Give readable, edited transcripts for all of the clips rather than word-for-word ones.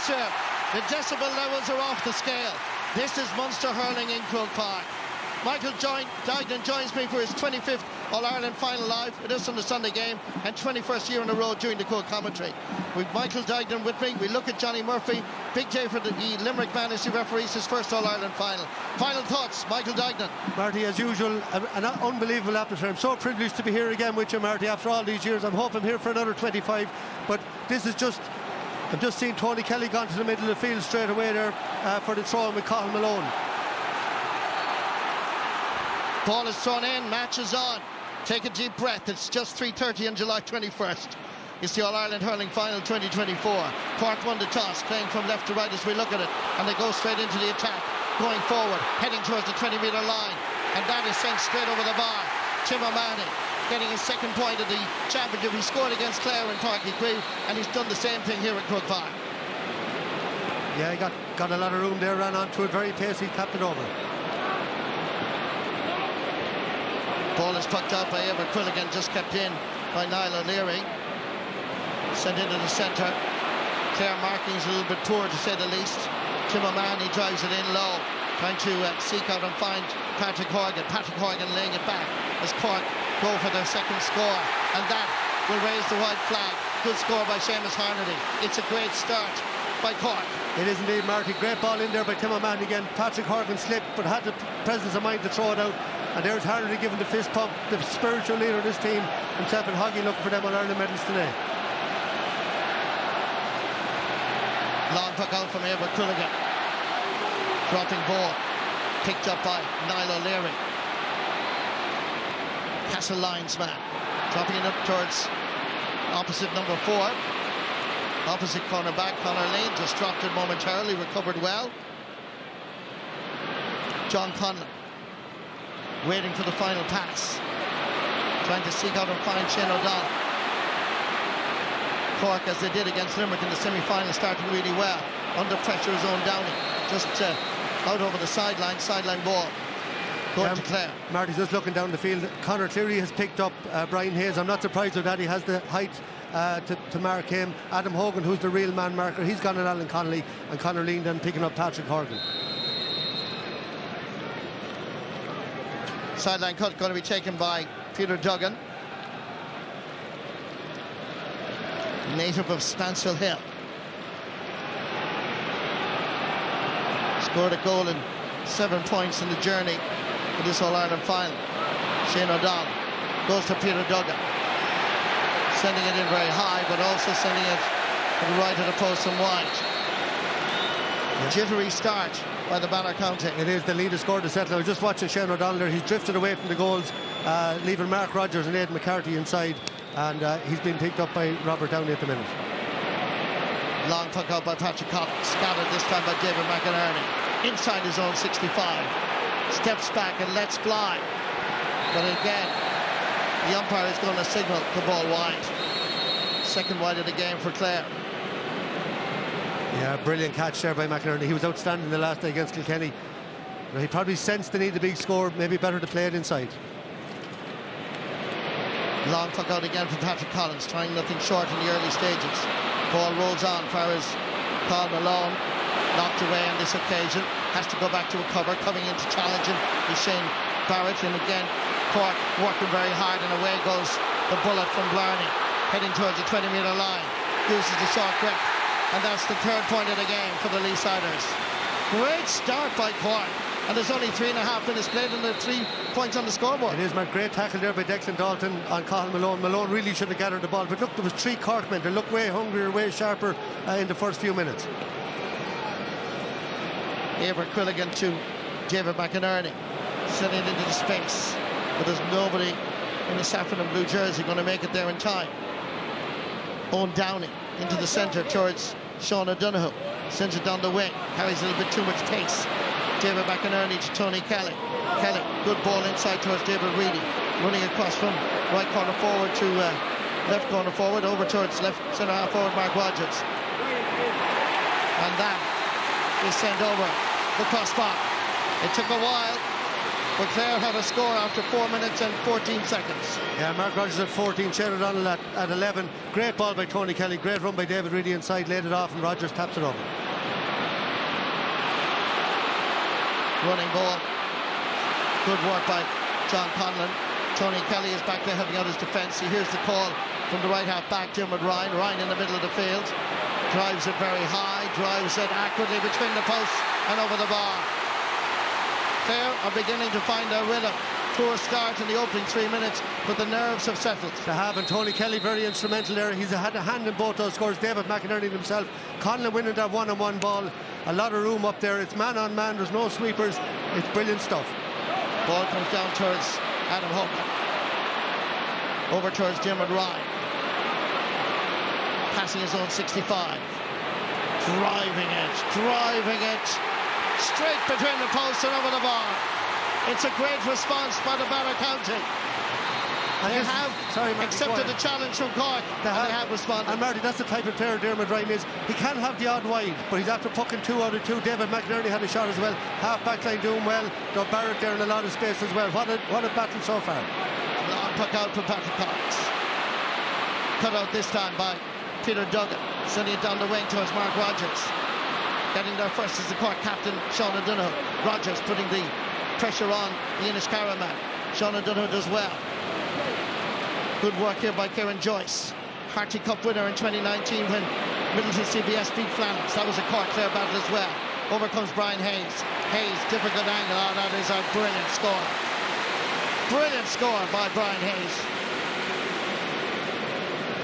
atmosphere. The decibel levels are off the scale. This is Munster hurling in Croke Park. Michael Dignan joins me for his 25th All-Ireland final live. It is on the Sunday game and 21st year in a row during the Cork commentary. With Michael Dignan with me, we look at Johnny Murphy. Big day for the Limerick man as he referees his first All-Ireland final. Final thoughts, Michael Dignan. Marty, as usual, an unbelievable atmosphere. I'm so privileged to be here again with you, Marty, after all these years. I'm hoping I'm here for another 25, but this is just... I've just seen Tony Kelly gone to the middle of the field straight away there for the throw-in with Cathal Malone. Ball is thrown in, match is on. Take a deep breath. It's just 3:30 on July 21st. It's the All-Ireland Hurling Final 2024. Cork won the toss, playing from left to right as we look at it. And they go straight into the attack, going forward, heading towards the 20-metre line. And that is sent straight over the bar. Tim O'Mahony getting his second point of the championship. He scored against Clare in Páirc Uí Chaoimh, and he's done the same thing here at Croke Park. Yeah, he got a lot of room there, ran onto it very pacey, tapped it over. Ball is pucked out by Eibhear Quilligan, just kept in by Niall O'Leary. Sent into the centre. Clare marking's a little bit poor, to say the least. Tim O'Mahony drives it in low, trying to seek out and find Patrick Horgan. Patrick Horgan laying it back as Cork go for their second score, and that will raise the white flag. Good score by Seamus Harnedy. It's a great start by Cork. It is indeed, Marty. Great ball in there by Tim O'Mahony again. Patrick Horgan slipped, but had the presence of mind to throw it out. And there's Harnedy giving the fist pump, the spiritual leader of this team, himself and Hoggy looking for them on Ireland medals today. Long puck out from Eibhear Quilligan. Dropping ball, picked up by Niall O'Leary. Castle linesman, dropping it up towards opposite number 4. Opposite cornerback, Conor Lane, just dropped it momentarily, recovered well. John Conlon waiting for the final pass, trying to seek out and find Shane O'Donnell. Cork, as they did against Limerick in the semi-final, started really well. Under pressure is Owen Downey, just out over the sideline ball. Going to Clare. Marty's just looking down the field. Conor Cleary has picked up Brian Hayes. I'm not surprised with that. He has the height to mark him. Adam Hogan, who's the real man marker, he's gone at Alan Connolly, and Conor Lean then picking up Patrick Horgan. Sideline cut going to be taken by Peter Duggan, native of Stansfield Hill. Scored a goal and 7 points in the journey for this All-Ireland final. Shane O'Donnell goes to Peter Duggan, sending it in very high, but also sending it to the right of the post and wide. Yeah. Jittery start by the Banner County. It is the lead scored to settle. I was just watching Shane O'Donnell there. He's drifted away from the goals, leaving Mark Rogers and Aidan McCarthy inside, and he's been picked up by Robert Downey at the minute. Long puck out by Patrick Collins, scattered this time by David McInerney, inside his own 65. Steps back and lets fly. But again, the umpire is going to signal the ball wide. Second wide of the game for Clare. Yeah, brilliant catch there by McInerney. He was outstanding the last day against Kilkenny. He probably sensed the need of a big score. Maybe better to play it inside. Long puck out again from Patrick Collins, trying nothing short in the early stages. Ball rolls on. Far as Paul Malone, knocked away on this occasion. Has to go back to a cover. Coming in to challenge him is Shane Barrett. And again, Cork working very hard, and away goes the bullet from Blarney, heading towards the 20-metre line. Uses the short grip, and that's the third point of the game for the Leesiders. Great start by Cork, and there's only 3.5 minutes played, and there are 3 points on the scoreboard. It is, man. Great tackle there by Declan Dalton on Cathal Malone. Malone really should have gathered the ball, but look, there was 3 Corkmen. They looked way hungrier, way sharper in the first few minutes. Eibhear Quilligan to David McInerney, sending it into the space, but there's nobody in the saffron and blue jersey going to make it there in time. Owen Downey into the centre towards Sean O'Donoghue, sends it down the wing, carries a little bit too much pace. David McInerney to Tony Kelly. Kelly, good ball inside towards David Reedy, running across from right corner forward to left corner forward, over towards left centre half forward Mark Rogers. And that is sent over the crossbar. It took a while, but Clare have a score after 4 minutes and 14 seconds. Yeah, Mark Rogers at 14, Shane O'Donnell at 11. Great ball by Tony Kelly, great run by David Reedy inside, laid it off, and Rogers taps it over. Running ball. Good work by John Conlon. Tony Kelly is back there helping out his defence. He hears the call from the right half back, Dermot Ryan. Ryan in the middle of the field. Drives it very high, drives it accurately between the posts and over the bar. Clare are beginning to find their rhythm. Poor start in the opening 3 minutes, but the nerves have settled. They have, and Tony Kelly very instrumental there. He's had a hand in both those scores. David McInerney himself. Conlon winning that one-on-one ball. A lot of room up there. It's man on man. There's no sweepers. It's brilliant stuff. Ball comes down towards Adam Hogan. Over towards Dermot Ryan. Passing his own 65. Driving it. Straight between the posts and over the bar. It's a great response by the Barra County. They have accepted the challenge from Cork, and they have responded. And Marty, that's the type of player Dermot Ryan is. He can have the odd wide, but he's after pucking 2 out of 2. David McInerney had a shot as well. Half back line doing well. Got Barrett there in a lot of space as well. What a battle so far. Long puck out for Patrick Collins. Cut out this time by Peter Duggan. Sending it down the wing towards Mark Rogers. Getting there first is the Cork captain, Sean O'Donoghue. Rogers putting the pressure on the Inniscarra man. Sean O'Donoghue does well. Good work here by Kieran Joyce. Harty Cup winner in 2019 when Middleton CBS beat Flannels. That was a Cork-Clare battle as well. Over comes Brian Hayes. Hayes, difficult angle. Oh, that is a brilliant score. Brilliant score by Brian Hayes.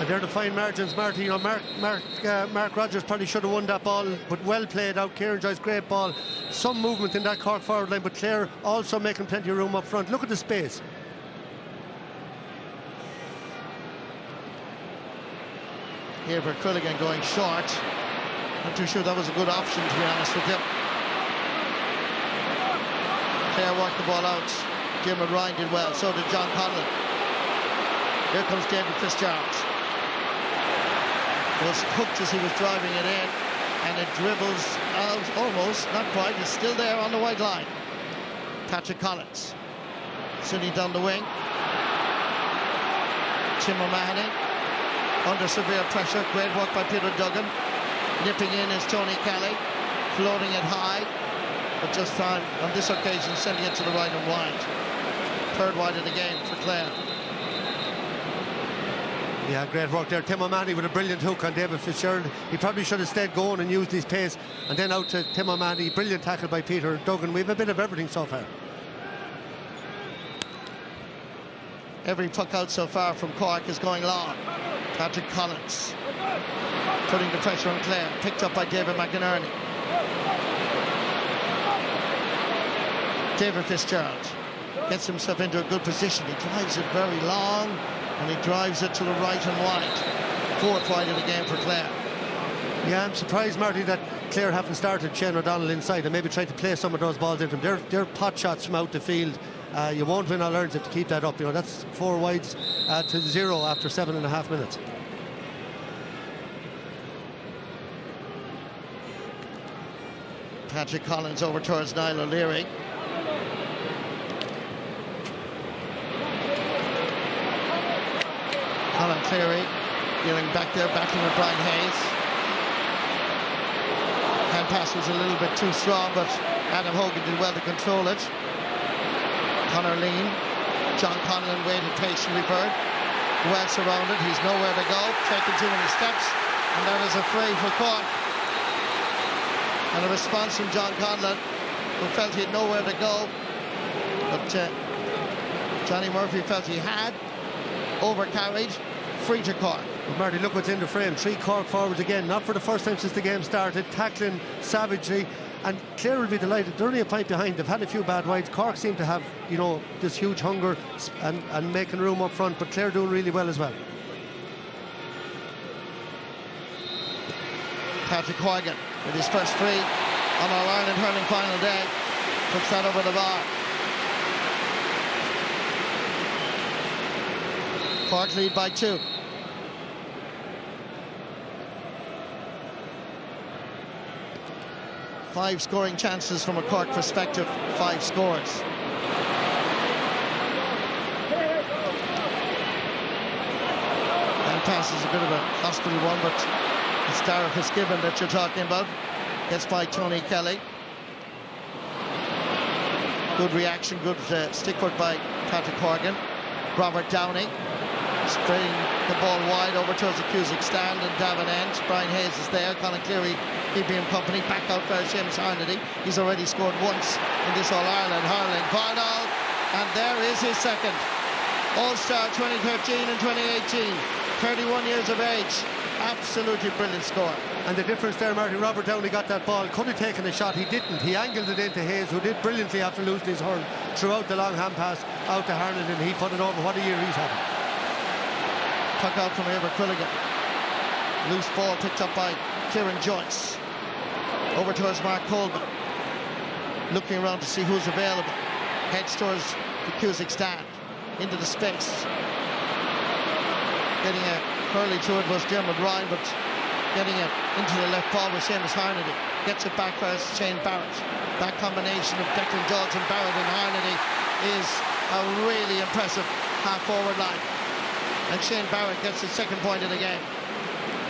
And they're the fine margins, Marty. You know, Mark Rogers probably should have won that ball, but well played out. Kieran Joyce, great ball. Some movement in that Cork forward line, but Clare also making plenty of room up front. Look at the space. Here for Quilligan going short. Not too sure that was a good option, to be honest with you. Clare worked the ball out. Dermot Ryan did well, so did John Conlon. Here comes David Fitzgerald. Was hooked as he was driving it in, and it dribbles out almost, not quite, it's still there on the white line. Patrick Collins. Sitting down the wing. Tim O'Mahony. Under severe pressure, great work by Peter Duggan. Nipping in is Tony Kelly, floating it high, but just time on this occasion sending it to the right and wide. Third wide of the game for Clare. Yeah, great work there. Tim O'Mahony with a brilliant hook on David Fitzgerald. He probably should have stayed going and used his pace, and then out to Tim O'Mahony. Brilliant tackle by Peter Duggan. We have a bit of everything so far. Every puck out so far from Cork is going long. Patrick Collins putting the pressure on Clare, picked up by David McInerney. David Fitzgerald gets himself into a good position. He drives it very long, and he drives it to the right and wide. Fourth wide of the game for Clare. Yeah, I'm surprised, Marty, that Clare haven't started Shane O'Donnell inside and maybe tried to play some of those balls into him. They're pot shots from out the field. You won't win All-Irelands if you keep that up. You know, that's 4 wides to 0 after 7.5 minutes. Patrick Collins over towards Niall O'Leary. Colin Cleary dealing back there, battling with Brian Hayes. Hand pass was a little bit too strong, but Adam Hogan did well to control it. Conor Lean. John Conlon waited patiently for it. Well surrounded, he's nowhere to go, taking too many steps, and that is a free for Cork. And a response from John Conlon, who felt he had nowhere to go, but Johnny Murphy felt he had, overcarried, free to Cork. But Marty, look what's in the frame. 3 Cork forwards again, not for the first time since the game started, tackling savagely. And Clare will be delighted. They're only a point behind. They've had a few bad wides. Cork seem to have, you know, this huge hunger and making room up front, but Clare doing really well as well. Patrick Horgan with his first free on our Ireland hurling final day. Puts that over the bar. Cork lead by 2. Five scoring chances from a Cork perspective, 5 scores. pass is a bit of a hospital one, but it's Darragh Fitzgibbon that you're talking about. Gets by Tony Kelly. Good reaction, good stick work by Patrick Horgan. Robert Downey spreading the ball wide over towards the Cusack stand and Davin End. Brian Hayes is there. Colin Cleary keeping him company. Back out by Seamus Harnedy. He's already scored once in this All-Ireland hurling final, and there is his second. All-Star 2013 and 2018. 31 years of age. Absolutely brilliant score. And the difference there, Marty, Robert Downey got that ball, could have taken a shot, he didn't. He angled it into Hayes, who did brilliantly after losing his hurl throughout the long hand pass out to Harland, and he put it over. What a year he's having. Tuck out from Eibert Quilligan. Loose ball picked up by Kieran Joyce. Over towards Mark Coleman. Looking around to see who's available. Heads towards the Cusack stand. Into the space. Getting a curly to it was Dermot Ryan, but getting it into the left paw was Seamus Harnedy. Gets it back for Shane Barrett. That combination of Declan Dodds and Barrett and Harnedy is a really impressive half-forward line. And Shane Barrett gets his second point of the game.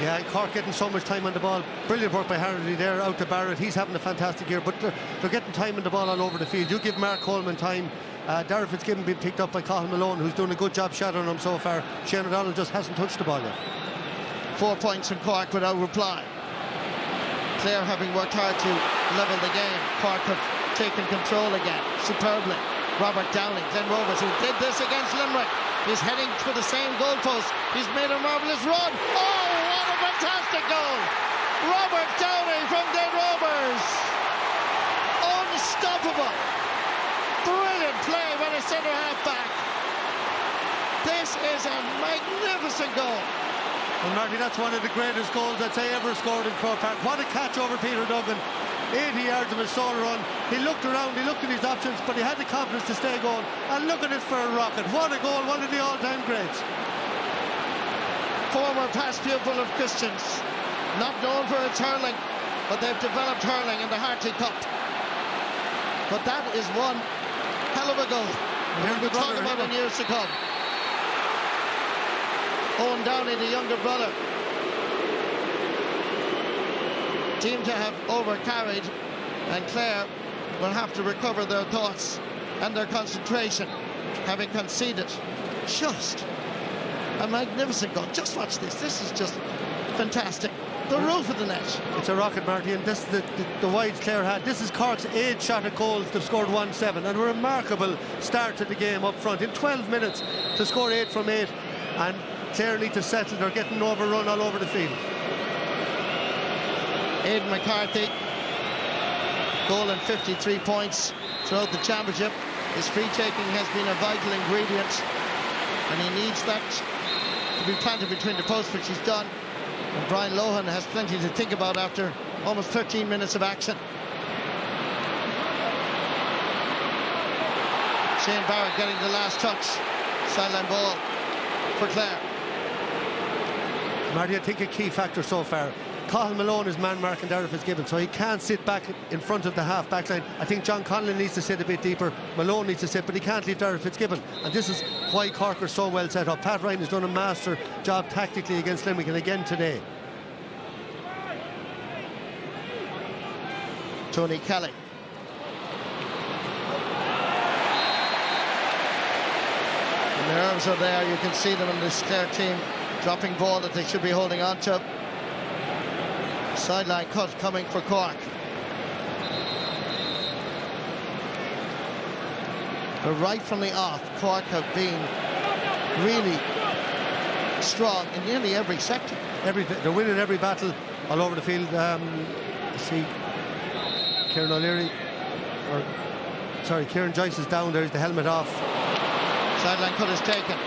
Yeah, and Cork getting so much time on the ball. Brilliant work by Harnedy there, out to Barrett. He's having a fantastic year, but they're getting time on the ball all over the field. You give Mark Coleman time. Darragh Fitzgibbon being picked up by Cathal Malone, who's doing a good job shadowing him so far. Shane O'Donnell just hasn't touched the ball yet. 4 points from Cork without reply. Clare having worked hard to level the game. Cork have taken control again, superbly. Robert Downey, Glen Rovers, who did this against Limerick, is heading for the same goalpost. He's made a marvellous run. Oh, what a fantastic goal! Robert Downey from Glen Rovers. Unstoppable. Brilliant play by the centre half back. This is a magnificent goal. And Marty, that's one of the greatest goals that I ever scored in Croke Park. What a catch over Peter Duggan. 80 yards of a solo run. He looked around, he looked at his options, but he had the confidence to stay going. And look at it for a rocket. What a goal, one of the all-time greats. Former past pupil of Christians. Not known for its hurling, but they've developed hurling in the Hartley Cup. But that is one hell of a goal. We'll be talking about in years to come. Owen Downey, the younger brother, seem to have overcarried, and Clare will have to recover their thoughts and their concentration, having conceded just a magnificent goal. Just watch this. This is just fantastic. The roof of the net. It's a rocket, Marty, and this is the wides Clare had. This is Cork's 8 shot at goals. They've scored 1-7, and a remarkable start to the game up front. In 12 minutes to score 8 from 8, and Clare need to settle. They're getting overrun all over the field. Aidan McCarthy, goal and 53 points throughout the championship. His free taking has been a vital ingredient, and he needs that to be planted between the posts, which he's done. And Brian Lohan has plenty to think about after almost 13 minutes of action. Shane Barrett getting the last touch. Sideline ball for Clare. Marty, I think a key factor so far, Cathal Malone is man marking Darragh Fitzgibbon, so he can't sit back in front of the half back line. I think John Conlon needs to sit a bit deeper, Malone needs to sit, but he can't leave Darragh Fitzgibbon, and this is why Cork are so well set up. Pat Ryan has done a master job tactically against Limerick, and again today. Tony Kelly. The nerves are there, you can see them in this Clare team, dropping ball that they should be holding on to. Sideline cut coming for Cork. But right from the off, Cork have been really strong in nearly every sector. They're winning every battle all over the field. See, Kieran O'Leary, Kieran Joyce is down. There's the helmet off. Sideline cut is taken.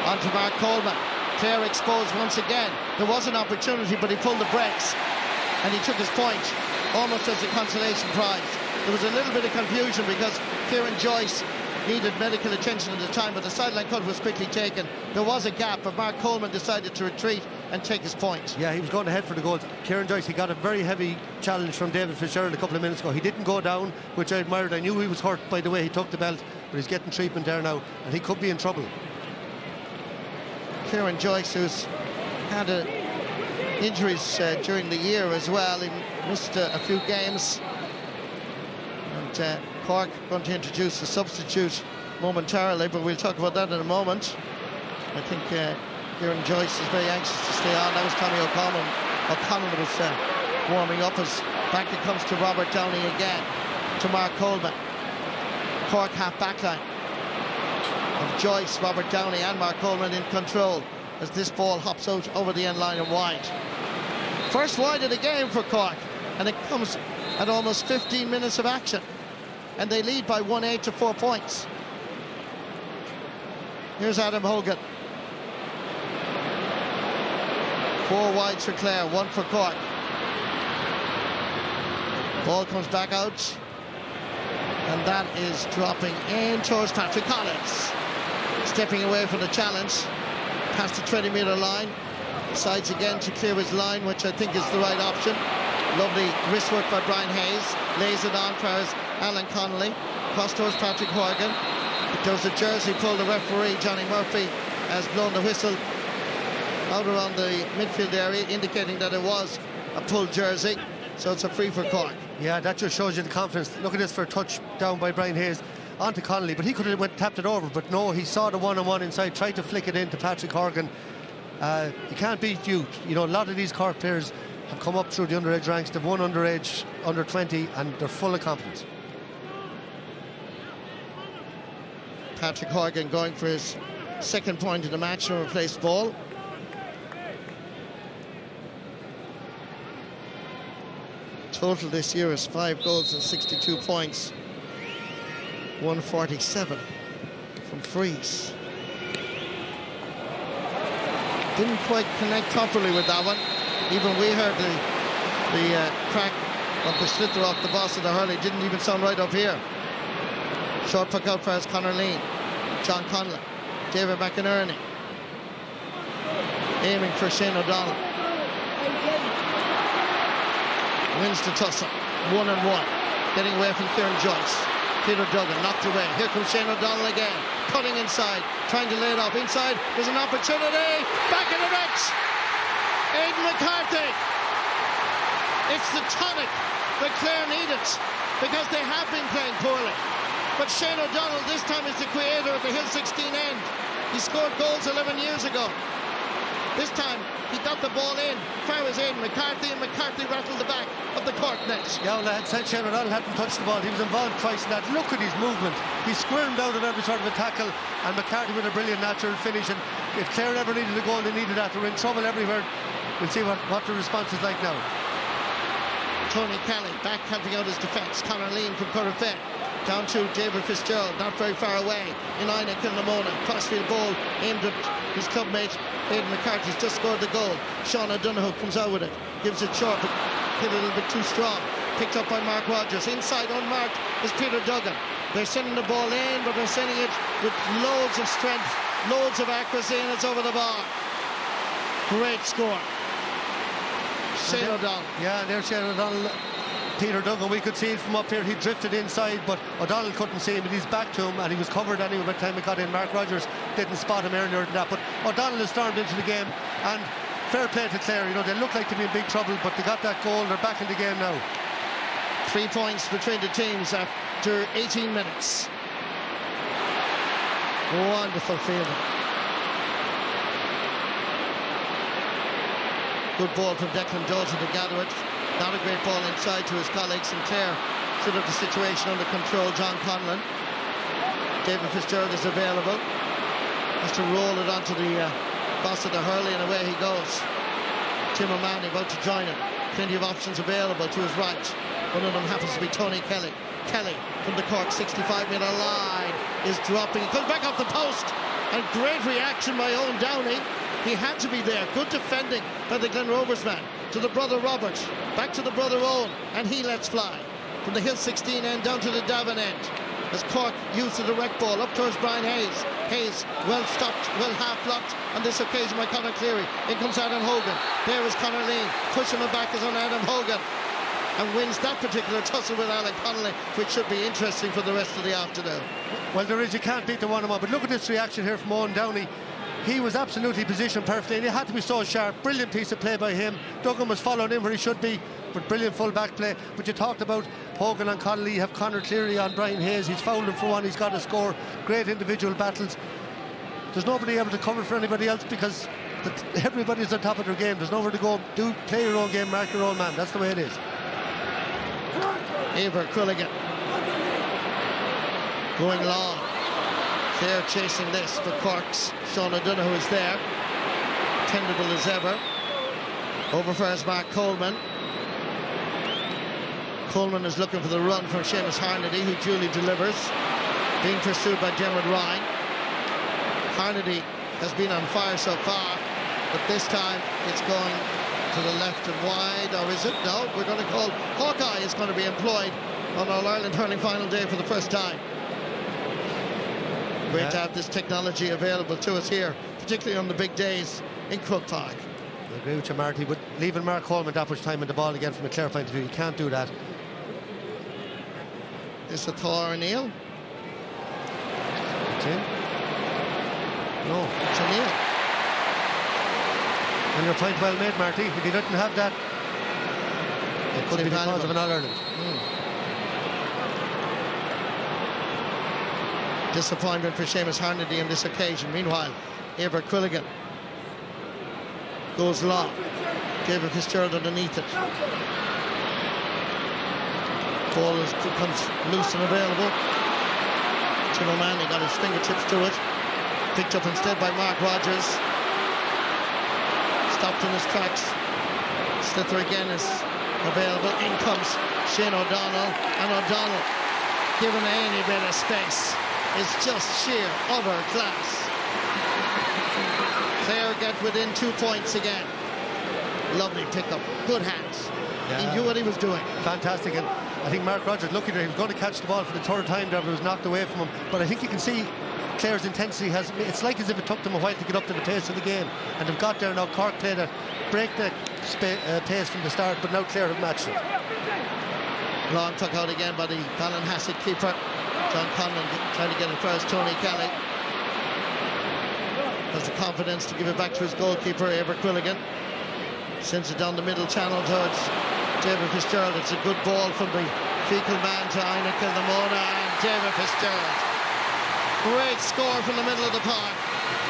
On to Mark Coleman. Clare exposed once again. There was an opportunity, but he pulled the brakes. And he took his point, almost as a consolation prize. There was a little bit of confusion because Kieran Joyce needed medical attention at the time, but the sideline cut was quickly taken. There was a gap, but Mark Coleman decided to retreat and take his point. Yeah, he was going ahead for the goals. Kieran Joyce, he got a very heavy challenge from David Fitzgerald a couple of minutes ago. He didn't go down, which I admired. I knew he was hurt by the way he took the belt, but he's getting treatment there now, and he could be in trouble. Kieran Joyce, who's had injuries during the year as well. He missed a few games. And Cork going to introduce a substitute momentarily, but we'll talk about that in a moment. I think Kieran Joyce is very anxious to stay on. That was Tommy O'Connell. O'Connell was warming up. As back it comes to Robert Downey again, to Mark Coleman. Cork half backline of Joyce, Robert Downey and Mark Coleman in control as this ball hops out over the end line and wide. First wide of the game for Cork, and it comes at almost 15 minutes of action, and they lead by 1-8 to 4 points. Here's Adam Hogan. 4 wides for Clare, 1 for Cork. Ball comes back out, and that is dropping in towards Patrick Collins. Stepping away from the challenge, past the 20-metre line. Decides again to clear his line, which I think is the right option. Lovely wrist work by Brian Hayes. Lays it on for Alan Connolly. Cross towards Patrick Horgan. There was a jersey pull. The referee, Johnny Murphy, has blown the whistle out around the midfield area, indicating that it was a pulled jersey. So it's a free for Cork. Yeah, that just shows you the confidence. Look at this for a touch down by Brian Hayes onto Connolly, but he could have tapped it over, but no, he saw the one-on-one inside, tried to flick it into Patrick Horgan. You can't beat youth. You know, a lot of these Cork players have come up through the underage ranks. They've won underage, under 20, and they're full of confidence. Patrick Horgan going for his second point of the match from a replaced ball. Total this year is 5 goals and 62 points. 147 from frees. Didn't quite connect properly with that one. Even we heard the crack of the sliotar off the boss of the hurling. Didn't even sound right up here. Short puck out for us, Conor Lean. John Conlon. David McInerney. Aiming for Shane O'Donnell. Wins the tussle. 1-1. Getting away from Kieran Joyce. Peter Duggan knocked away. Here comes Shane O'Donnell again. Cutting inside. Trying to lay it off. Inside. There's an opportunity. Back in the net. Aidan McCarthy. It's the tonic that Clare needed, because they have been playing poorly. But Shane O'Donnell this time is the creator of the Hill 16 end. He scored goals 11 years ago. This time he got the ball in. Far as Aidan McCarthy, and McCarthy rattled the back of the Cork net. Yeah, well, I had said Shane O'Donnell hadn't touched the ball. He was involved twice in that. Look at his movement. He squirmed out of every sort of a tackle, and McCarthy with a brilliant natural finish. And if Clare ever needed a goal, they needed that. They're in trouble everywhere. We'll see what the response is like now. Tony Kelly back helping out his defence. Conor Lean from Corrafin. Down to David Fitzgerald, not very far away. In Ina Kilnamona, crossfield ball aimed at his clubmate Aidan McCarthy's just scored the goal. Sean O'Donoghue comes out with it, gives it short, but hit a little bit too strong. Picked up by Mark Rogers. Inside unmarked is Peter Duggan. They're sending the ball in, but they're sending it with loads of strength, loads of accuracy, and it's over the bar. Great score. Shane O'Donnell. Yeah, there's Shane O'Donnell. Peter Duggan, we could see it from up here. He drifted inside, but O'Donnell couldn't see him, but he's back to him, and he was covered anyway by the time he got in. Mark Rogers didn't spot him earlier than that, but O'Donnell has stormed into the game, and fair play to Clare. You know, they look like to be in big trouble, but they got that goal. They're back in the game now. 3 points between the teams after 18 minutes. Wonderful fielding. Good ball from Declan Dalton to gather it. Not a great ball inside to his colleagues, and Clare should have the situation under control. John Conlon. David Fitzgerald is available. Has to roll it onto the boss of the hurley, and away he goes. Tim O'Mahony about to join him. Plenty of options available to his right. One of them happens to be Tony Kelly. Kelly from the Cork 65-metre line is dropping. He comes back off the post, and great reaction by Owen Downey. He had to be there. Good defending by the Glen Rovers man. To the brother Robert, back to the brother Owen, and he lets fly. From the Hill 16 end down to the Davin end. As Cork used the direct ball up towards Brian Hayes. Hayes well stopped, well half blocked on this occasion by Conor Cleary. In comes Adam Hogan. There is Conor Lean. Pushing him back is on Adam Hogan. And wins that particular tussle with Alan Connolly, which should be interesting for the rest of the afternoon. Well, there is, you can't beat the one-on-one, but look at this reaction here from Owen Downey. he was absolutely positioned perfectly, and he had to be so sharp. Brilliant piece of play by him. Duggan was following him where he should be, but brilliant full back play. But you talked about Hogan and Connolly. You have Conor Cleary on Brian Hayes. He's fouled him for one. He's got to score. Great individual battles. There's nobody able to cover for anybody else because everybody's on top of their game. There's nowhere to go. Play your own game, mark your own man. That's the way it is. Eibhear Quilligan going long. Clare chasing this, but Cork's Sean O'Donoghue is there, tendable as ever. Over first Mark Coleman. Coleman is looking for the run from Seamus Harnedy, who duly delivers, being pursued by Dermot Ryan. Harnedy has been on fire so far, but this time it's going to the left and wide, or is it? No, we're going to call Hawkeye is going to be employed on All-Ireland Hurling final day for the first time. Great to have this technology available to us here, particularly on the big days in Croke Park. I agree with you, Marty, but leaving Mark Coleman that much time in the ball again from a Clare point of view, you can't do that. Is it Thor O'Neill? It's in? No. It's O'Neill. And your point well made, Marty. If he didn't have that, it could be the cause of an All-Ireland. Disappointment for Seamus Harnedy on this occasion. Meanwhile, Eibhear Quilligan goes long. David Fitzgerald underneath it. Ball becomes loose and available. Tim O'Mahony got his fingertips to it. Picked up instead by Mark Rogers. Stopped in his tracks. Slither again is available. In comes Shane O'Donnell. And O'Donnell, given any bit of space, is just sheer utter class. Clare get within 2 points again. Lovely pickup, good hands. Yeah. He knew what he was doing. Fantastic, and I think Mark Rogers looking there, he was going to catch the ball for the third time there, but it was knocked away from him. But I think you can see Clare's intensity has, it's like as if it took them a while to get up to the pace of the game, and they've got there now. Cork played a breakneck pace from the start, but now Clare have matched it. Long took out again by the Ballinhassig keeper. John Conlon trying to get it first. Tony Kelly has the confidence to give it back to his goalkeeper, Eibhear Quilligan. Sends it down the middle channel towards David Fitzgerald. It's a good ball from the fecal man to Einar Kilnamona, and David Fitzgerald. Great score from the middle of the park.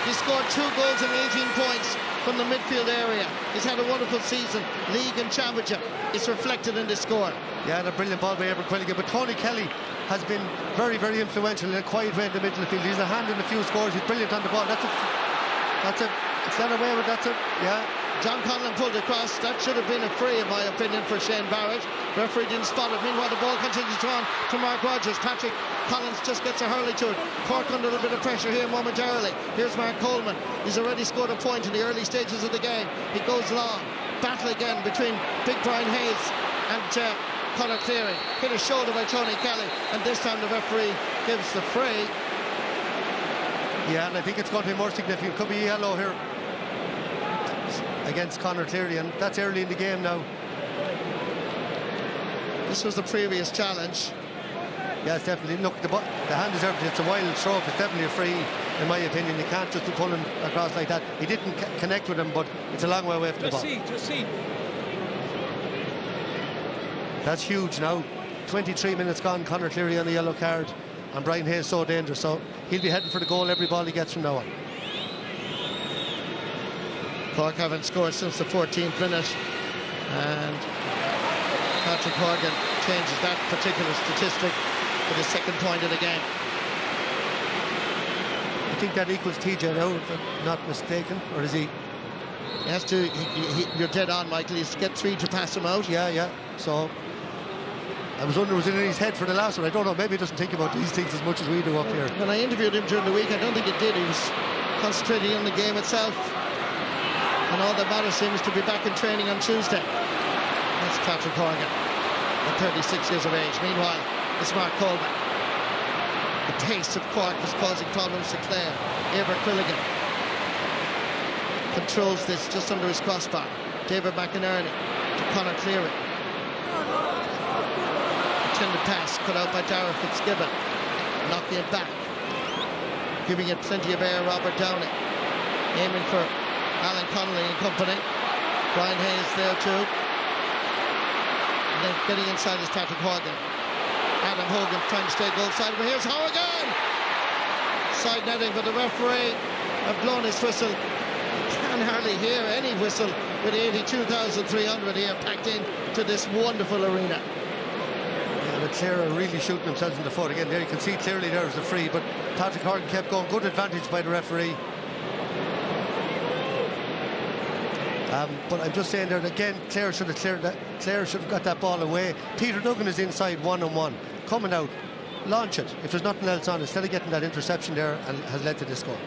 He scored 2 goals and 18 points from the midfield area. He's had a wonderful season, league and championship. It's reflected in this score. Yeah, and a brilliant ball by Eibhear Quilligan. But Tony Kelly has been very, very influential in a quiet way in the middle of the field. He's a hand in a few scores. He's brilliant on the ball. It's not away with that's it. Yeah. John Conlon pulled across. That should have been a free, in my opinion, for Shane Barrett. Referee didn't spot it. Meanwhile, the ball continues to run to Mark Rogers. Patrick Collins just gets a hurley to it. Cork under a little bit of pressure here momentarily. Here's Mark Coleman. He's already scored a point in the early stages of the game. He goes long. Battle again between Big Brian Hayes and Conor Cleary. Hit a shoulder by Tony Kelly, and this time the referee gives the free. Yeah, and I think it's going to be more significant. Could be yellow here against Conor Cleary, and that's early in the game now. This was the previous challenge. Yeah, it's definitely. Look, the hand is everything. It's a wild stroke. It's definitely a free, in my opinion. You can't just be pulling across like that. He didn't connect with him, but it's a long way away from the ball. Just see. That's huge now. 23 minutes gone. Conor Cleary on the yellow card, and Brian Hayes so dangerous. So he'll be heading for the goal every ball he gets from now on. Cork haven't scored since the 14th minute, and Patrick Horgan changes that particular statistic for the second point of the game. I think that equals TJ now, if I'm not mistaken, or is he? He has to. You're dead on, Michael. He's to get 3 to pass him out. Yeah. So I was wondering, was it in his head for the last one? I don't know. Maybe he doesn't think about these things as much as we do up here. When I interviewed him during the week, I don't think he did. He was concentrating on the game itself. And all that matters to him is to be back in training on Tuesday. That's Patrick Horgan, at 36 years of age. Meanwhile, it's Mark Coleman. The pace of Cork is causing problems to Clare. Eibhear Quilligan controls this just under his crossbar. David McInerney to Conor Cleary. Intended pass cut out by Darragh Fitzgibbon. Knocking it back. Giving it plenty of air, Robert Downey. aiming for Alan Connolly and company. Brian Hayes there too. And then getting inside is Patrick Horgan. Adam Hogan trying to stay goal side, but here's Horgan! Side netting, but the referee have blown his whistle. You can hardly hear any whistle with 82,300 here packed in to this wonderful arena. Yeah, but Clare are really shooting themselves in the foot again. There you can see clearly there's the free, but Patrick Horgan kept going. Good advantage by the referee. But I'm just saying there again, Clare should have cleared that. Clare should have got that ball away. Peter Duggan is inside one-on-one, coming out, launch it. If there's nothing else on, instead of getting that interception there, and has led to this goal.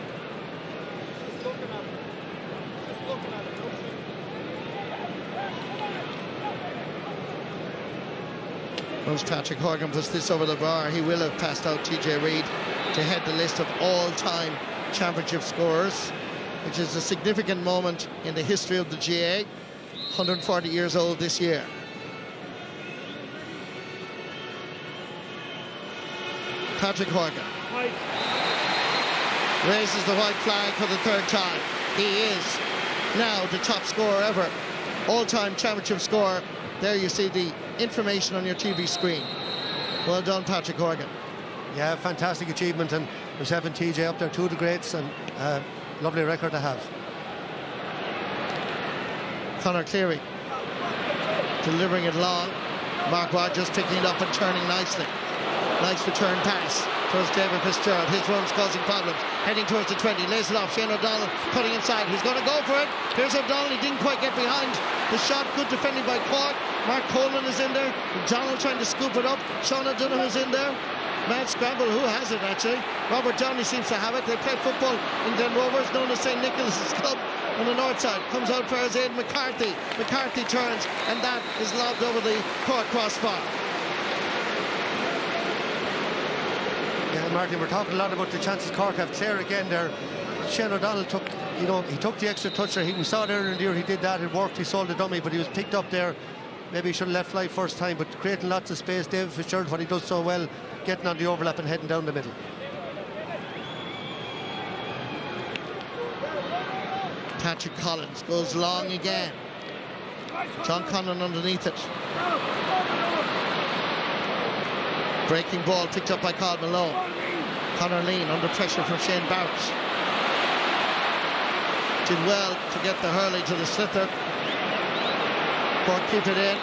Once Patrick Horgan puts this over the bar, he will have passed out TJ Reid to head the list of all-time championship scorers, which is a significant moment in the history of the GA. 140 years old this year. Patrick Horgan raises the white flag for the third time. He is now the top scorer ever, all-time championship scorer. There you see the information on your TV screen. Well done, Patrick Horgan. Yeah, fantastic achievement, and himself and TJ up there, two of the greats, and lovely record to have. Conor Cleary delivering it long. Mark Rogers picking it up and turning nicely. Nice return pass towards David Fitzgerald. His run's causing problems. Heading towards the 20, lays it off. Shane O'Donnell cutting inside. He's going to go for it. Here's O'Donnell. He didn't quite get behind the shot. Good defending by Cork. Mark Coleman is in there. O'Donnell trying to scoop it up. Sean O'Donoghue is in there. Mad scramble. Who has it actually? Robert Downey seems to have it. They play football in Glen Rovers, known as St. Nicholas's Club on the north side. Comes out for his aid McCarthy. McCarthy turns, and that is lobbed over the Cork crossbar. Yeah, Martin, we're talking a lot about the chances Cork have. Clare again there. Shane O'Donnell took, he took the extra touch there. We saw it earlier in the year, he did that, it worked, he sold the dummy, but he was picked up there. Maybe he should have let fly first time, but creating lots of space. David Fitzgerald, what he does so well, getting on the overlap and heading down the middle. Patrick Collins goes long again. John Conlon underneath it. Breaking ball picked up by Carl Malone. Conor Lean under pressure from Shane Barrett. Did well to get the hurley to the sliotar. Cork keep it in,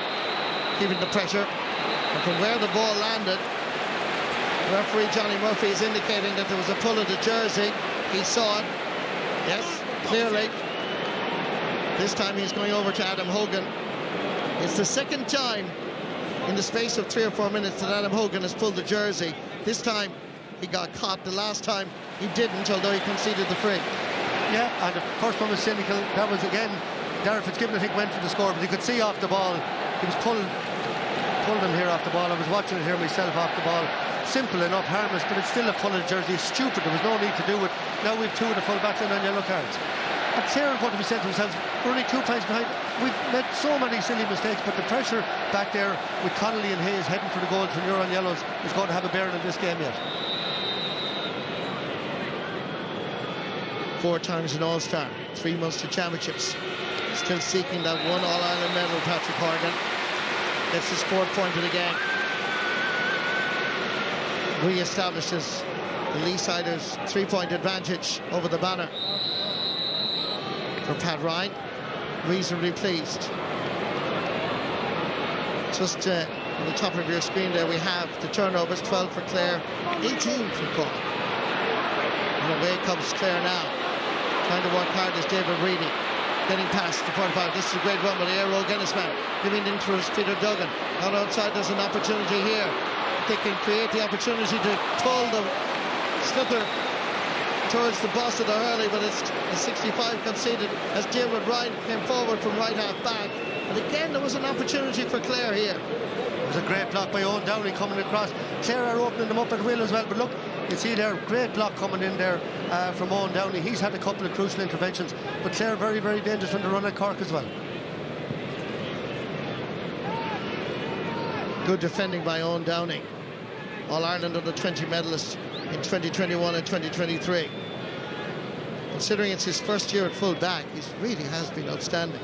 keeping the pressure. And from where the ball landed, referee Johnny Murphy is indicating that there was a pull of the jersey. He saw it. Yes, clearly. This time he's going over to Adam Hogan. It's the second time in the space of 3 or 4 minutes that Adam Hogan has pulled the jersey. This time he got caught. The last time he didn't, although he conceded the free. Yeah, and the first one was cynical. That was again, Darragh Fitzgibbon I think went for the score, but you could see off the ball. He was pulled him here off the ball. I was watching it here myself off the ball. Simple enough, harmless, but it's still a pull of the jersey. It's stupid. There was no need to do it. Now we've two of the full backs and on yellow cards. And Clare are going to be saying to themselves, we're only 2 points behind. We've made so many silly mistakes, but the pressure back there with Connolly and Hayes heading for the goals when you're on yellows is going to have a bearing in this game yet. 4 times an All-Star, 3 Munster Championships. Still seeking that one All-Ireland medal, Patrick Horgan. Gets his 4th point of the game. Re-establishes the Leesiders' 3-point advantage over the banner. For Pat Ryan, reasonably pleased. Just on the top of your screen there we have the turnovers, 12 for Clare, 18 for Cork. And away comes Clare now. Trying to work hard is David Reedy. Getting past the 45. This is a great run by the Aero Guinnessman. Giving into his Peter Duggan. Out outside, there's an opportunity here. They can create the opportunity to pull the sliotar towards the boss of the hurley, but it's a 65 conceded as Diarmuid Ryan came forward from right half back. And again, there was an opportunity for Clare here. It was a great block by Owen Downey coming across. Clare are opening them up at will as well, but look, you see there, great block coming in there from Owen Downey. He's had a couple of crucial interventions, but Clare very, very dangerous on the run at Cork as well. Good defending by Owen Downey. All-Ireland under 20 medalist in 2021 and 2023. considering it's his first year at full back, he really has been outstanding.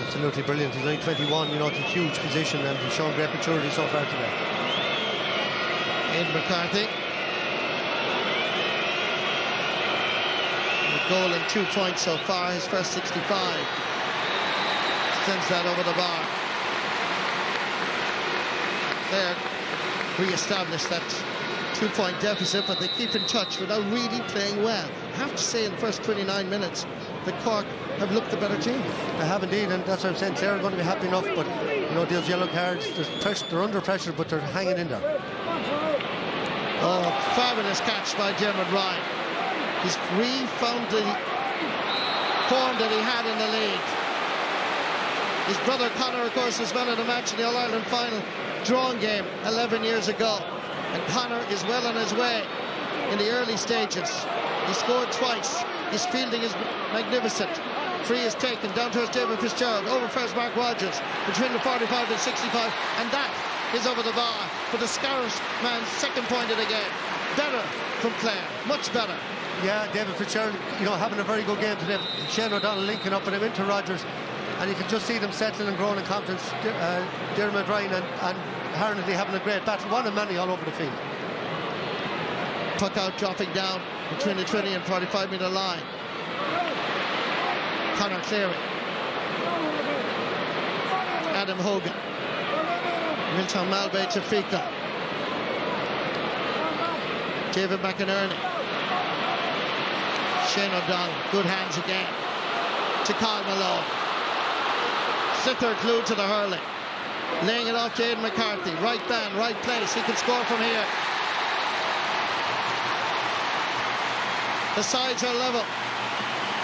Absolutely brilliant. He's only 21, you know, it's a huge position, and he's shown great maturity so far today. Aidan McCarthy. A goal and 2 points so far, his first 65. Sends that over the bar. Clare re-established that 2-point deficit, but they keep in touch without really playing well. I have to say, in the first 29 minutes, the Cork have looked the better team. They have indeed, and that's what I'm saying. Clare are going to be happy enough, but you know, those yellow cards, there's pressure, they're under pressure, but they're hanging in there. Oh, fabulous catch by Dermot Ryan. He's refound the form that he had in the league. His brother Conor, of course, was man of the match in the All-Ireland final drawing game 11 years ago. And Conor is well on his way in the early stages. He scored twice. His fielding is magnificent. Free is taken down towards David Fitzgerald. Over first Mark Rogers between the 45 and 65. And that is over the bar for the Scarish man's second point of the game. Better from Clare. Much better. Yeah, David Fitzgerald, you know, having a very good game today. Shane O'Donnell linking up with him into Rogers. And you can just see them settling and growing in confidence. Dermot Ryan and Harnedy having a great battle. One and many all over the field. Puck out, dropping down between the 20 and 45 metre line. Conor Cleary. Adam Hogan. Milton Malbay to Fika. David McInerney. Shane O'Donnell. Good hands again. To Kyle Malone. Slitherd glued to the hurling. Laying it off to Aidan McCarthy. Right man, right place. He can score from here. The sides are level.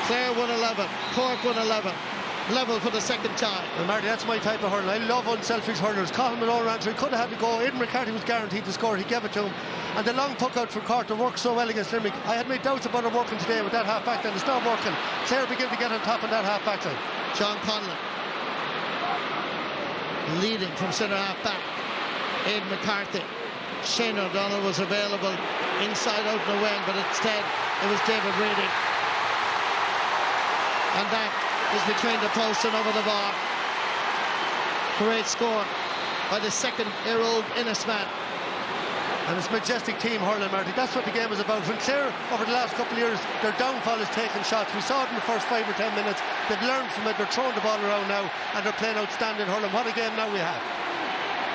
Clare 1-11. Cork 1-11. Level for the second time. Well, Marty, that's my type of hurling. I love unselfish hurlers. Colin Malone ran through. He could have had to go. Aidan McCarthy was guaranteed to score. He gave it to him. And the long puck out for Cork to work so well against Limerick. I had my doubts about it working today with that half back line. It's not working. Clare begin to get on top of that half back line. John Conlon leading from centre half back. Aidan McCarthy. Shane O'Donnell was available inside out in the wing, but instead it was David Reading. And that is between the post and over the bar. Great score by the second-year-old Innes man. And it's majestic team hurling, Marty. That's what the game is about. When Clare, over the last couple of years, their downfall is taking shots. We saw it in the first 5 or 10 minutes. They've learned from it. They're throwing the ball around now, and they're playing outstanding hurling. What a game now we have.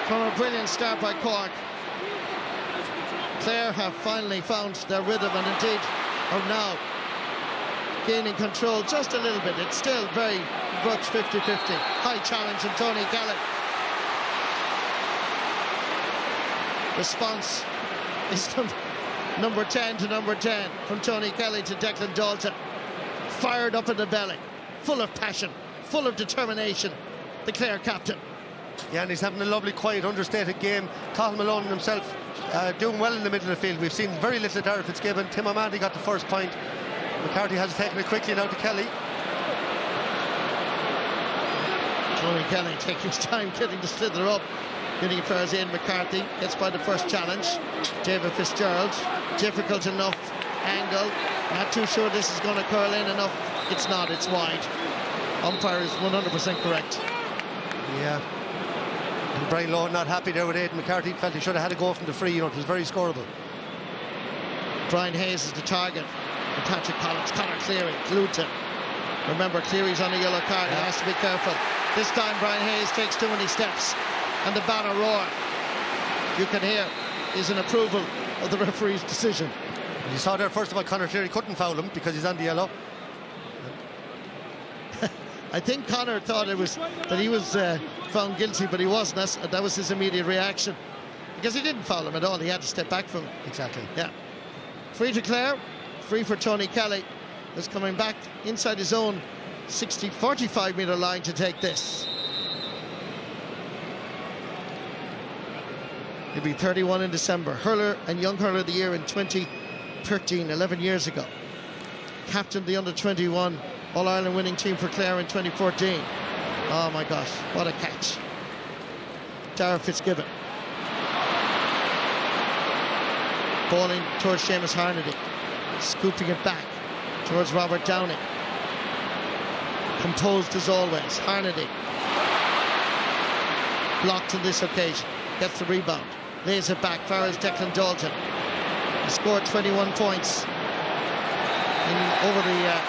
From a brilliant start by Cork, Clare have finally found their rhythm, and indeed are now gaining control just a little bit. It's still very much 50-50. High challenge from Tony Kelly. Response is from number 10 to number 10, from Tony Kelly to Declan Dalton. Fired up in the belly, full of passion, full of determination, the Clare captain. Yeah, and he's having a lovely, quiet, understated game. Colin Malone himself doing well in the middle of the field. We've seen very little Darragh Fitzgibbon. Tim O'Mahony got the first point. McCarthy has taken it quickly now to Kelly. Tony Kelly taking his time getting the slither up. Getting it for Aidan McCarthy. Gets by the first challenge. David Fitzgerald. Difficult enough angle. Not too sure this is going to curl in enough. It's not, it's wide. Umpire is 100% correct. Yeah. And Brian Lowe not happy there with Aidan McCarthy. Felt he should have had a go from the free. You know, it was very scoreable. Brian Hayes is the target. And Patrick Collins, Conor Cleary, glued to him. Remember, Cleary's on a yellow card. He has to be careful. This time Brian Hayes takes too many steps. And the banner roar, you can hear, is an approval of the referee's decision. And you saw there, first of all, Conor Cleary couldn't foul him because he's on the yellow. I think Conor thought it was that he was found guilty, but he wasn't. That was his immediate reaction. Because he didn't foul him at all. He had to step back from him. Exactly. Yeah. Free to Clare, free for Tony Kelly, who's coming back inside his own 45 metre line to take this. He'll be 31 in December. Hurler and Young Hurler of the Year in 2013, 11 years ago. Captained the under-21 All-Ireland winning team for Clare in 2014. Oh my gosh, what a catch. Darragh Fitzgibbon. Bowling towards Seamus Harnedy. scooping it back towards Robert Downey. Composed as always. Harnedy. Blocked on this occasion. Gets the rebound. Lays it back. Far as Declan Dalton. He scored 21 points over the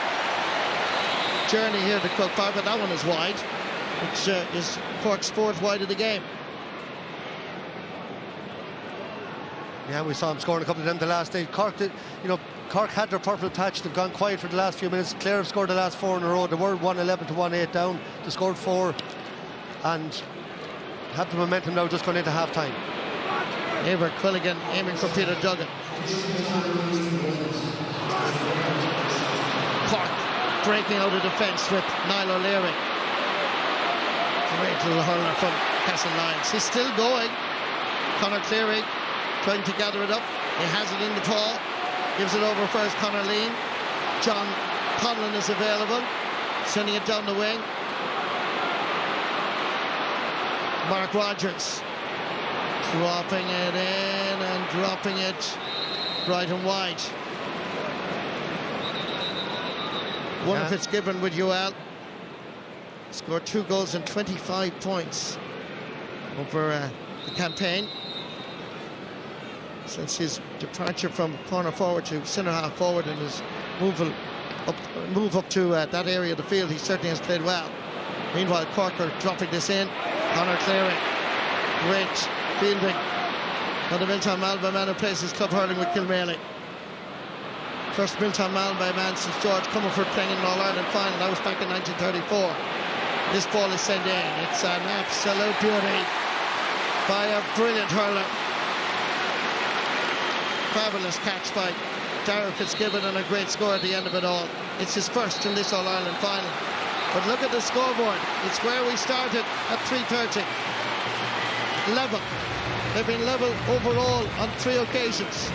journey here to Croke Park, but that one is wide, which is Cork's fourth wide of the game. Yeah, we saw him scoring a couple of them the last day. Cork had their purple patch. They've gone quiet for the last few minutes. Clare have scored the last 4 in a row. They were 1-11 to 1-8 down. They scored 4 and have the momentum now just going into half-time. Eibheart Quilligan aiming for Peter Duggan. Cork breaking out of defence with Niall O'Leary. Great little hurler from Castle Lyons. He's still going. Conor Cleary trying to gather it up. He has it in the paw. Gives it over first Conor Lean. John Conlon is available. Sending it down the wing. Mark Rogers dropping it in and dropping it right and wide. One of Fitzgibbon with UL. Scored 2 goals and 25 points over the campaign since his departure from corner forward to centre half forward and his move up to that area of the field. He certainly has played well. Meanwhile, Cork are dropping this in. Conor Cleary, great fielding by the Milltown Malbay man who plays his club hurling with Kilmaley. First Milltown Malbay man since George Comerford playing in an All-Ireland final. That was back in 1934. This ball is sent in. It's an absolute beauty by a brilliant hurler. Fabulous catch by Darragh Fitzgibbon and a great score at the end of it all. It's his first in this All-Ireland final. But look at the scoreboard. It's where we started at 3:30. Level. They've been level overall on 3 occasions.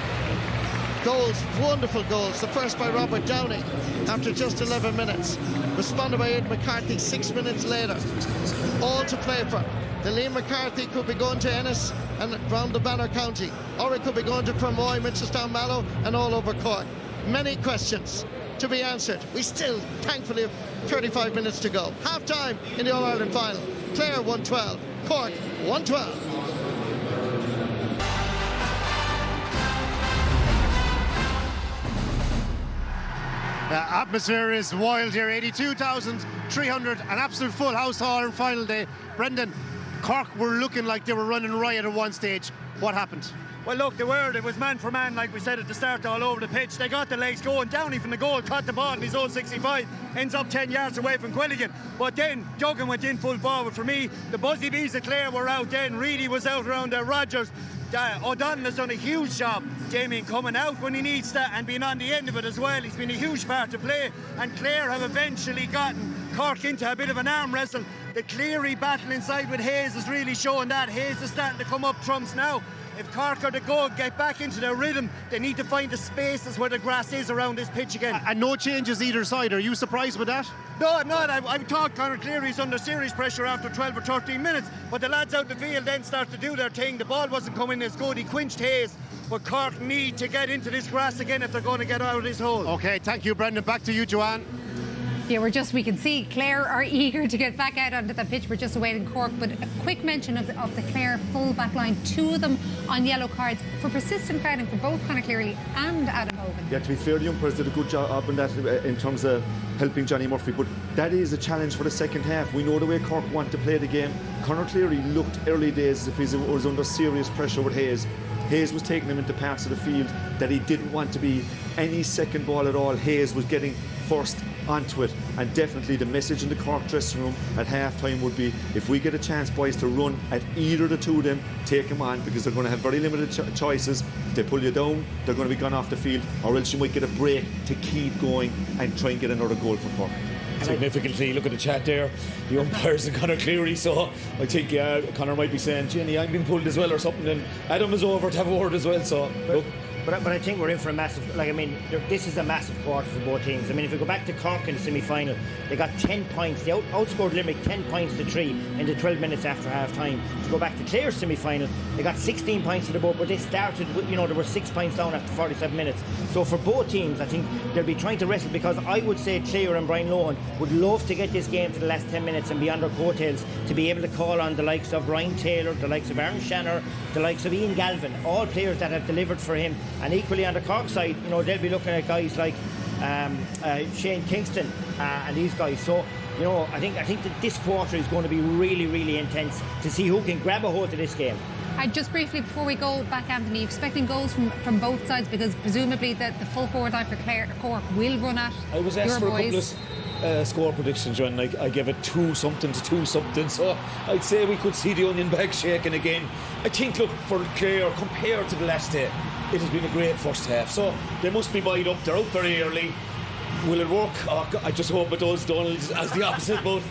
Goals, wonderful goals. The first by Robert Downey after just 11 minutes. Responded by Ed McCarthy 6 minutes later. All to play for. The Liam McCarthy could be going to Ennis and round the Banner County, or it could be going to Fermoy, Mitchelstown Mallow and all over Cork. Many questions to be answered. We still, thankfully, have 35 minutes to go. Half time in the All-Ireland final. Clare 112, Cork 112. Atmosphere is wild here. 82,300, an absolute full house hall on final day. Brendan, Cork were looking like they were running riot at one stage. What happened? Well, look, they were. It was man for man, like we said at the start, all over the pitch. They got the legs going. Downey from the goal, caught the ball in his own 65, ends up 10 yards away from Quilligan. But then Duggan went in full forward. For me, the Buzzy Bees of Clare were out then. Reedy was out around there. Rogers. O'Donnell has done a huge job, Damien, coming out when he needs to and being on the end of it as well. He's been a huge part to play, and Clare have eventually gotten Cork into a bit of an arm wrestle. The Cleary battle inside with Hayes is really showing that. Hayes is starting to come up trumps now. If Cork are to go get back into their rhythm, they need to find the spaces where the grass is around this pitch again. And no changes either side. Are you surprised with that? No, I'm not. I thought Conor Cleary's under serious pressure after 12 or 13 minutes, but the lads out the field then start to do their thing. The ball wasn't coming as good. He quenched Hayes, but Cork need to get into this grass again if they're going to get out of this hole. OK, thank you, Brendan. Back to you, Joanne. Yeah, we can see Clare are eager to get back out onto the pitch. We're just awaiting Cork, but a quick mention of the Clare full back line, 2 of them on yellow cards for persistent fouling for both Conor Cleary and Adam Hogan. Yeah, to be fair, the umpires did a good job in that in terms of helping Johnny Murphy, but that is a challenge for the second half. We know the way Cork want to play the game. Conor Cleary looked early days as if he was under serious pressure with Hayes. Hayes was taking him into parts of the field that he didn't want to be. Any second ball at all, Hayes was getting first onto it, and definitely the message in the Cork dressing room at half-time would be, if we get a chance, boys, to run at either of the 2 of them, take them on, because they're going to have very limited choices. If they pull you down, they're going to be gone off the field, or else you might get a break to keep going and try and get another goal for Cork. Significantly, look at the chat there, the umpires and Conor Cleary, so I think Conor might be saying, Jenny, I'm being pulled as well or something, and Adam is over to have a word as well, so look, But I think we're in for a massive, this is a massive quarter for both teams. I mean, if we go back to Cork in the semi-final, they got 10 points. They outscored Limerick 10 points to 3 in the 12 minutes after half-time. If you go back to Clare's semi-final, they got 16 points to the board, but they started, they were 6 points down after 47 minutes. So for both teams, I think they'll be trying to wrestle, because I would say Clare and Brian Lohan would love to get this game to the last 10 minutes and be on their coattails to be able to call on the likes of Ryan Taylor, the likes of Aaron Shanner, the likes of Ian Galvin, all players that have delivered for him. And equally on the Cork side, they'll be looking at guys like Shane Kingston and these guys. So, I think that this quarter is going to be really, really intense to see who can grab a hold of this game. Just briefly before we go back, Anthony, expecting goals from both sides, because presumably the full forward line for Cork will run at I was asked for a couple of score predictions, John. I gave it 2-something to 2-something, so I'd say we could see the onion bag shaking again. I think, look, for Clare, compared to the last day, it has been a great first half, so they must be wide up. They're out very early. Will it work? Oh, God, I just hope it does, Donald, as the opposite, but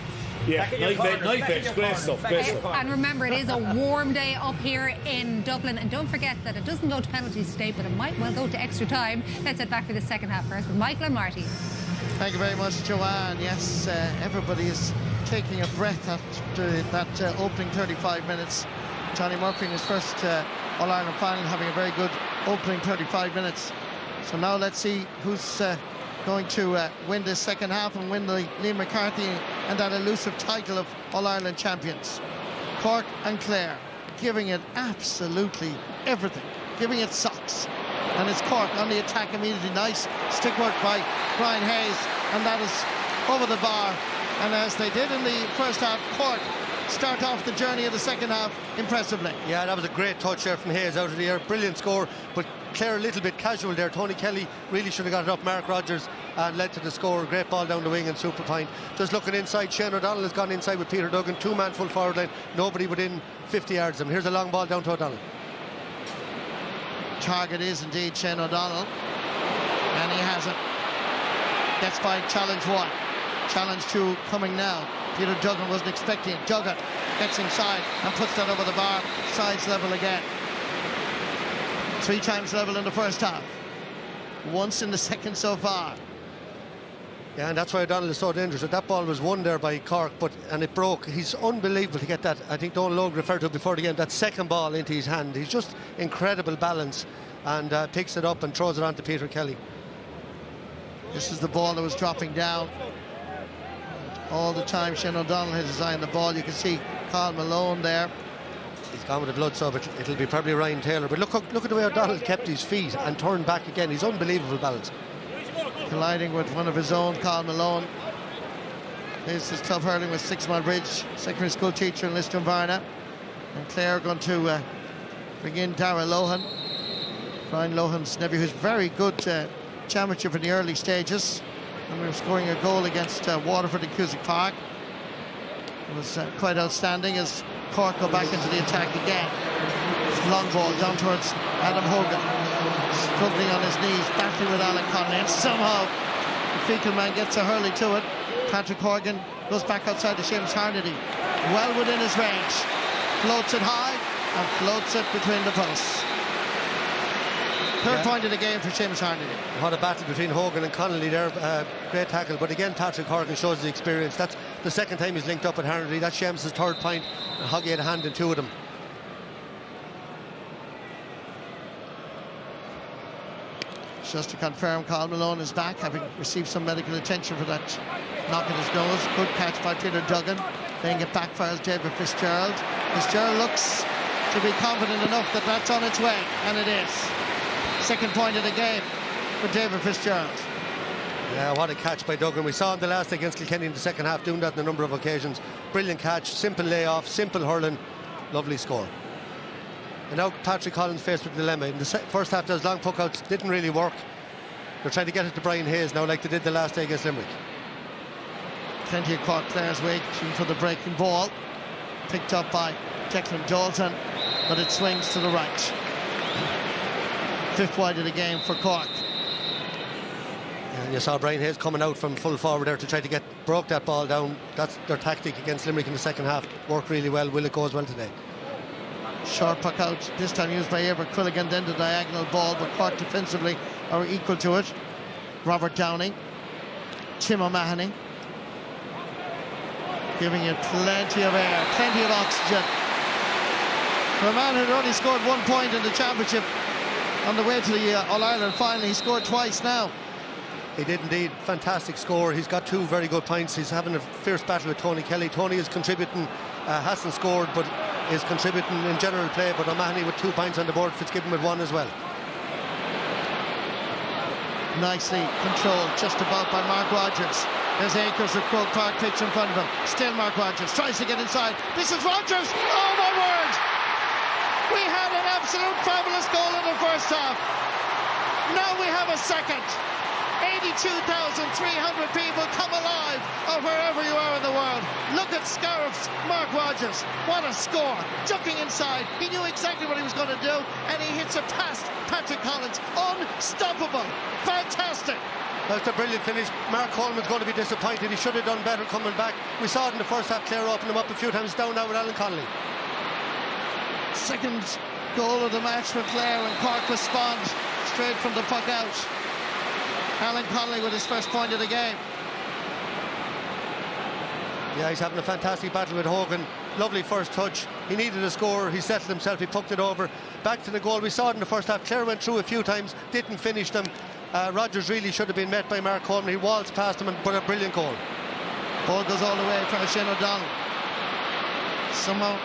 yeah, knife edge, great stuff. And remember, it is a warm day up here in Dublin, and don't forget that it doesn't go to penalties today, but it might well go to extra time. Let's head back for the second half first with Michael and Marty. Thank you very much, Joanne. Yes, everybody is taking a breath after that opening 35 minutes. Johnny Murphy in his first All-Ireland final having a very good opening 35 minutes. So now let's see who's going to win this second half and win the Liam McCarthy and that elusive title of All-Ireland champions. Cork and Clare giving it absolutely everything, giving it socks. And it's Cork on the attack immediately. Nice stick work by Brian Hayes, and that is over the bar. And as they did in the first half, Cork start off the journey of the second half impressively. Yeah, that was a great touch there from Hayes out of the air. Brilliant score, but Clare a little bit casual there. Tony Kelly really should have got it up. Mark Rogers and led to the score. Great ball down the wing and super point. Just looking inside, Shane O'Donnell has gone inside with Peter Duggan. Two-man full forward line. Nobody within 50 yards of him. Here's a long ball down to O'Donnell. Target is indeed Shane O'Donnell, and he has it. Gets by challenge one. Challenge two coming now. Peter Duggan wasn't expecting it. Duggan gets inside and puts that over the bar. Sides level again. 3 times level in the first half. Once in the second so far. Yeah, and that's why O'Donnell is so dangerous. That ball was won there by Cork, and it broke. He's unbelievable to get that. I think Donald Logue referred to it before the game, that second ball into his hand. He's just incredible balance, and picks it up and throws it on to Peter Kelly. This is the ball that was dropping down. All the time Shane O'Donnell had his eye on the ball. You can see Carl Malone there. He's gone with the blood, so but it'll be probably Ryan Taylor. But look at the way O'Donnell kept his feet and turned back again. He's unbelievable balance. Colliding with one of his own, Carl Malone. This is club hurling with 6 Mile Bridge, secondary school teacher in Listonvarna. And Clare going to bring in Dara Lohan, Brian Lohan's nephew, who's very good championship in the early stages. And we were scoring a goal against Waterford in Cusack Park. It was quite outstanding as Cork go back into the attack again. Long ball down towards Adam Hogan. Struggling on his knees, battling with Alan Connolly, and somehow the fecal man gets a hurley to it. Patrick Horgan goes back outside to Seamus Harnedy, well within his range, floats it high and floats it between the posts. Third point of the game for Seamus Harnedy. What a battle between Hogan and Connolly there. Great tackle, but again Patrick Horgan shows the experience. That's the second time he's linked up with Harnedy. That's Seamus' third point, and Hoggy had a hand in 2 of them. Just to confirm, Carl Malone is back, having received some medical attention for that knock at his nose. Good catch by Peter Duggan. Then it backfires David Fitzgerald. Fitzgerald looks to be confident enough that that's on its way, and it is. Second point of the game for David Fitzgerald. Yeah, what a catch by Duggan. We saw him the last day against Kilkenny in the second half, doing that on a number of occasions. Brilliant catch, simple layoff, simple hurling, lovely score. And now Patrick Collins faced with a dilemma. In the first half, those long puckouts didn't really work. They're trying to get it to Brian Hayes now, like they did the last day against Limerick. Plenty of Cork players waiting for the breaking ball. Picked up by Declan Dalton, but it swings to the right. 5th wide of the game for Cork. And you saw Brian Hayes coming out from full forward there to try to broke that ball down. That's their tactic against Limerick in the second half. Worked really well. Will it go as well today? Short puck out, this time used by Eibhear Quilligan, then the diagonal ball, but Cork defensively are equal to it. Robert Downing, Tim O'Mahony, giving it plenty of air, plenty of oxygen. For a man who'd only scored 1 point in the championship on the way to the All-Ireland final, he scored twice now. He did indeed. Fantastic score. He's got 2 very good points. He's having a fierce battle with Tony Kelly. Tony is contributing, hasn't scored, but is contributing in general play. But O'Mahony with 2 points on the board, Fitzgibbon with 1 as well. Nicely controlled, just about by Mark Rogers. There's Akers of Croke Park pitch in front of him. Still Mark Rogers tries to get inside. This is Rogers. Oh my word! We had an absolute fabulous goal in the first half. Now we have a second. 82,300 people come alive, or wherever you are in the world. Look at Scariff's Mark Rogers. What a score. Jumping inside. He knew exactly what he was going to do, and he hits it past Patrick Collins. Unstoppable. Fantastic. That's a brilliant finish. Mark Coleman's going to be disappointed. He should have done better coming back. We saw it in the first half. Clare opened him up a few times. Down now with Alan Connolly. Second goal of the match for Clare, and Cork respond straight from the puck out. Alan Connolly with his first point of the game. Yeah, he's having a fantastic battle with Hogan. Lovely first touch. He needed a score. He settled himself. He pucked it over. Back to the goal. We saw it in the first half. Clare went through a few times, didn't finish them. Rogers really should have been met by Mark Coleman. He waltzed past him and put a brilliant goal. Ball goes all the way for Shane O'Donnell. Somehow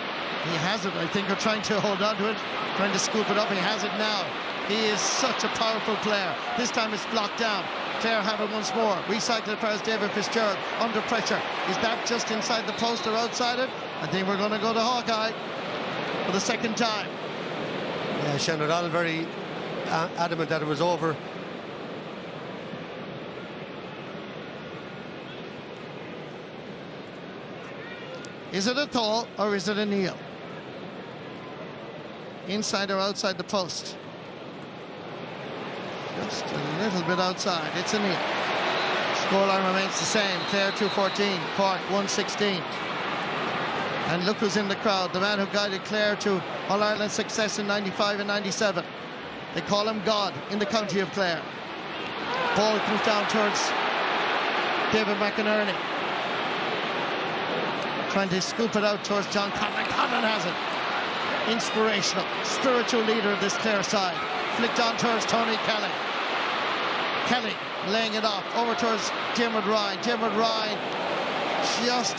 he has it, I think, or trying to hold on to it, trying to scoop it up. He has it now. He is such a powerful player. This time it's blocked down. Clare have it once more. Recycle it as David Fitzgerald under pressure. Is that just inside the post or outside it? I think we're going to go to Hawkeye for the second time. Yeah, Shane O'Donnell very adamant that it was over. Is it a thaw or is it a kneel? Inside or outside the post? Just a little bit outside. It's a kneel. Scoreline remains the same. Clare 2-14, Cork 1-16. And look who's in the crowd. The man who guided Clare to All-Ireland success in 95 and 97. They call him God in the county of Clare. Ball comes down towards David McInerney. Trying to scoop it out towards John Conlon. Conlon has it. Inspirational, spiritual leader of this Clare side. Flicked on towards Tony Kelly. Kelly laying it off over towards Diarmuid Ryan. Diarmuid Ryan just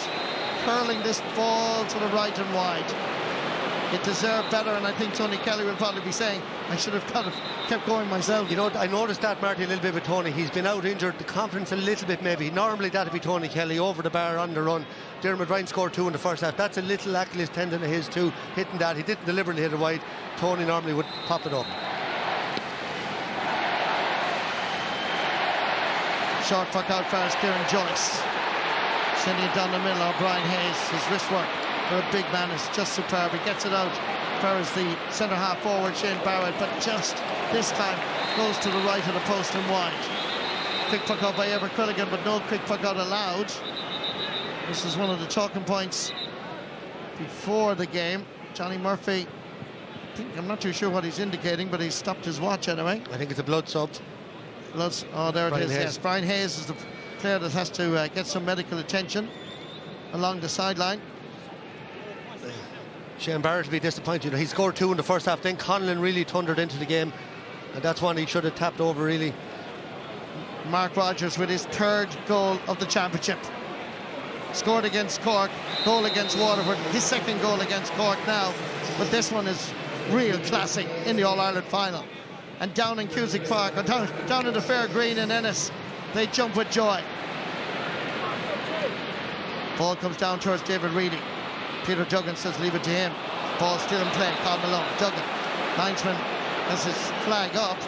hurling this ball to the right and wide. It deserved better, and I think Tony Kelly will probably be saying, I should have kept going myself. You know, I noticed that, Marty, a little bit with Tony. He's been out injured, the confidence a little bit maybe. Normally that'd be Tony Kelly over the bar on the run. Diarmuid Ryan scored 2 in the first half. That's a little Achilles tendon of his too, hitting that. He didn't deliberately hit it wide. Tony normally would pop it up. Short puck out far as Kieran Joyce. Sending it down the middle. O'Brien Hayes, his wrist work for a big man is just superb. He gets it out as far as the centre half forward Shane Barrett, but just this time goes to the right of the post and wide. Quick puck out by Eibhear Quilligan, but no quick puck out allowed. This is one of the talking points before the game. Johnny Murphy, I'm not too sure what he's indicating, but he's stopped his watch anyway. I think it's a blood sub. Oh, there Brian it is. Hayes. Yes, Brian Hayes is the player that has to get some medical attention along the sideline. Shane Barrett will be disappointed. You know, he scored 2 in the first half. Then Conlon really thundered into the game, and that's one he should have tapped over really. Mark Rogers with his 3rd goal of the championship. Scored against Cork, goal against Waterford, his 2nd goal against Cork now, but this one is real classic in the All-Ireland final. And down in Cusack Park, or down in the Fair Green in Ennis, they jump with joy. Ball comes down towards David Reedy. Peter Duggan says leave it to him. Ball still in play. Carl Malone. Duggan. Linesman has his flag up.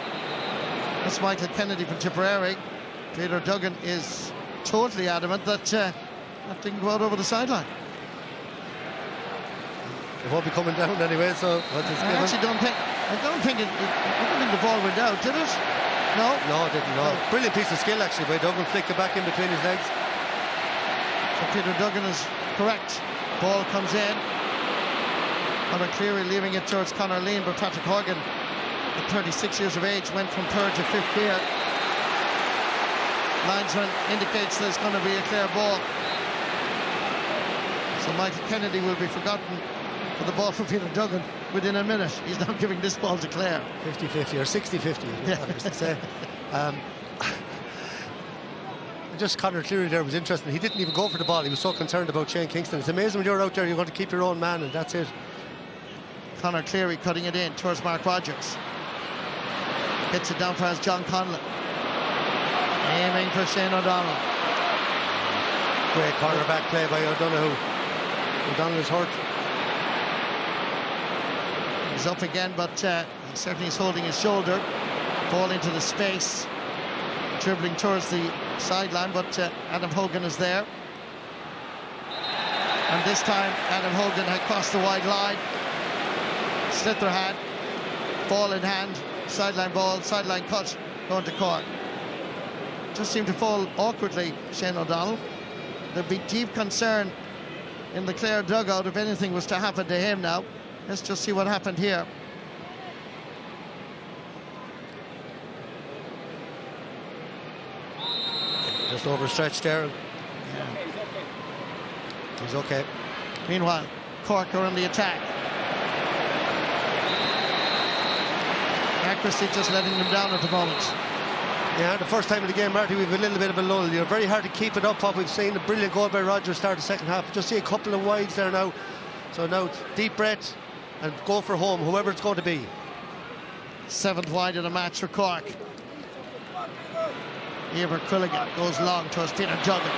That's Michael Kennedy from Tipperary. Peter Duggan is totally adamant that that didn't go out over the sideline. It won't be coming down anyway, so what's his I actually don't think the ball went out, did it? No? No, it didn't, no. Brilliant piece of skill actually by Duggan, flicked it back in between his legs. So Peter Duggan is correct. Ball comes in. Conor Cleary leaving it towards Conor Lean, but Patrick Horgan, at 36 years of age, went from third to fifth gear. Linesman indicates there's going to be a Clare ball. So Michael Kennedy will be forgotten for the ball from Peter Duggan within a minute. He's now giving this ball to Clare. 50-50 or 60-50, Yeah. I used to say. Just Conor Cleary there was interesting. He didn't even go for the ball. He was so concerned about Shane Kingston. It's amazing when you're out there, you're going to keep your own man, and that's it. Conor Cleary cutting it in towards Mark Rogers. Hits it down for us, John Conlon. Aiming for Shane O'Donnell. Great cornerback play by O'Donoghue. O'Donnell is hurt. He's up again, but he certainly is holding his shoulder. Ball into the space. Dribbling towards the sideline, but Adam Hogan is there. And this time, Adam Hogan had crossed the wide line. Slither had. Ball in hand. Sideline ball, sideline cut, going to Cork. Just seemed to fall awkwardly, Shane O'Donnell. There'd be deep concern in the Clare dugout if anything was to happen to him now. Let's just see what happened here. Just overstretched there. He's okay. Meanwhile, Cork are on the attack. Accuracy just letting them down at the moment. Yeah, the first time of the game, Marty, we've a little bit of a lull. You're very hard to keep it up. What we've seen, a brilliant goal by Rogers start the second half. Just see a couple of wides there now. So now deep breath and go for home, whoever it's going to be. 7th wide of the match for Cork. Eibhear Quilligan goes long towards Peter Duggan.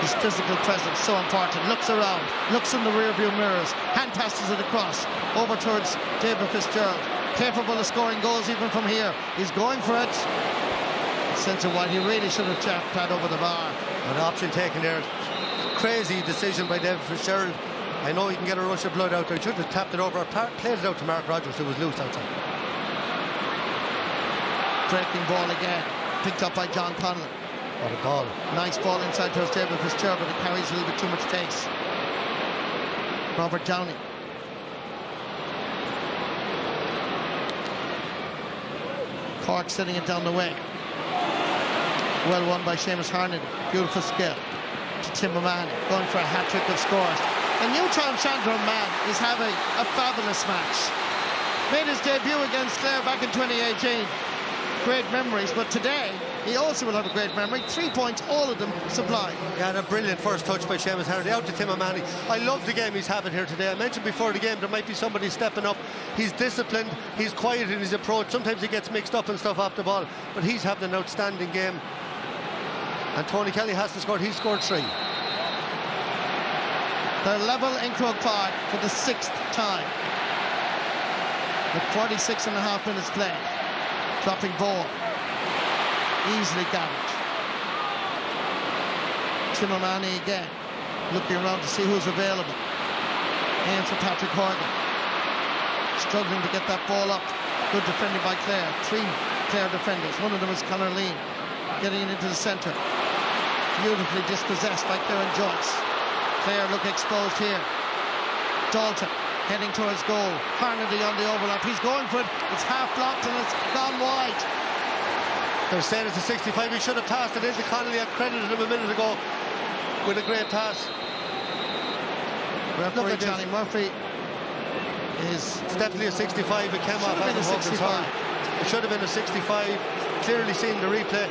His physical presence so important. Looks around, looks in the rear view mirrors, hand passes it across over towards David Fitzgerald. Capable of scoring goals even from here. He's going for it. Sense of what he really should have tapped that over the bar. An option taken there. Crazy decision by David Fitzgerald. I know he can get a rush of blood out there. He should have tapped it over, played it out to Mark Rogers, who was loose outside. Breaking ball again. Picked up by John Conlon. What a ball. Nice ball inside towards David Fitzgerald, but it carries a little bit too much pace. Robert Downey. Cork setting it down the way. Well won by Seamus Harnedy. Beautiful skill to Tim O'Mahony, going for a hat-trick of scores. And Newtown Chandler Man is having a fabulous match. Made his debut against Clare back in 2018. Great memories, but today he also will have a great memory. 3 points, all of them sublime. Yeah, and a brilliant first touch by Seamus Harnedy out to Tim O'Mahony. I love the game he's having here today. I mentioned before the game there might be somebody stepping up. He's disciplined, he's quiet in his approach. Sometimes he gets mixed up and stuff off the ball, but he's having an outstanding game. And Tony Kelly hasn't scored, he's scored 3. They're level in Croke Park for the 6th time. With 46 and a half minutes played. Dropping ball. Easily gathered. Tim O'Mahony again. Looking around to see who's available. Aims for Patrick Horgan. Struggling to get that ball up. Good defending by Clare. 3 Clare defenders. One of them is Conor Lean. Getting it into the centre. Beautifully dispossessed by Kieran Joyce. Clare look exposed here. Dalton heading towards goal. Harnedy on the overlap. He's going for it. It's half blocked and it's gone wide. They're saying it's a 65. He should have passed it into Connolly. I credited him a minute ago with a great pass. Referee Johnny Murphy is... It's definitely a 65. It came off Adam Hogan's hand. It should have been a 65. Clearly seen the replay.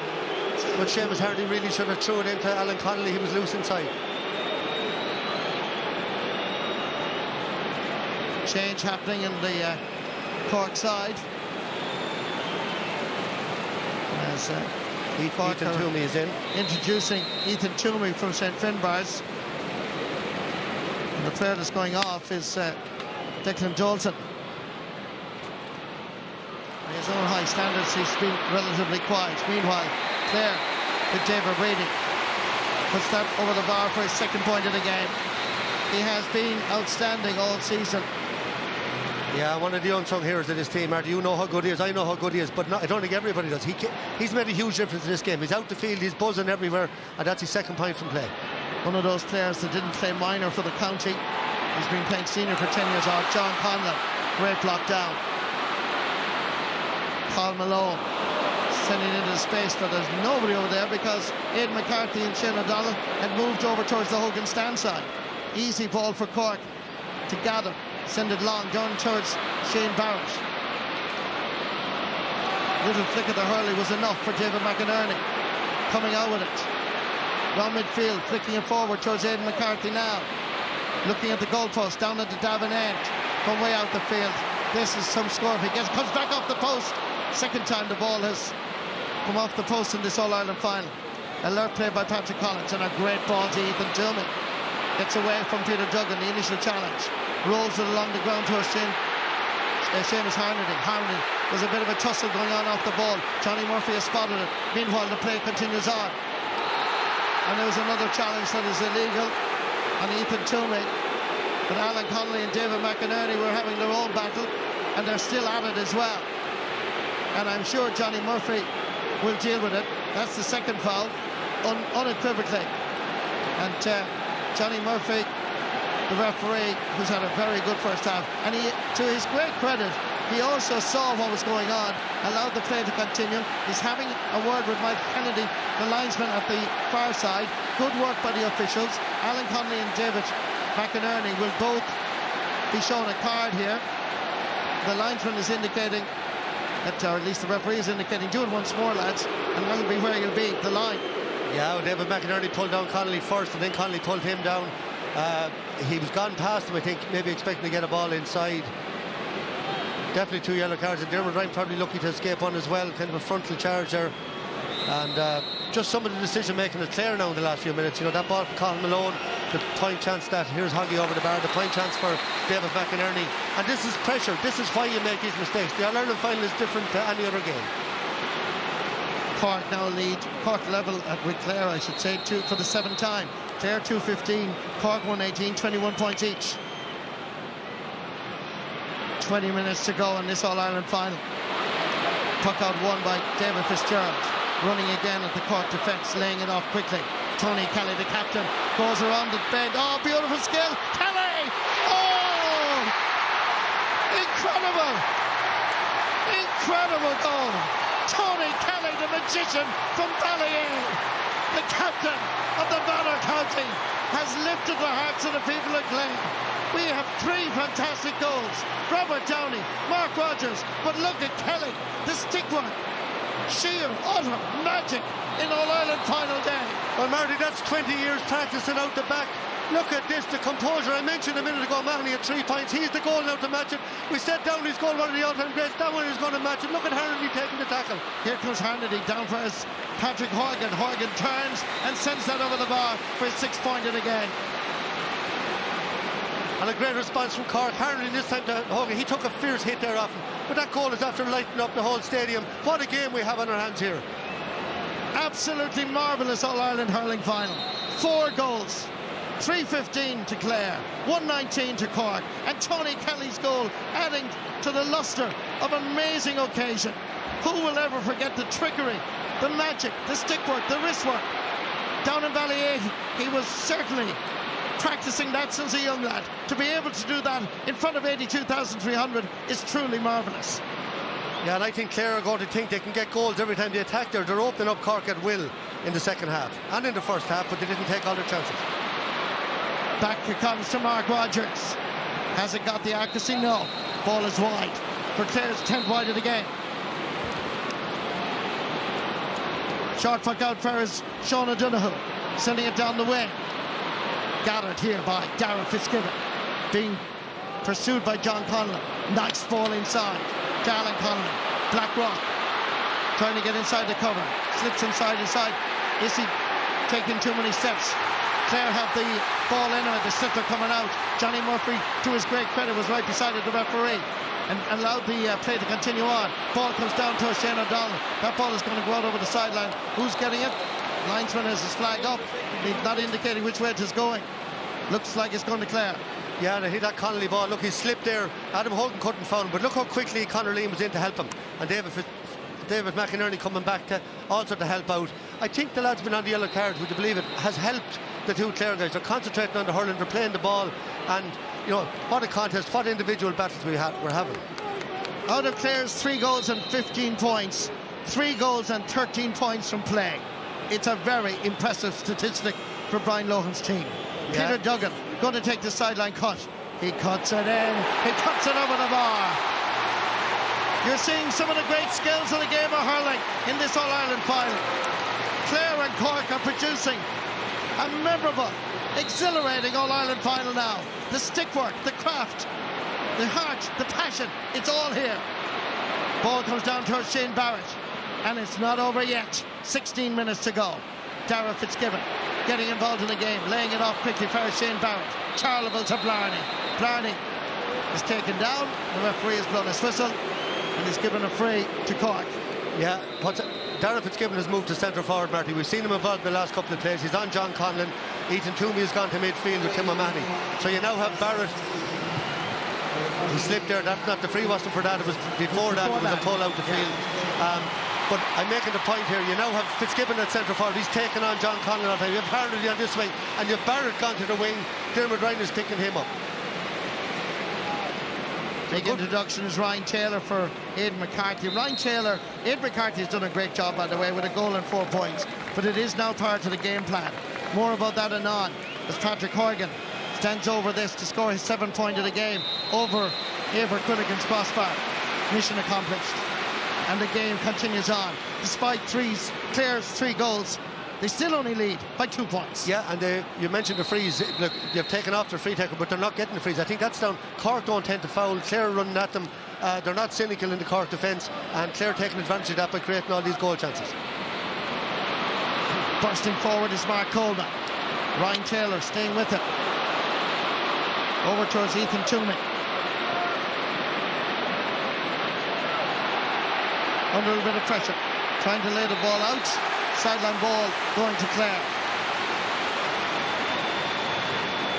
But Seamus Harnedy really should have thrown it into Alan Connolly. He was loose inside. Change happening in the Cork side. As Ethan Toomey is in. Introducing Ethan Toomey from St. Finbarr's. And the player that's going off is Declan Dalton. By his own high standards, he's been relatively quiet. Meanwhile, Clare with David Brady puts that over the bar for his 2nd point of the game. He has been outstanding all season. Yeah, one of the unsung heroes of this team, Marty. You know how good he is, I know how good he is, but I don't think everybody does. He's made a huge difference in this game. He's out the field, he's buzzing everywhere, and that's his 2nd point from play. One of those players that didn't play minor for the county, He's been playing senior for 10 years. John Conlon, great block down. Paul Malone sending it into space, but there's nobody over there because Aidan McCarthy and Shane O'Donnell had moved over towards the Hogan stand side. Easy ball for Cork to gather, send it long down towards Shane Barrett. Little flick of the hurley was enough for David McInerney, coming out with it. Round midfield, flicking it forward towards Aidan McCarthy now. Looking at the goalpost, down at the Davin end, from way out the field. This is some score. If he comes back off the post. Second time the ball has come off the post in this All-Ireland final. Alert play by Patrick Collins and a great ball to Ethan Toomey. Gets away from Peter Duggan, the initial challenge. Rolls it along the ground towards Seamus Harnedy. Harnedy, there's a bit of a tussle going on off the ball. Johnny Murphy has spotted it. Meanwhile, the play continues on. And there was another challenge that is illegal on Ethan Toomey. But Alan Connolly and David McInerney were having their own battle, and they're still at it as well. And I'm sure Johnny Murphy will deal with it. That's the second foul, unequivocally. And Johnny Murphy, the referee, who's had a very good first half, and he, to his great credit, he also saw what was going on, allowed the play to continue. He's having a word with Mike Kennedy, the linesman at the far side. Good work by the officials. Alan Connolly and David McInerney will both be shown a card here. The linesman is indicating that, or at least the referee is indicating, do it once more, lads, and that'll be where you'll be, the line. Yeah, well, David McInerney pulled down Connolly first, and then Connolly pulled him down. He was gone past him, I think, maybe expecting to get a ball inside. Definitely 2 yellow cards, and Dermot Ryan probably lucky to escape one as well, kind of a frontal charge there. And just some of the decision making at Clare now in the last few minutes. You know, that ball for Colin Malone, the point chance that, here's Hoggy over the bar, the point chance for David McInerney. And this is pressure, this is why you make these mistakes. The All-Ireland final is different to any other game. Cork now lead, Cork level with Clare, I should say, for the 7th time. Clare 215, Cork 118, 21 points each. 20 minutes to go in this All-Ireland final. Puck out won by David Fitzgerald. Running again at the Cork defence, laying it off quickly. Tony Kelly, the captain, goes around the bend. Oh, beautiful skill. Kelly! Oh! Incredible! Incredible goal. Tony Kelly, the magician from Ballyea, the captain of the Banner County, has lifted the hearts of the people of Clare. We have 3 fantastic goals. Robert Downey, Mark Rogers, but look at Kelly, the stick work. Sheer, utter magic in All-Ireland final day. Well, Marty, that's 20 years practicing out the back. Look at this, the composure. I mentioned a minute ago, Mahoney at 3 points. He's the goal now to match it. We said Downey's goal, one of the all-time greats. That one is going to match it. Look at Harnedy taking the tackle. Here comes Harnedy down for his Patrick Horgan. Horgan turns and sends that over the bar for his 6-pointer again. And a great response from Cork. Harnedy this time to Hogan. He took a fierce hit there off him. But that goal is after lighting up the whole stadium. What a game we have on our hands here. Absolutely marvellous All-Ireland hurling final. 4 goals. 3-15 to Clare, 1-19 to Cork, and Tony Kelly's goal adding to the lustre of an amazing occasion. Who will ever forget the trickery, the magic, the stickwork, the wrist work? Down in Ballyea, he was certainly practicing that since a young lad. To be able to do that in front of 82,300 is truly marvellous. Yeah, and I think Clare are going to think they can get goals every time they attack there. They're opening up Cork at will in the second half and in the first half, but they didn't take all their chances. Back it comes to Mark Rogers. Has it got the accuracy? No. Ball is wide. For Clare's 10th wide of the game. Short puck out for his Sean O'Donoghue. Sending it down the wing. Gathered here by Darragh Fitzgibbon. Being pursued by John Conlon. Nice ball inside. Alan Connolly. Black Rock. Trying to get inside the cover. Slips inside. Is he taking too many steps? Clare have the ball in her, the slipper coming out. Johnny Murphy, to his great credit, was right beside the referee and allowed the play to continue on. Ball comes down to Shane O'Donnell. That ball is going to go out over the sideline. Who's getting it? Linesman has his flag up. He's not indicating which way it is going. Looks like it's going to Clare. Yeah, and I hit that Connolly ball. Look, he slipped there. Adam Hogan couldn't found him, but look how quickly Conor Lean was in to help him. And David McInerney coming back to also to help out. I think the lad's been on the yellow card, would you believe it, has helped the two Clare guys. They're concentrating on the hurling, they're playing the ball, and you know, what a contest, what individual battles we're having. Out of Clare's 3 goals and 15 points, 3 goals and 13 points from play. It's a very impressive statistic for Brian Lohan's team. Yeah. Peter Duggan going to take the sideline cut. He cuts it in. He cuts it over the bar. You're seeing some of the great skills of the game of hurling in this All-Ireland final. Clare and Cork are producing a memorable, exhilarating All-Ireland final now. The stickwork, the craft, the heart, the passion, it's all here. Ball comes down towards Shane Barrett, and it's not over yet. 16 minutes to go. Dara Fitzgibbon getting involved in the game, laying it off quickly for Shane Barrett. Charleville to Blarney. Blarney is taken down. The referee has blown his whistle, and he's given a free to Cork. Yeah, Dara Fitzgibbon has moved to centre forward, Marty. We've seen him involved in the last couple of plays. He's on John Conlon. Ethan Toomey has gone to midfield with Tim O'Mahony. So you now have Barrett. He slipped there. That's not the free, wasn't for that. It was before that. It was a pull out the field. But I'm making the point here. You now have Fitzgibbon at centre forward. He's taken on John Conlon all the time. You have Harnedy on this wing, and you have Barrett gone to the wing. Dermot Ryan is picking him up. Big introduction is Ryan Taylor for Aidan McCarthy. Aidan McCarthy has done a great job, by the way, with a goal and 4 points. But it is now part of the game plan. More about that anon as Patrick Horgan stands over this to score his 7th point of the game over Eibheart Quilligan's crossbar. Mission accomplished. And the game continues on. Despite Clare's 3 goals, they still only lead by 2 points. Yeah, and you mentioned the frees. Look, they've taken off their free taker, but they're not getting the frees. I think that's down. Cork don't tend to foul. Clare running at them. They're not cynical in the Cork defence, and Clare taking advantage of that by creating all these goal chances. Bursting forward is Mark Coleman. Ryan Taylor staying with it. Over towards Ethan Toomey. Under a bit of pressure, trying to lay the ball out. Sideline ball going to Clare.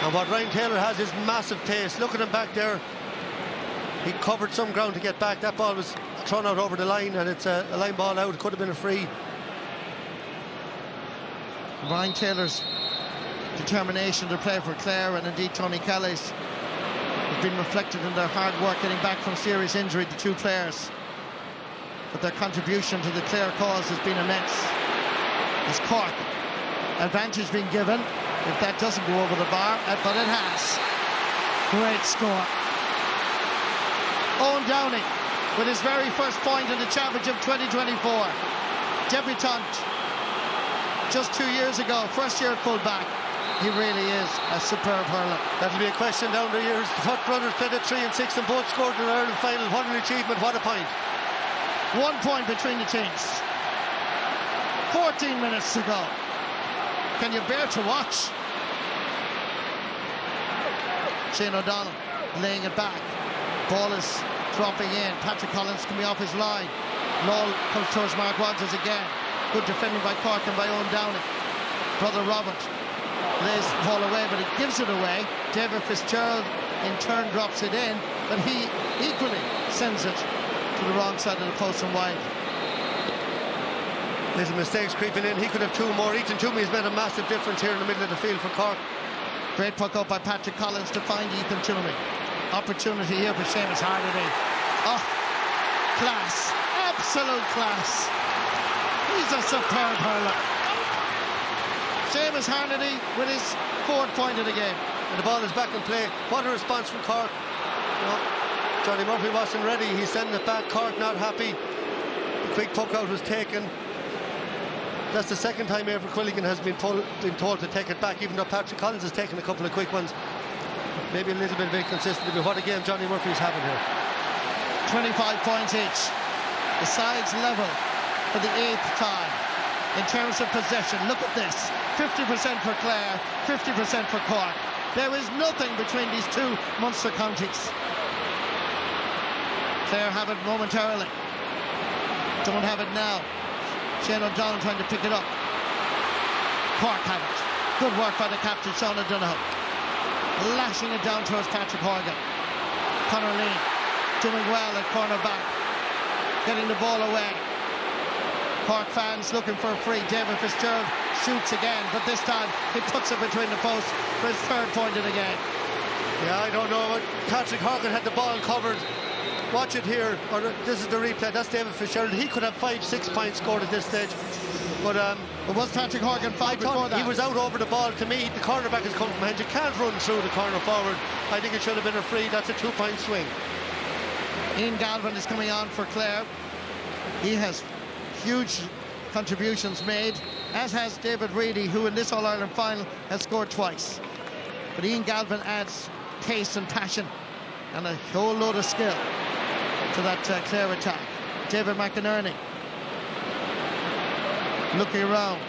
And what Ryan Taylor has is massive pace. Look at him back there. He covered some ground to get back. That ball was thrown out over the line, and it's a line ball out. It could have been a free. Ryan Taylor's determination to play for Clare, and indeed Tony Kelly's, has been reflected in their hard work getting back from serious injury, the 2 players. But their contribution to the Clare cause has been immense. As Cork, advantage being given, if that doesn't go over the bar, but it has. Great score. Owen Downey with his very first point in the Championship 2024. Debutant just 2 years ago, first year full-back. He really is a superb hurler. That'll be a question down the years. The Tuck brothers played at 3 and 6 and both scored in the Ireland final. What an achievement, what a point. 1 point between the teams. 14 minutes to go. Can you bear to watch? Shane O'Donnell laying it back. Ball is dropping in. Patrick Collins can be off his line. Lowell comes towards Mark Rogers again. Good defending by Cork and by Owen Downey. Brother Robert lays the ball away, but he gives it away. David Fitzgerald in turn drops it in, but he equally sends it to the wrong side of the post and wide. Little mistakes creeping in. He could have 2 more. Ethan Toomey has made a massive difference here in the middle of the field for Cork. Great puck up by Patrick Collins to find Ethan Toomey. Opportunity here for Seamus Harnedy. Oh, class. Absolute class. He's a superb hurler. Seamus Harnedy with his 4th point of the game. And the ball is back in play. What a response from Cork. You know, Johnny Murphy wasn't ready. He's sending it back. Cork not happy. The quick puck out was taken. That's the second time Eibheart Quilligan has been told to take it back, even though Patrick Collins has taken a couple of quick ones. Maybe a little bit of inconsistency, but what a game Johnny Murphy's having here. 25 points each. The sides level for the 8th time. In terms of possession, look at this. 50% for Clare, 50% for Cork. There is nothing between these 2 Munster counties. Clare have it momentarily. Don't have it now. Shane O'Donnell trying to pick it up. Cork have it. Good work by the captain, Sean O'Donoghue. Lashing it down towards Patrick Horgan. Conor Lee doing well at corner back. Getting the ball away. Cork fans looking for a free. David Fitzgerald shoots again, but this time he puts it between the posts for his third point of the game. Yeah, I don't know. Patrick Horgan had the ball covered. Watch it here. Or this is the replay. That's David Fitzgerald. He could have 5-6 points scored at this stage. But was Patrick Horgan five before that? He was out over the ball. To me, the cornerback has come from behind. You can't run through the corner forward. I think it should have been a free. That's a 2-point swing. Ian Galvin is coming on for Clare. He has huge contributions made, as has David Reedy, who in this All-Ireland final has scored twice. But Ian Galvin adds pace and passion and a whole load of skill to that Clare attack. David McInerney looking around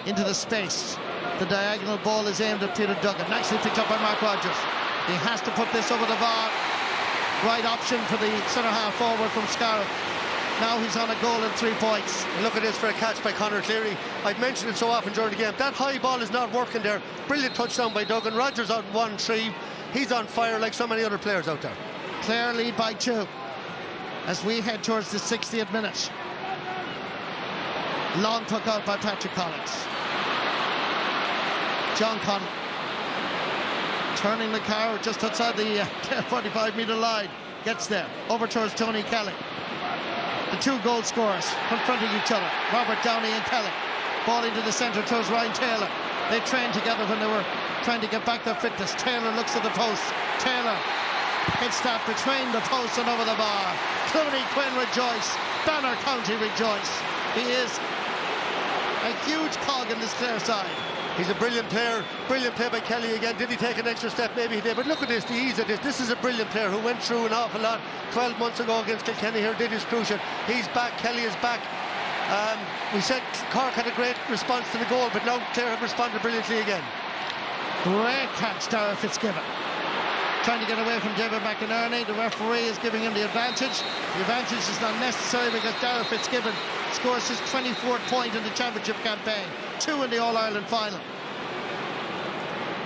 into the space. The diagonal ball is aimed at Peter Duggan. Nicely picked up by Mark Rogers. He has to put this over the bar. Right option for the centre half forward from Scariff. Now he's on a goal and 3 points. And look at this for a catch by Conor Cleary. I've mentioned it so often during the game. That high ball is not working there. Brilliant touchdown by Duggan. Rogers on 1-3. He's on fire like so many other players out there. Clare lead by 2 as we head towards the 60th minute. Long puck out by Patrick Collins. John Conlon turning the car just outside the 45-metre line. Gets there. Over towards Tony Kelly. The 2 goal scorers confronting each other. Robert Downey and Kelly. Ball into the centre towards Ryan Taylor. They trained together when they were trying to get back their fitness. Taylor looks at the post. Taylor hits that between the post and over the bar. Clooney Quinn rejoice. Banner County rejoice. He is a huge cog in this Clare side. He's a brilliant player. Brilliant play by Kelly again. Did he take an extra step? Maybe he did. But look at this, the ease of this. This is a brilliant player who went through an awful lot 12 months ago against Kilkenny here, did his crucial. He's back. Kelly is back. We said Cork had a great response to the goal, but now Clare have responded brilliantly again. Great catch, Dara Fitzgibbon. Trying to get away from David McInerney. The referee is giving him the advantage. The advantage is not necessary because Dara Fitzgibbon scores his 24th point in the championship campaign. 2 in the All-Ireland final.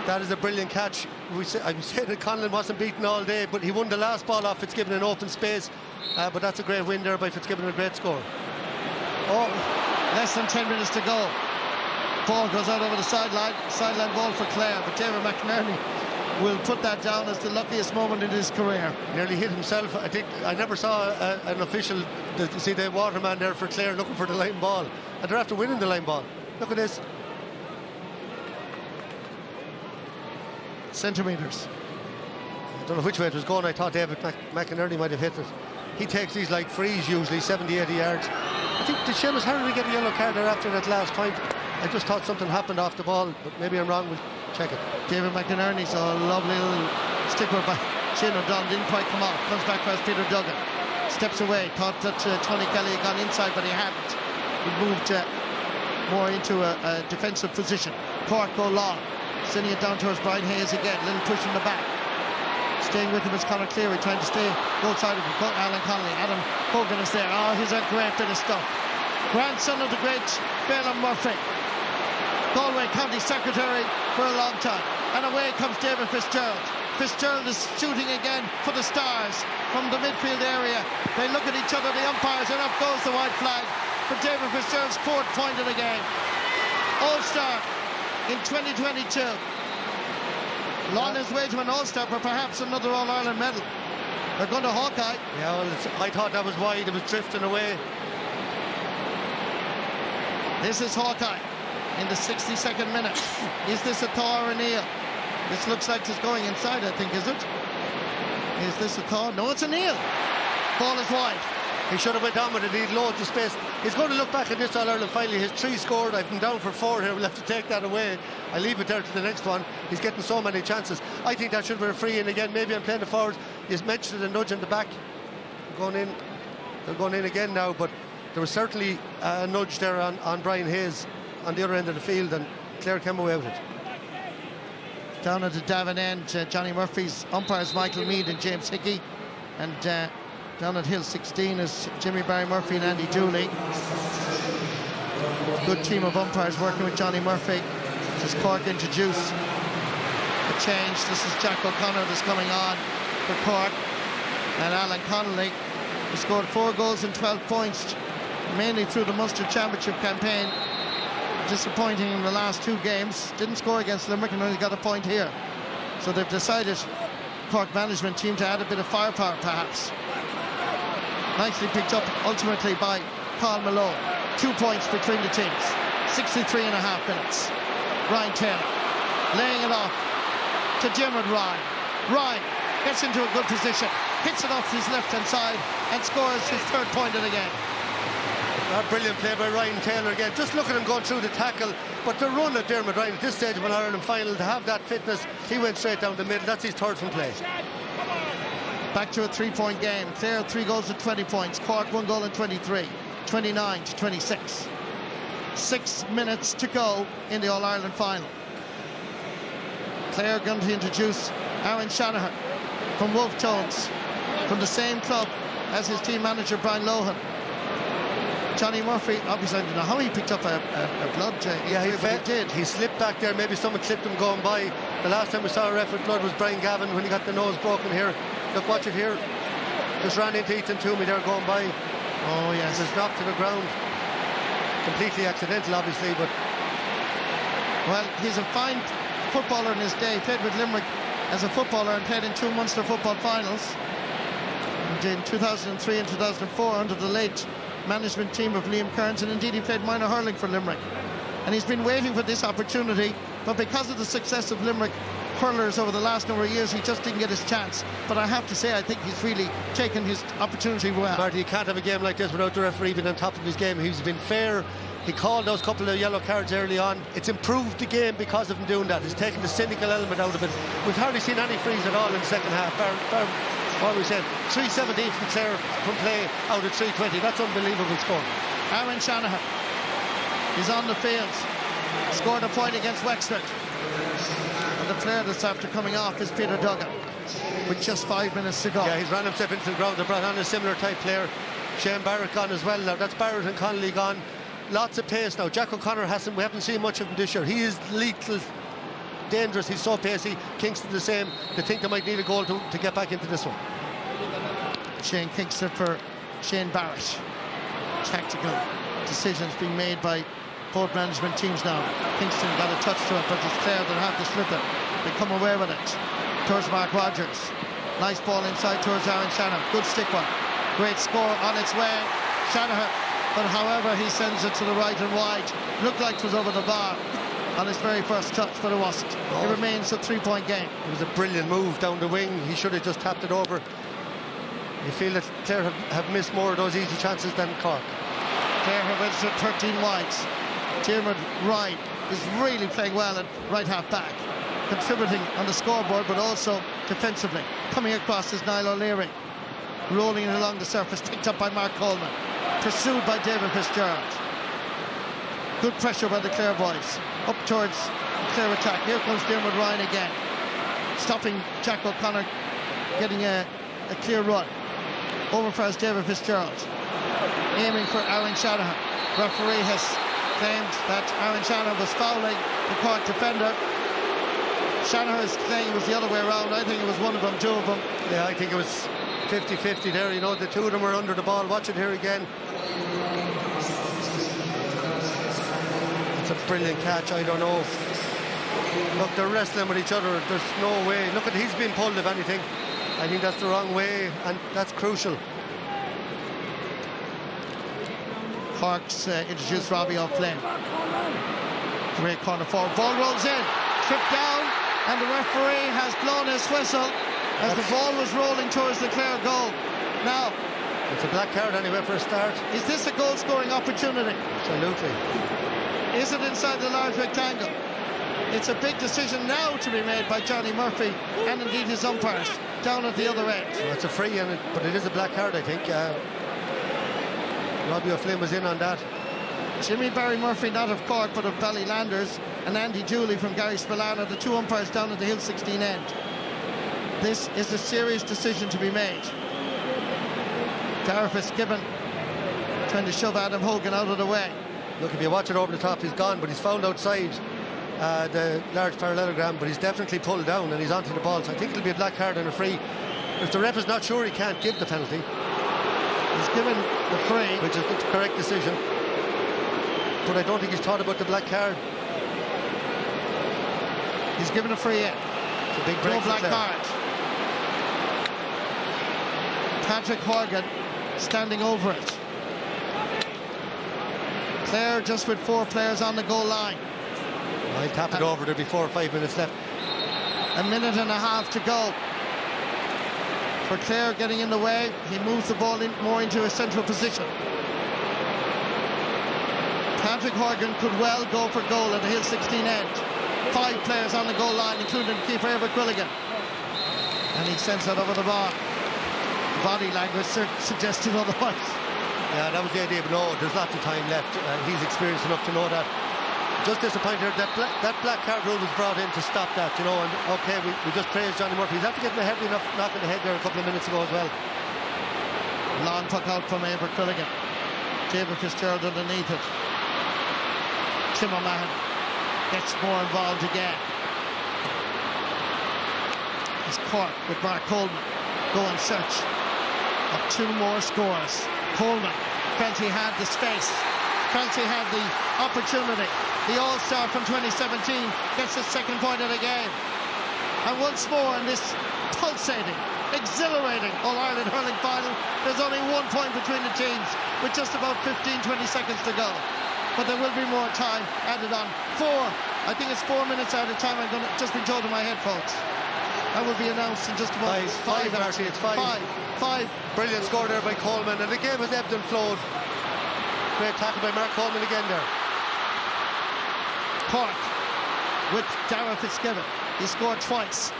That is a brilliant catch. I'm saying that Conlon wasn't beaten all day, but he won the last ball off Fitzgibbon in open space. But that's a great win there by Fitzgibbon, a great score. Oh, less than 10 minutes to go. Ball goes out over the sideline ball for Clare, but David McInerney will put that down as the luckiest moment in his career. Nearly hit himself. I think I never saw an official see the waterman there for Clare looking for the line ball, and they're after winning the line ball. Look at this. Centimetres. I don't know which way it was going. I thought David McInerney might have hit it. He takes these like frees usually 70-80 yards. I think did Seamus Harry get a yellow card there after that last point? I just thought something happened off the ball, but maybe I'm wrong. We'll check it. David McInerney's a lovely little sticker by Shane O'Donnell. Didn't quite come off. Comes back past Peter Duggan. Steps away. Thought that Tony Kelly had gone inside, but he hadn't. He moved more into a defensive position. Cork go long. Sending it down towards Brian Hayes again. Little push in the back. Staying with him is Conor Cleary, trying to stay both sides of him. Alan Connolly. Adam Hogan is there. Oh, he's a great bit of stuff. Grandson of the great Phelan Murphy. Galway County Secretary for a long time. And away comes David Fitzgerald. Fitzgerald is shooting again for the Stars from the midfield area. They look at each other, the umpires, and up goes the white flag for David Fitzgerald's 4th point of the game. All-Star in 2022. On his way to an All-Star, but perhaps another All-Ireland medal. They're going to Hawkeye. Yeah, well, I thought that was wide. It was drifting away. This is Hawkeye in the 62nd minute. Is this a thaw or a kneel? This looks like it's going inside, I think, is it? Is this a thaw? No, it's a kneel. Ball is wide. He should have went down with it. He had loads of space. He's going to look back at this All-Ireland finally. His 3 scored. I've been down for 4 here. We'll have to take that away. I leave it there to the next one. He's getting so many chances. I think that should be a free in again. Maybe I'm playing the forwards. He's mentioned a nudge in the back. Going in. They're going in again now, but there was certainly a nudge there on Brian Hayes on the other end of the field, and Clare came away with it. Down at the Davin end, Johnny Murphy's umpires Michael Mead and James Hickey, and down at Hill 16 is Jimmy Barry Murphy and Andy Dooley. Good team of umpires working with Johnny Murphy. As Cork introduce a change. This is Jack O'Connor that's coming on for Cork, and Alan Connolly, who scored 4 goals and 12 points, mainly through the Munster Championship campaign, disappointing in the last 2 games. Didn't score against Limerick and only got a point here. So they've decided, Cork management team, to add a bit of firepower perhaps. Nicely picked up ultimately by Paul Malone. 2 points between the teams. 63.5 minutes. Ryan Taylor laying it off to Diarmuid Ryan. Ryan gets into a good position, hits it off his left-hand side and scores his 3rd point of the game. A brilliant play by Ryan Taylor again. Just look at him going through the tackle, but the run at Diarmuid Ryan at this stage of an Ireland final, to have that fitness, he went straight down the middle. That's his 3rd from play. Back to a 3-point game. Clare 3 goals and 20 points. Cork 1 goal and 23. 29-26. 6 minutes to go in the All-Ireland final. Clare going to introduce Aaron Shanahan from Wolf Tones, from the same club as his team manager Brian Lohan. Johnny Murphy, obviously I don't know how he picked up a blood yeah, injury, but he did. He slipped back there. Maybe someone clipped him going by. The last time we saw a ref with blood was Brian Gavin when he got the nose broken here. Look, watch it here. Just ran into Ethan Toomey there going by. Oh yes. Just knocked to the ground. Completely accidental, obviously, but... Well, he's a fine footballer in his day. Played with Limerick as a footballer and played in 2 Munster football finals. And in 2003 and 2004 under the late management team of Liam Kearns, and indeed he played minor hurling for Limerick. And he's been waiting for this opportunity, but because of the success of Limerick hurlers over the last number of years, he just didn't get his chance. But I have to say, I think he's really taken his opportunity well. Marty, you can't have a game like this without the referee being on top of his game. He's been fair. He called those couple of yellow cards early on. It's improved the game because of him doing that. He's taken the cynical element out of it. We've hardly seen any frees at all in the second half. What we said, 3:17 from Clare from play out of 3:20. That's unbelievable score. Aaron Shanahan is on the field. Scored a point against Wexford. And the player that's after coming off is Peter Duggan, with just 5 minutes to go. Yeah, he's ran himself into the ground. They brought on a similar type player. Shane Barrett gone as well now. That's Barrett and Connolly gone. Lots of pace now. Jack O'Connor we haven't seen much of him this year. He is lethal, dangerous. He's so pacey. Kingston the same. They think they might need a goal to get back into this one. Shane Kingston for Shane Barrett. Tactical decisions being made by both management teams now. Kingston got a touch to it, but it's Clare that have to slip it. They come away with it. Towards Mark Rogers. Nice ball inside towards Aaron Shanahan. Good stick one. Great score on its way. Shanahan. But however, he sends it to the right and wide. Looked like it was over the bar on his very first touch, but it wasn't. It remains a 3-point game. It was a brilliant move down the wing. He should have just tapped it over. You feel that Clare have missed more of those easy chances than Cork. Clare have registered 13 wides. Diarmuid Ryan is really playing well at right half back, contributing on the scoreboard, but also defensively. Coming across is Niall O'Leary, rolling it along the surface, picked up by Mark Coleman, pursued by David Fitzgerald. Good pressure by the Clare boys. Up towards the Clare attack. Here comes Diarmuid Ryan again, stopping Jack O'Connor, getting a clear run. Over for David Fitzgerald, aiming for Aaron Shanahan. Referee has claimed that Aaron Shanahan was fouling the Cork defender. Shanahan is saying it was the other way around. I think it was one of them, 2 of them. Yeah, I think it was 50-50 there. You know, the 2 of them were under the ball. Watch it here again. It's a brilliant catch. I don't know. Look, they're wrestling with each other. There's no way. Look at, he's been pulled, if anything. I think that's the wrong way, and that's crucial. Cork's introduced Robbie O'Flynn. Great corner forward. Ball rolls in. Tripped down, and the referee has blown his whistle as the ball was rolling towards the Clare goal. Now, it's a black card anyway for a start. Is this a goal-scoring opportunity? Absolutely. Is it inside the large rectangle? It's a big decision now to be made by Johnny Murphy and indeed his umpires down at the other end. Well, it's a free, but it is a black card, I think. Robbie O'Flynn was in on that. Jimmy Barry Murphy, not of Cork but of Ballylanders, and Andy Dooley from Gary Spillane, the 2 umpires down at the Hill 16 end. This is a serious decision to be made. Gareth Fitzgibbon trying to shove Adam Hogan out of the way. Look, if you watch it over the top, he's gone, but he's found outside the large parallelogram, but he's definitely pulled down and he's onto the ball, so I think it'll be a black card and a free. If the ref is not sure, he can't give the penalty. He's given the free, which is the correct decision. but I don't think he's thought about the black card. He's given a free in. It's a big break. No for black Clare. card. Patrick Horgan standing over it. Clare just with 4 players on the goal line. I'll tap it over. There'll be 4 or 5 minutes left. A minute and a half to go. For Clare getting in the way, he moves the ball in more into a central position. Patrick Horgan could well go for goal at the Hill 16 end. 5 players on the goal line, including keeper Ever Quilligan. And he sends it over the bar. Body language suggesting otherwise. Yeah, that was the idea, but no, there's lots of time left. He's experienced enough to know that. Just disappointed that black card rule was brought in to stop that, you know. And okay, we just praised Johnny Murphy. He's after getting a heavy enough knock in the head there a couple of minutes ago as well. Long puck out from Ever Quilligan. David Fitzgerald underneath it. Tim O'Mahony gets more involved again. It's Cork with Mark Coleman. Go in search of 2 more scores. Coleman felt he had the space, felt he had the opportunity. The All-Star from 2017 gets his 2nd point of the game. And once more in this pulsating, exhilarating All-Ireland hurling final, there's only 1 point between the teams with just about 15-20 seconds to go. But there will be more time added on. 4, I think it's 4 minutes out of time. I'm going to just be told in my headphones. That will be announced in just about 5 actually. It's 5. 5. Brilliant score there by Coleman, and the game has ebbed and flowed. Great tackle by Mark Coleman again there. Cork with Darragh Fitzgibbon. He scored twice.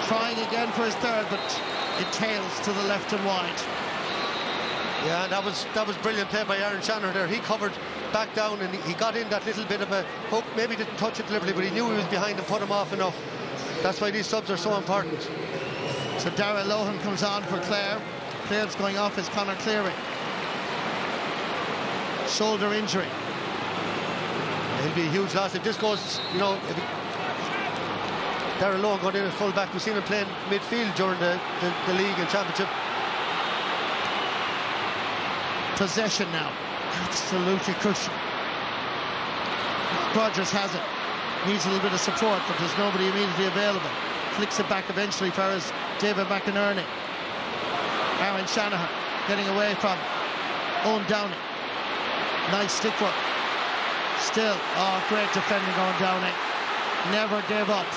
Trying again for his 3rd, but it tails to the left and wide. Yeah, that was brilliant play by Aaron Shannon there. He covered back down and he got in that little bit of a hook. Maybe didn't touch it deliberately, but he knew he was behind and put him off enough. That's why these subs are so important. So Darragh Lohan comes on for Clare. Clare's going off is Conor Cleary. Shoulder injury. It'll be a huge loss if this goes, you know. Darragh Lohan got in at full back. We've seen him playing midfield during the league and championship. Possession now. Absolutely crucial. Rogers has it. Needs a little bit of support, but there's nobody immediately available. Flicks it back eventually for his David McInerney. Aaron Shanahan getting away from Owen Downey. Nice stick work. Still, great defending Owen Downey. Never gave up.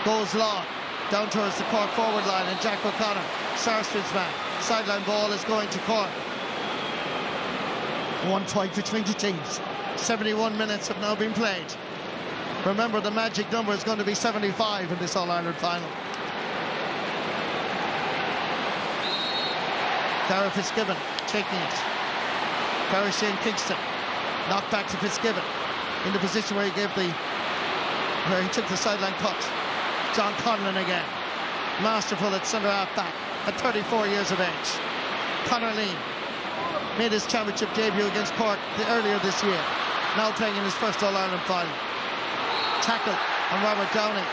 Goes long. Down towards the Cork forward line, and Jack O'Connor, Sarsfield's man. Sideline ball is going to Cork. 1 point between the teams. 71 minutes have now been played. Remember, the magic number is going to be 75 in this All-Ireland final. Darragh Fitzgibbon taking it. Barry Shane Kingston. Knocked back to Fitzgibbon. In the position where he took the sideline cut. John Conlon again. Masterful at centre half back at 34 years of age. Conor Lean made his championship debut against Cork earlier this year. Now playing in his first All-Ireland final. Tackle on Robert Downey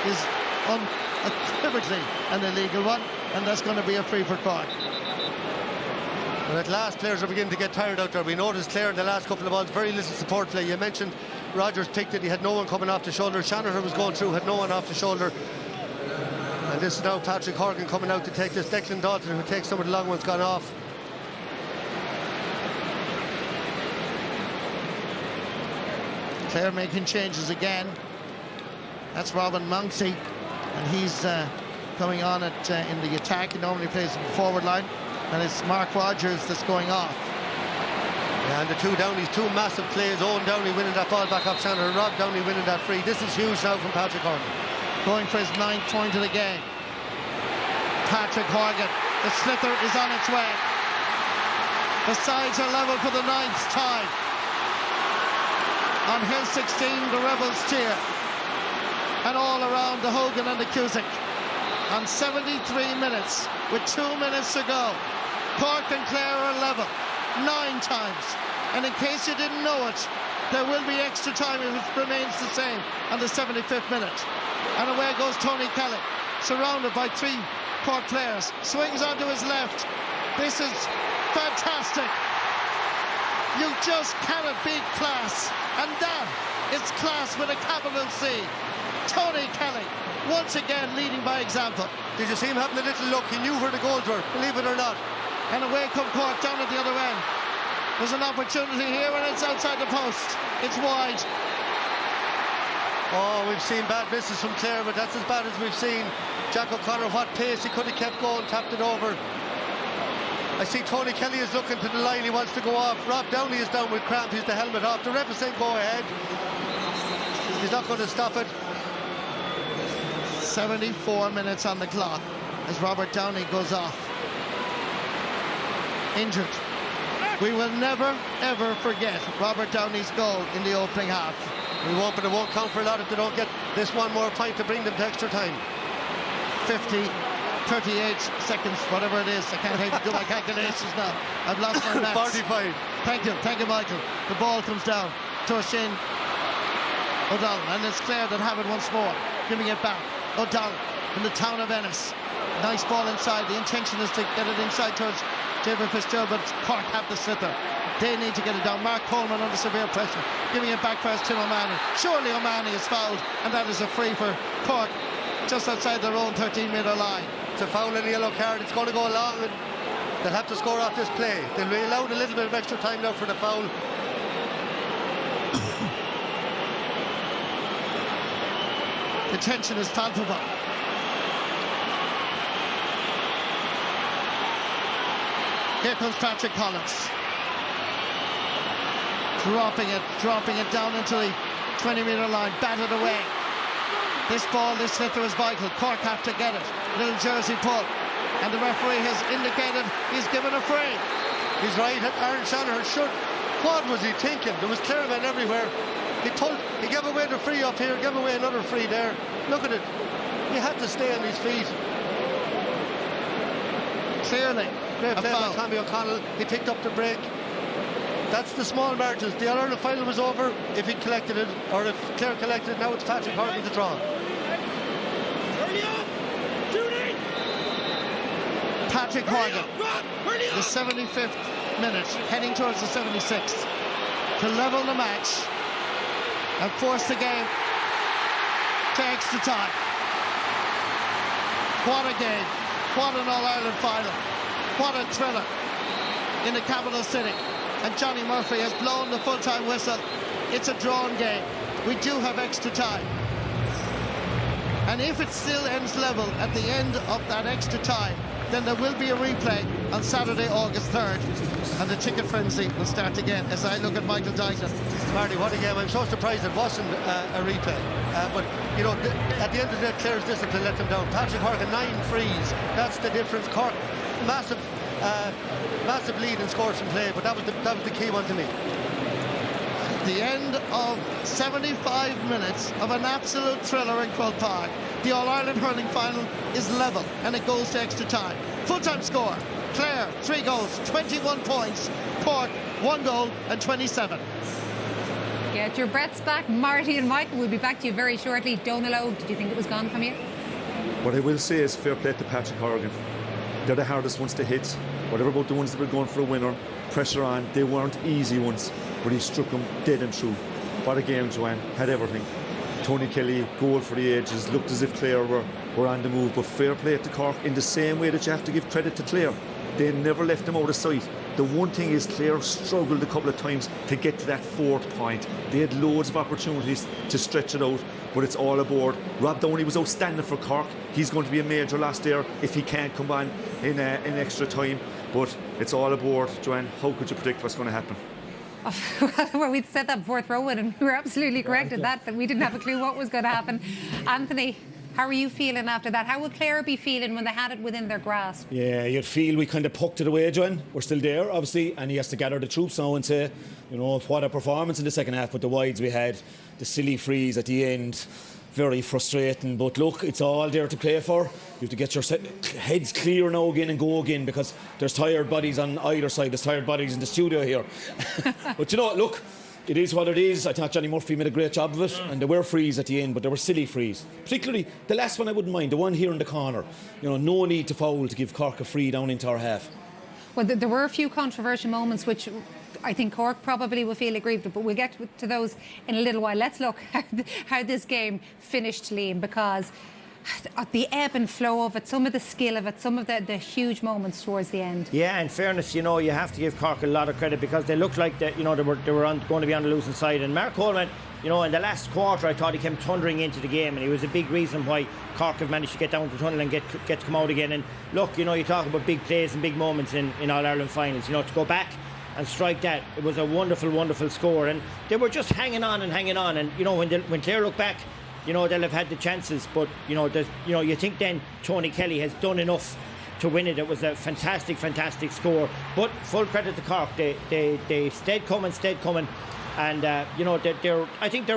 is unequivocally an illegal one, and that's going to be a free for Cork. And at last, players are beginning to get tired out there. We noticed Clare in the last couple of balls, very little support play. You mentioned Rogers picked it, he had no one coming off the shoulder. Shanahan was going through, had no one off the shoulder. And this is now Patrick Horgan coming out to take this. Declan Dalton, who takes some of the long ones, gone off. Clare making changes again. That's Robin Mounsey, and he's coming on in the attack. He normally plays in the forward line, and it's Mark Rogers that's going off. Yeah, and the two Downeys, 2 massive plays. Owen Downey winning that ball back off Shannon, and Rob Downey winning that free. This is huge now from Patrick Horgan. Going for his 9th point of the game. Patrick Horgan, the slither is on its way. The sides are level for the 9th time. On Hill 16, the Rebels cheer. And all around the Hogan and the Cusick. On 73 minutes, with 2 minutes to go, Cork and Clare are level 9 times. And in case you didn't know it, there will be extra time if it remains the same on the 75th minute. And away goes Tony Kelly, surrounded by 3 Cork players. Swings onto his left. This is fantastic. You just cannot beat class. And that is class with a capital C. Tony Kelly, once again leading by example. Did you see him having a little look? He knew where the goals were, believe it or not. And away come Cork down at the other end. There's an opportunity here and it's outside the post. It's wide. Oh, we've seen bad misses from Clare, but that's as bad as we've seen. Jack O'Connor, what pace, he could have kept going, tapped it over. I see Tony Kelly is looking to the line, he wants to go off. Rob Downey is down with cramp, he's the helmet off. The ref is saying go ahead. He's not going to stop it. 74 minutes on the clock as Robert Downey goes off. Injured. We will never, ever forget Robert Downey's goal in the opening half. We won't, but it won't count for a lot if they don't get this one more point to bring them to extra time. 38 seconds, whatever it is. I can't even do my calculations now. I've lost my maths. 45. Thank you, Michael. The ball comes down to Shane O'Donnell, and it's Clare that have it once more, giving it back. O'Donnell in the town of Ennis. Nice ball inside. The intention is to get it inside towards David Fitzgerald, but Cork have the slipper. They need to get it down. Mark Coleman under severe pressure, giving it back first Tim O'Mahony. Surely O'Mahony is fouled, and that is a free for Cork just outside their own 13-metre line. It's a foul and a yellow card. It's going to go along, and they'll have to score off this play. They'll be allowed a little bit of extra time now for the foul. The tension is palpable. Here comes Patrick Collins. Dropping it down into the 20-metre line, batted away. This ball, this slipper is vital. Cork have to get it. Little jersey pull. And the referee has indicated he's given a free. He's right. Aaron Shanahan should. What was he thinking? There was Clare men everywhere. He gave away the free up here, gave away another free there. Look at it. He had to stay on his feet. Clearly. Great play by Tommy O'Connell. He picked up the break. That's the small margins. The All-Ireland final was over if he collected it, or if Clare collected it. Now it's Patrick Horgan to draw. Patrick Horgan, the 75th minute, heading towards the 76th, to level the match and force the game to extra time. What a game. What an All-Ireland final. What a thriller in the capital city. And Johnny Murphy has blown the full-time whistle. It's a drawn game. We do have extra time. And if it still ends level at the end of that extra time, then there will be a replay on Saturday, August 3rd. And the ticket frenzy will start again as I look at Michael Dyson. Marty, what a game. I'm so surprised it wasn't a replay. But, you know, at the end of the day, Clare's discipline let them down. Patrick Horgan, 9 frees. That's the difference. Cork, massive lead in scores from play, but that was the key one to me. The end of 75 minutes of an absolute thriller in Croke Park. The All-Ireland hurling final is level and it goes to extra time. Full-time score, Clare 3 goals, 21 points. Cork 1 goal and 27. Get your breaths back. Marty and Michael will be back to you very shortly. Donalow, did you think it was gone from you? What I will say is fair play to Patrick Horgan. They're the hardest ones to hit. Whatever about the ones that were going for a winner, pressure on, they weren't easy ones, but he struck them dead and true. What a game, Joanne, had everything. Tony Kelly, goal for the ages, looked as if Clare were on the move, but fair play to Cork in the same way that you have to give credit to Clare. They never left them out of sight. The one thing is Clare struggled a couple of times to get to that 4th point. They had loads of opportunities to stretch it out, but it's all aboard. Rob Downey was outstanding for Cork. He's going to be a major loss there if he can't come on in extra time. But it's all aboard. Joanne, how could you predict what's going to happen? Well, we'd said that before throw-in and we were absolutely correct at that, but we didn't have a clue what was going to happen. Anthony, how are you feeling after that? How would Clare be feeling when they had it within their grasp? Yeah, you'd feel we kind of pucked it away, John. We're still there, obviously, and he has to gather the troops now and say, you know, what a performance in the second half. But the wides we had, the silly frees at the end, very frustrating. But look, it's all there to play for. You have to get your heads clear now again and go again, because there's tired bodies on either side. There's tired bodies in the studio here. But you know, look, it is what it is. I thought Johnny Murphy made a great job of it, and there were frees at the end, but there were silly frees. Particularly the last one I wouldn't mind, the one here in the corner. You know, no need to foul to give Cork a free down into our half. Well, there were a few controversial moments which I think Cork probably will feel aggrieved, but we'll get to those in a little while. Let's look at how this game finished, Liam, because the ebb and flow of it, some of the skill of it, some of the huge moments towards the end. Yeah, in fairness, you have to give Cork a lot of credit because they looked like they were going to be on the losing side. And Mark Coleman, in the last quarter, I thought he came thundering into the game, and he was a big reason why Cork have managed to get down to the tunnel and get to come out again. And look, you talk about big plays and big moments in All-Ireland finals. To go back and strike that, it was a wonderful, wonderful score. And they were just hanging on. And when Clare look back, they'll have had the chances, but you think then Tony Kelly has done enough to win it. It was a fantastic, fantastic score. But full credit to Cork, they stayed coming, and I think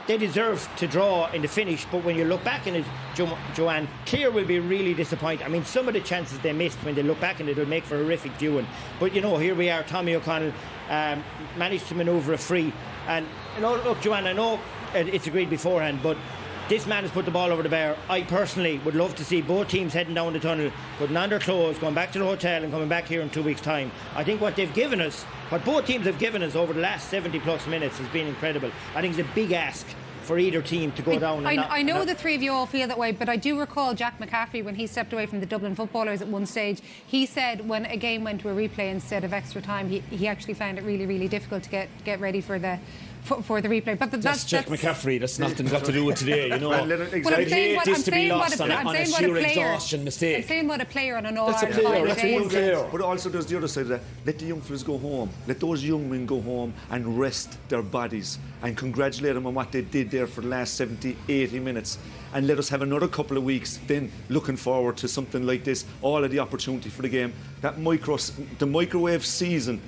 they deserve to draw in the finish. But when you look back in it, Joanne, Clare will be really disappointed. I mean, some of the chances they missed, when they look back in it, will make for horrific viewing. But here we are. Tommy O'Connell managed to manoeuvre a free, and look, Joanne, I know it's agreed beforehand, but this man has put the ball over the bar. I personally would love to see both teams heading down the tunnel, putting on their clothes, going back to the hotel and coming back here in 2 weeks' time. I think what both teams have given us over the last 70 plus minutes has been incredible. I think it's a big ask for either team to go down. I know the three of you all feel that way, but I do recall Jack McCaffrey, when he stepped away from the Dublin Footballers at one stage, he said when a game went to a replay instead of extra time, he actually found it really, really difficult to get ready for the replay. But that's Jack McCaffrey. That's nothing got to do with today, Exactly. I'd hate this to be lost on a sheer exhaustion mistake. I'm saying what a player on an All-Ireland final is. But also there's the other side of that. Let the young fellas go home. Let those young men go home and rest their bodies and congratulate them on what they did there for the last 70, 80 minutes. And let us have another couple of weeks then looking forward to something like this. All of the opportunity for the game. The microwave season,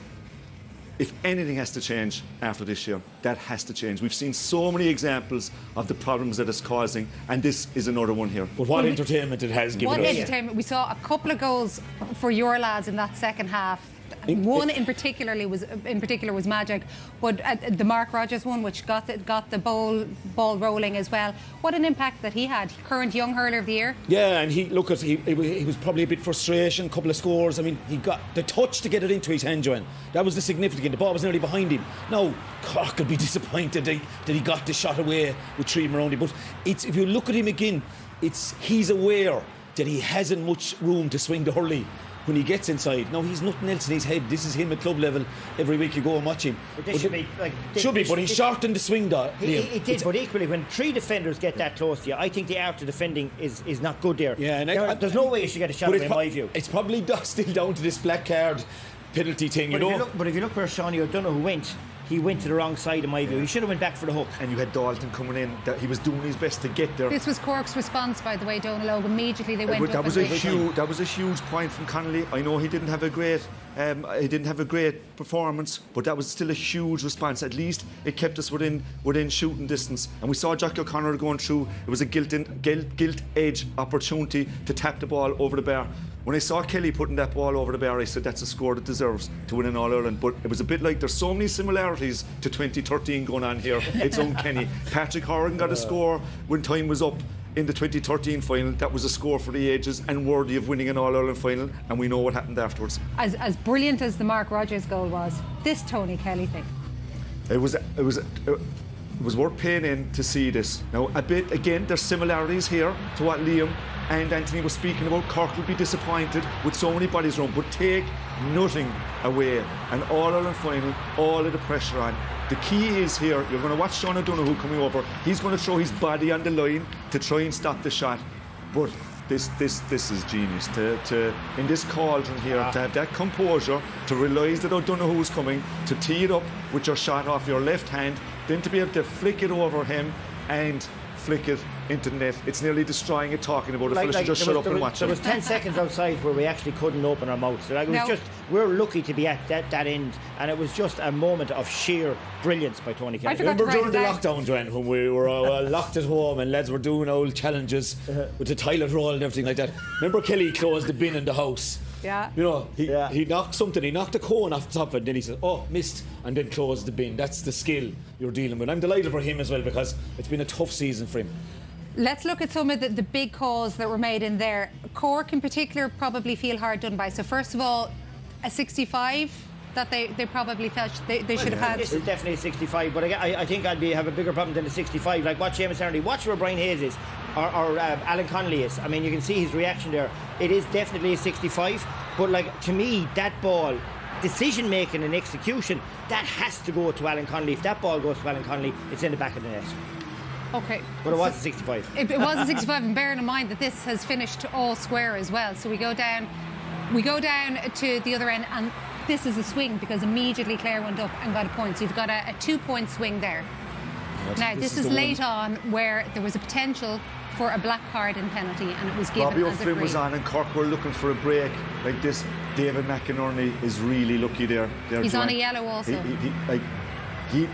if anything has to change after this year, that has to change. We've seen so many examples of the problems that it's causing, and this is another one here. But what entertainment it has given us. What entertainment. We saw a couple of goals for your lads in that second half. One in particular was magic, but the Mark Rogers one, which got the ball rolling as well. What an impact that he had. Current Young Hurler of the Year. Yeah, and he was probably a bit frustration. Couple of scores. I mean, he got the touch to get it into his hand, Joanne. That was the significant. The ball was nearly behind him. Now Cork will be disappointed that he got the shot away with three men around him. But if you look at him again, he's aware that he hasn't much room to swing the hurley when he gets inside. Now, he's nothing else in his head. This is him at club level. Every week you go and watch him. But he's short in the swing, He did, but equally, when three defenders get that close to you, I think the art of defending is not good there. Yeah, and there's no way you should get a shot away, in my view. It's probably still down to this black card penalty thing, But if you look where Sean O'Donoghue went, he went to the wrong side, in my view. He should have went back for the hook. And you had Dalton coming in. That he was doing his best to get there. This was Cork's response, by the way, Donald. Immediately they went up. That was a huge point from Connolly. I know he didn't have a great performance, but that was still a huge response. At least it kept us within shooting distance. And we saw Jack O'Connor going through. It was a gilt-edge opportunity to tap the ball over the bar. When I saw Kelly putting that ball over the bar, I said that's a score that deserves to win in All-Ireland. But it was a bit like there's so many similarities to 2013 going on here. It's uncanny. Patrick Horgan got a score when time was up in the 2013 final. That was a score for the ages and worthy of winning an All-Ireland final, and we know what happened afterwards. As brilliant as the Mark Rogers goal was, this Tony Kelly thing. It was worth paying in to see this. Now, a bit, again, there's similarities here to what Liam and Anthony was speaking about. Cork will be disappointed with so many bodies around, but take nothing away. An All-Ireland final, all of the pressure on. The key is here, you're going to watch Sean O'Donoghue coming over. He's going to throw his body on the line to try and stop the shot. But this is genius. To in this cauldron here, to have that composure, to realise that O'Donoghue is coming, to tee it up with your shot off your left hand, then to be able to flick it over him and flick it into the net. It's nearly destroying it talking about it. Fellas should just shut up and watch it. There was 10 seconds outside where we actually couldn't open our mouths. We're lucky to be at that end, and it was just a moment of sheer brilliance by Tony Kelly. Remember during the lockdown, Joanne, when we were locked at home and lads were doing old challenges with the toilet roll and everything like that. Remember Kelly closed the bin in the house? Yeah. He knocked something. He knocked a cone off the top of it, and then he said, "Oh, missed," and then closed the bin. That's the skill you're dealing with. I'm delighted for him as well, because it's been a tough season for him. Let's look at some of the big calls that were made in there. Cork in particular probably feel hard done by. So first of all, a 65 that they probably felt they should have had? This is definitely a 65, but I think I'd have a bigger problem than a 65. Like watch James Harnedy, watch where Brian Hayes is, or Alan Connolly is. I mean, you can see his reaction there. It is definitely a 65, but like to me, that ball, decision making and execution, that has to go to Alan Connolly. If that ball goes to Alan Connolly, it's in the back of the net. Okay. But it was a 65. It was a 65, and bearing in mind that this has finished all square as well. So we go down to the other end, and this is a swing because immediately Clare went up and got a point. So you've got a 2-point swing there. Now, this is late on where there was a potential for a black card in penalty, and it was given Robbie as a O'Flynn free. was on, and Cork were looking for a break like this. David McInerney is really lucky there. He's on a yellow also.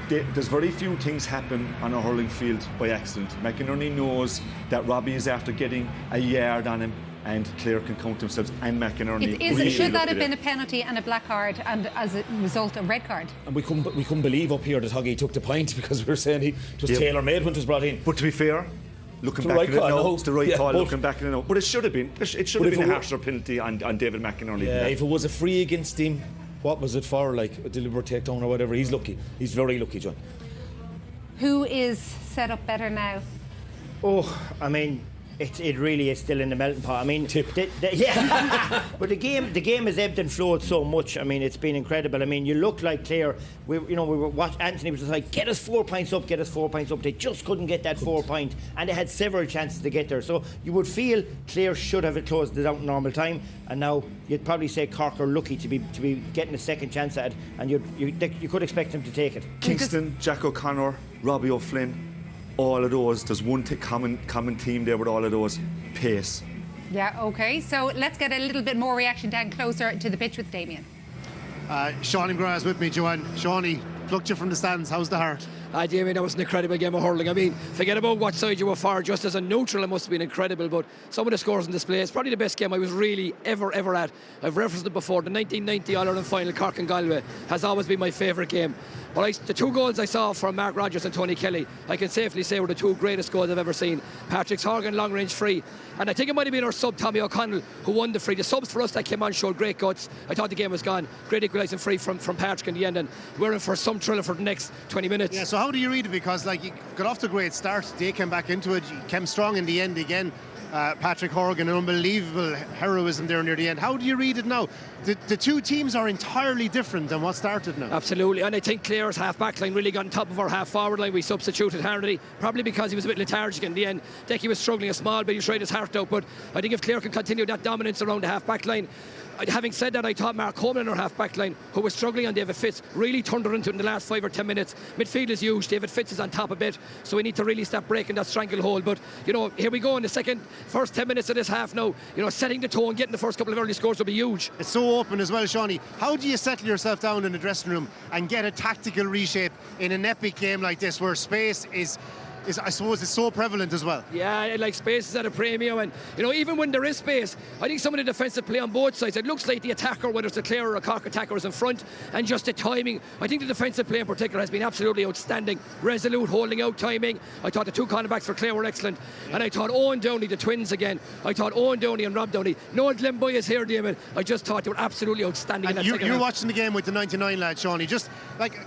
There's very few things happen on a hurling field by accident. McInerney knows that Robbie is after getting a yard on him, and Clare can count themselves, and McInerney. Should that have been a penalty and a black card, and as a result a red card? And we couldn't believe up here that Huggy took the point, because we were saying it was tailor-made when it was brought in. But to be fair, looking back at it now, it's the right call. Looking back at it now, but it should have been. It should have been a harsher penalty on David McInerney. Yeah, if it was a free against him, what was it for? Like a deliberate takedown or whatever? He's lucky. He's very lucky, John. Who is set up better now? Oh, I mean, it really is still in the melting pot. I mean, yeah. But the game has ebbed and flowed so much. I mean, it's been incredible. I mean, you look like Clare. We were watching. Anthony was just like, get us 4 points up, get us 4 points up. They just couldn't get that 4 point, and they had several chances to get there. So you would feel Clare should have it closed it out in normal time, and now you'd probably say Cork are lucky to be getting a second chance at it, and you could expect them to take it. Kingston, Jack O'Connor, Robbie O'Flynn. All of those, there's one common theme there with all of those: pace. Yeah, okay. So let's get a little bit more reaction down closer to the pitch with Damien. Sean McGrath is with me, Joanne. Shawnee, plucked you from the stands. How's the heart? Damien, that was an incredible game of hurling. I mean, forget about what side you were for. Just as a neutral, it must have been incredible. But some of the scores on display, it's probably the best game I was really ever at. I've referenced it before. The 1990 All-Ireland final, Cork and Galway, has always been my favourite game. But the 2 goals I saw from Mark Rogers and Tony Kelly, I can safely say were the 2 greatest goals I've ever seen. Patrick's Horgan long-range free, and I think it might have been our sub Tommy O'Connell who won the free. The subs for us that came on showed great guts. I thought the game was gone. Great equalising free from Patrick in the end, and we're in for some thriller for the next 20 minutes. Yeah, so how do you read it? Because you got off to a great start. They came back into it. You came strong in the end again. Patrick Horgan, an unbelievable heroism there near the end. How do you read it now? The 2 teams are entirely different than what started now. Absolutely, and I think Clare's half-back line really got on top of our half-forward line. We substituted Harnedy, probably because he was a bit lethargic in the end. Decky was struggling a small bit, he tried his heart out, but I think if Clare can continue that dominance around the half-back line. Having said that, I thought Mark Coleman in our half-back line, who was struggling on David Fitz, really turned her into it in the last 5 or 10 minutes. Midfield is huge, David Fitz is on top a bit, so we need to really start breaking that stranglehold. But, here we go in the first 10 minutes of this half now. Setting the tone, getting the first couple of early scores will be huge. It's so open as well, Shawnee. How do you settle yourself down in the dressing room and get a tactical reshape in an epic game like this, where space is I suppose it's so prevalent as well? Yeah, like space is at a premium, and even when there is space, I think some of the defensive play on both sides, it looks like the attacker, whether it's a Clare or a Cork attacker, is in front, and just the timing. I think the defensive play in particular has been absolutely outstanding. Resolute, holding out timing. I thought the 2 cornerbacks for Clare were excellent, and I thought Owen Downey, the twins again, I thought Owen Downey and Rob Downey. Noel Glenboy is here, Damon. I just thought they were absolutely outstanding. And you're watching the game with the 99 lad, Shawnee. Just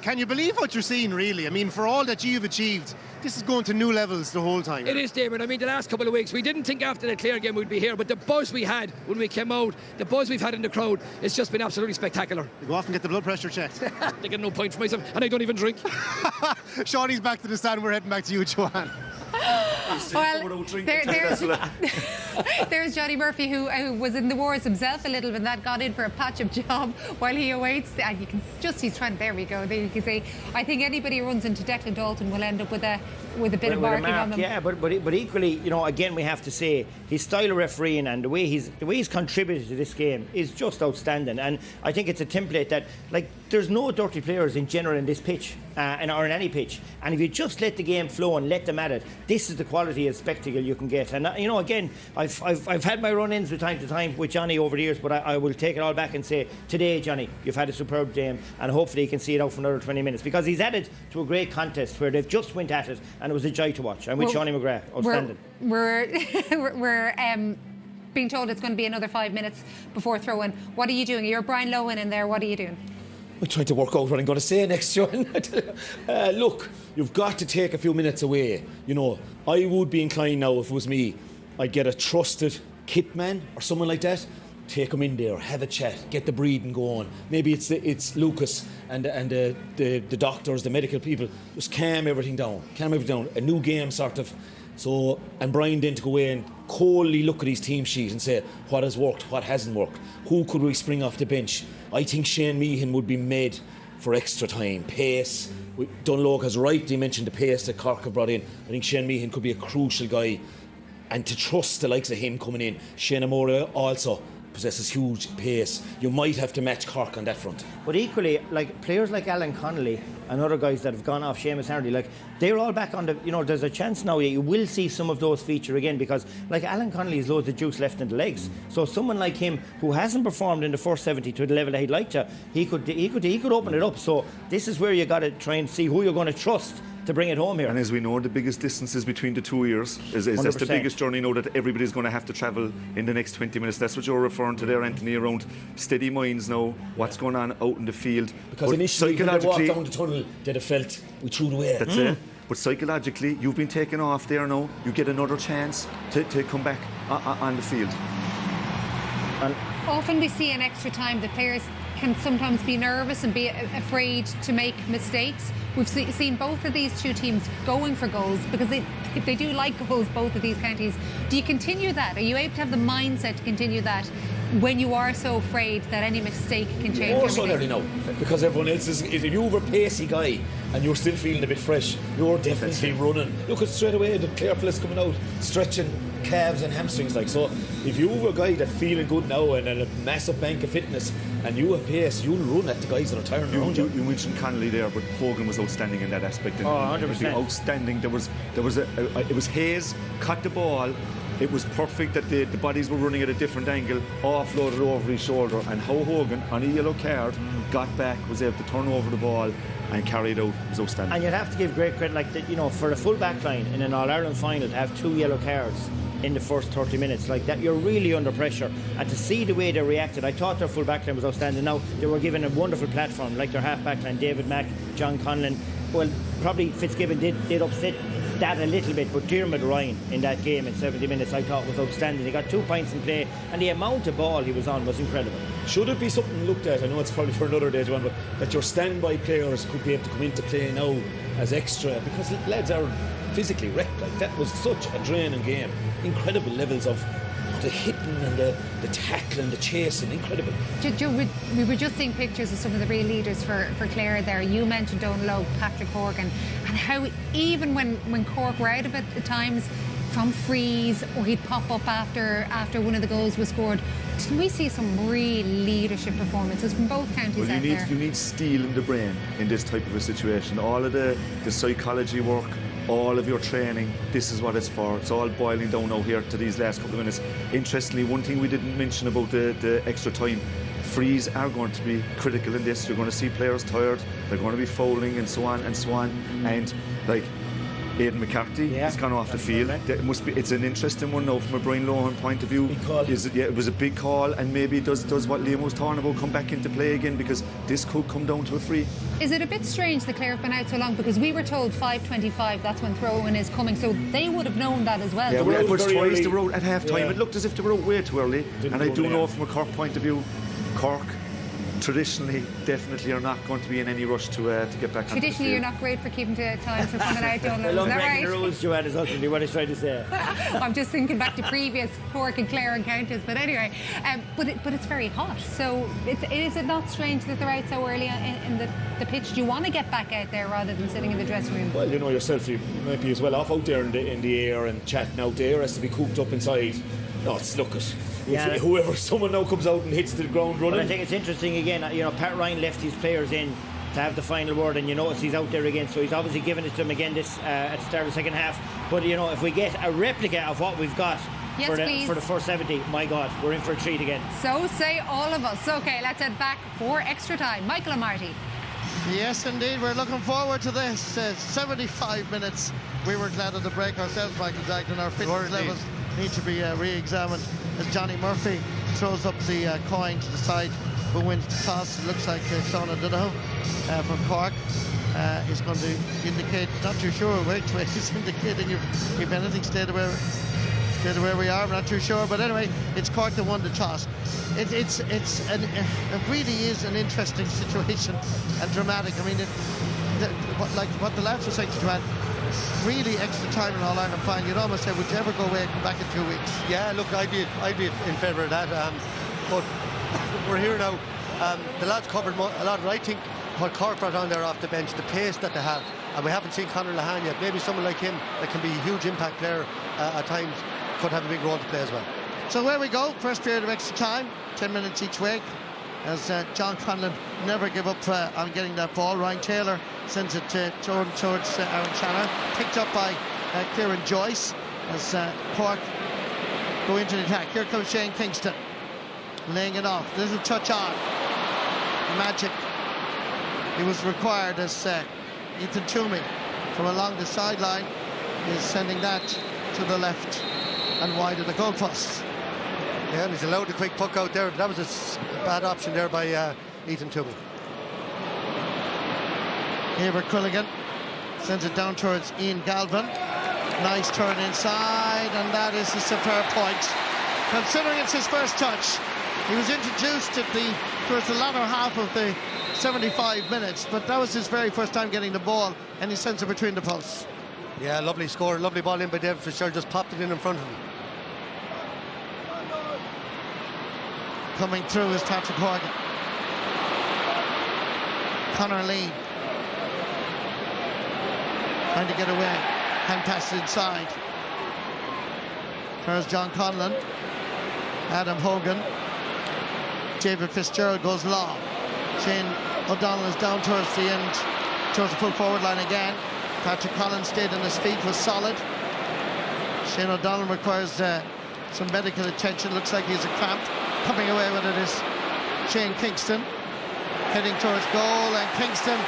can you believe what you're seeing, really? I mean, for all that you've achieved, this is going to new levels the whole time. It is, Damon. I mean, the last couple of weeks, we didn't think after the Clare game we'd be here, but the buzz we had when we came out, the buzz we've had in the crowd, it's just been absolutely spectacular. You go off and get the blood pressure checked. They get no point for myself, and I don't even drink. Shawnee's back to the stand. We're heading back to you, Joanne. Well, there's Johnny Murphy, who was in the wars himself a little bit, that got in for a patch-up job while he awaits. And he's trying. There we go. There you can say. I think anybody who runs into Declan Dalton will end up with a bit of marking on them. Yeah, but equally, again, we have to say his style of refereeing and the way he's contributed to this game is just outstanding. And I think it's a template that, there's no dirty players in general in this pitch, or in any pitch. And if you just let the game flow and let them at it, this is the quality of spectacle you can get. And again, I've had my run-ins from time to time with Johnny over the years, but I will take it all back and say, today, Johnny, you've had a superb game, and hopefully you can see it out for another 20 minutes, because he's added to a great contest where they've just went at it, and it was a joy to watch. And with Shawnee McGrath, outstanding. We're being told it's going to be another 5 minutes before throw-in. What are you doing? You're Brian Lowen in there. What are you doing? I'm trying to work out what I'm going to say next, John. Look, you've got to take a few minutes away. You know, I would be inclined now, if it was me, I'd get a trusted kit man or someone like that. Take him in there, have a chat, get the breathing going. Maybe it's Lucas and the doctors, the medical people. Just calm everything down. A new game, sort of. So, and Brian then to go away and coldly look at his team sheet and say what has worked, what hasn't worked. Who could we spring off the bench? I think Shane Meehan would be made for extra time, pace. Dunlogue has rightly mentioned the pace that Cork have brought in. I think Shane Meehan could be a crucial guy. And to trust the likes of him coming in. Shane Amora also possesses huge pace. You might have to match Cork on that front. But equally, like players like Alan Connolly and other guys that have gone off, Seamus Hardy, like they're all back on the, you know, there's a chance now you will see some of those feature again, because like Alan Connolly has loads of juice left in the legs. So someone like him who hasn't performed in the first 70 to the level that he'd like to, he could open it up. So this is where you got to try and see who you're going to trust to bring it home here. And as we know, the biggest distances between the 2 years is that's the biggest journey now that everybody's going to have to travel in the next 20 minutes. That's what you're referring to there, Anthony, around steady minds now, what's going on out in the field. Because but initially when they walked down the tunnel, they'd have felt we threw it away. That's it. But psychologically, you've been taken off there now. You get another chance to come back on the field. And often we see in extra time the players can sometimes be nervous and be afraid to make mistakes. We've seen both of these two teams going for goals because they do like goals, both of these counties. Do you continue that? Are you able to have the mindset to continue that when you are so afraid that any mistake can change everything? Also nearly no, because everyone else is, if you were a pacey guy and you're still feeling a bit fresh, you're definitely running. Look at straight away the Clare fellas coming out, stretching calves and hamstrings. Like, so if you were a guy that's feeling good now and a massive bank of fitness and you have pace, you'll run at the guys that are tiring around you. You mentioned Connolly there, but Hogan was outstanding in that aspect. 100%. Outstanding. It was Hayes caught the ball. It was perfect that the bodies were running at a different angle, offloaded over his shoulder, and how Hogan, on a yellow card, got back, was able to turn over the ball and carry it out. It was outstanding. And you'd have to give great credit, like you know, for a full back line in an All-Ireland final to have 2 yellow cards in the first 30 minutes like that, you're really under pressure. And to see the way they reacted, I thought their full back line was outstanding. Now they were given a wonderful platform, like their half back line, David Mack, John Conlon. Well, probably Fitzgibbon did upset that a little bit, but Diarmuid Ryan in that game in 70 minutes I thought was outstanding. He got 2 points in play, and the amount of ball he was on was incredible. Should it be something looked at? I know it's probably for another day, Joanne, but that your standby players could be able to come into play now as extra, because lads are physically wrecked. Like, that was such a draining game. Incredible levels of the hitting and the tackling, the chasing, incredible. We were just seeing pictures of some of the real leaders for Clare there. You mentioned Dunlogue, Patrick Horgan, and how even when Cork were out of it at times from freeze, or he'd pop up after one of the goals was scored. Didn't we see some real leadership performances from both counties out there? You need steel in the brain in this type of a situation. All of the psychology work, all of your training, this is what it's for. It's all boiling down now here to these last couple of minutes. Interestingly, one thing we didn't mention about the extra time, frees are going to be critical in this. You're going to see players tired, they're going to be fouling and so on and so on. And like Aidan McCarthy has gone off the field. It's an interesting one now from a Brian Lohan point of view. It was a big call, and maybe does what Liam was talking about come back into play again, because this could come down to a free. Is it a bit strange that Clare have been out so long? Because we were told 5:25, that's when throw-in is coming, so they would have known that as well. Yeah, it was twice they were out at half time. It looked as if they were out way too early. And I do know from a Cork point of view, Cork traditionally definitely are not going to be in any rush to get back. Traditionally, you're not great for keeping to time for coming out. Don't know. I love Is that breaking right? the rules, Joanne, is ultimately what I was trying to say. I'm just thinking back to previous Cork and Clare encounters, but anyway, but it's very hot. So is it not strange that they're out so early in the pitch? Do you want to get back out there rather than sitting in the dressing room? Well, you know yourself, you might be as well off out there in the air and chatting out there as to be cooped up inside. No, it's look at. Someone now comes out and hits the ground running. But I think it's interesting again, you know, Pat Ryan left his players in to have the final word, and you notice he's out there again, so he's obviously giving it to them again this at the start of the second half. But you know, if we get a replica of what we've got for the first 70, my God, we're in for a treat again. So say all of us. Okay, let's head back for extra time. Michael and Marty. Yes, indeed, we're looking forward to this. 75 minutes. We were glad of the break ourselves, Michael Dagnan. Our fitness levels need to be re-examined as Johnny Murphy throws up the coin to decide who wins the toss. It looks like Sean O'Donoghue from Cork is going to indicate, not too sure which way he's indicating, if anything, stay the way we are. I'm not too sure, but anyway, it's Cork that won the toss. It really is an interesting situation and dramatic. I mean, what the lads were saying to Joanne, really extra time in All-Ireland final. You'd almost say, would you ever go away and come back in 2 weeks? Yeah, look, I'd be in favour of that. But we're here now. The lads covered a lot, and I think what Cork brought on there off the bench, the pace that they have, and we haven't seen Conor Lehane yet. Maybe someone like him that can be a huge impact player at times could have a big role to play as well. So where we go, first period of extra time, 10 minutes each way, as John Conlon never give up on getting that ball. Ryan Taylor sends it towards Aaron Shannon, picked up by Kieran Joyce as Cork go into the attack. Here comes Shane Kingston, laying it off. Little touch on. Magic. He was required as Ethan Toomey from along the sideline is sending that to the left and wide of the goalposts. Yeah, and he's allowed a quick puck out there. That was a bad option there by Ethan Toomey. Eibert Quilligan sends it down towards Ian Galvin. Nice turn inside, and that is a superb point. Considering it's his first touch, he was introduced towards the latter half of the 75 minutes, but that was his very first time getting the ball, and he sends it between the posts. Yeah, lovely score, lovely ball in by David Fitzgerald, just popped it in front of him. Coming through is Patrick Horgan. Conor Lee trying to get away, hand pass inside. There's John Conlon, Adam Hogan, David Fitzgerald goes long. Shane O'Donnell is down towards the end, towards the full forward line again. Patrick Collins stayed on his feet, was solid. Shane O'Donnell requires some medical attention. Looks like he's a cramp. Coming away with it is Shane Kingston, heading towards goal, and Kingston,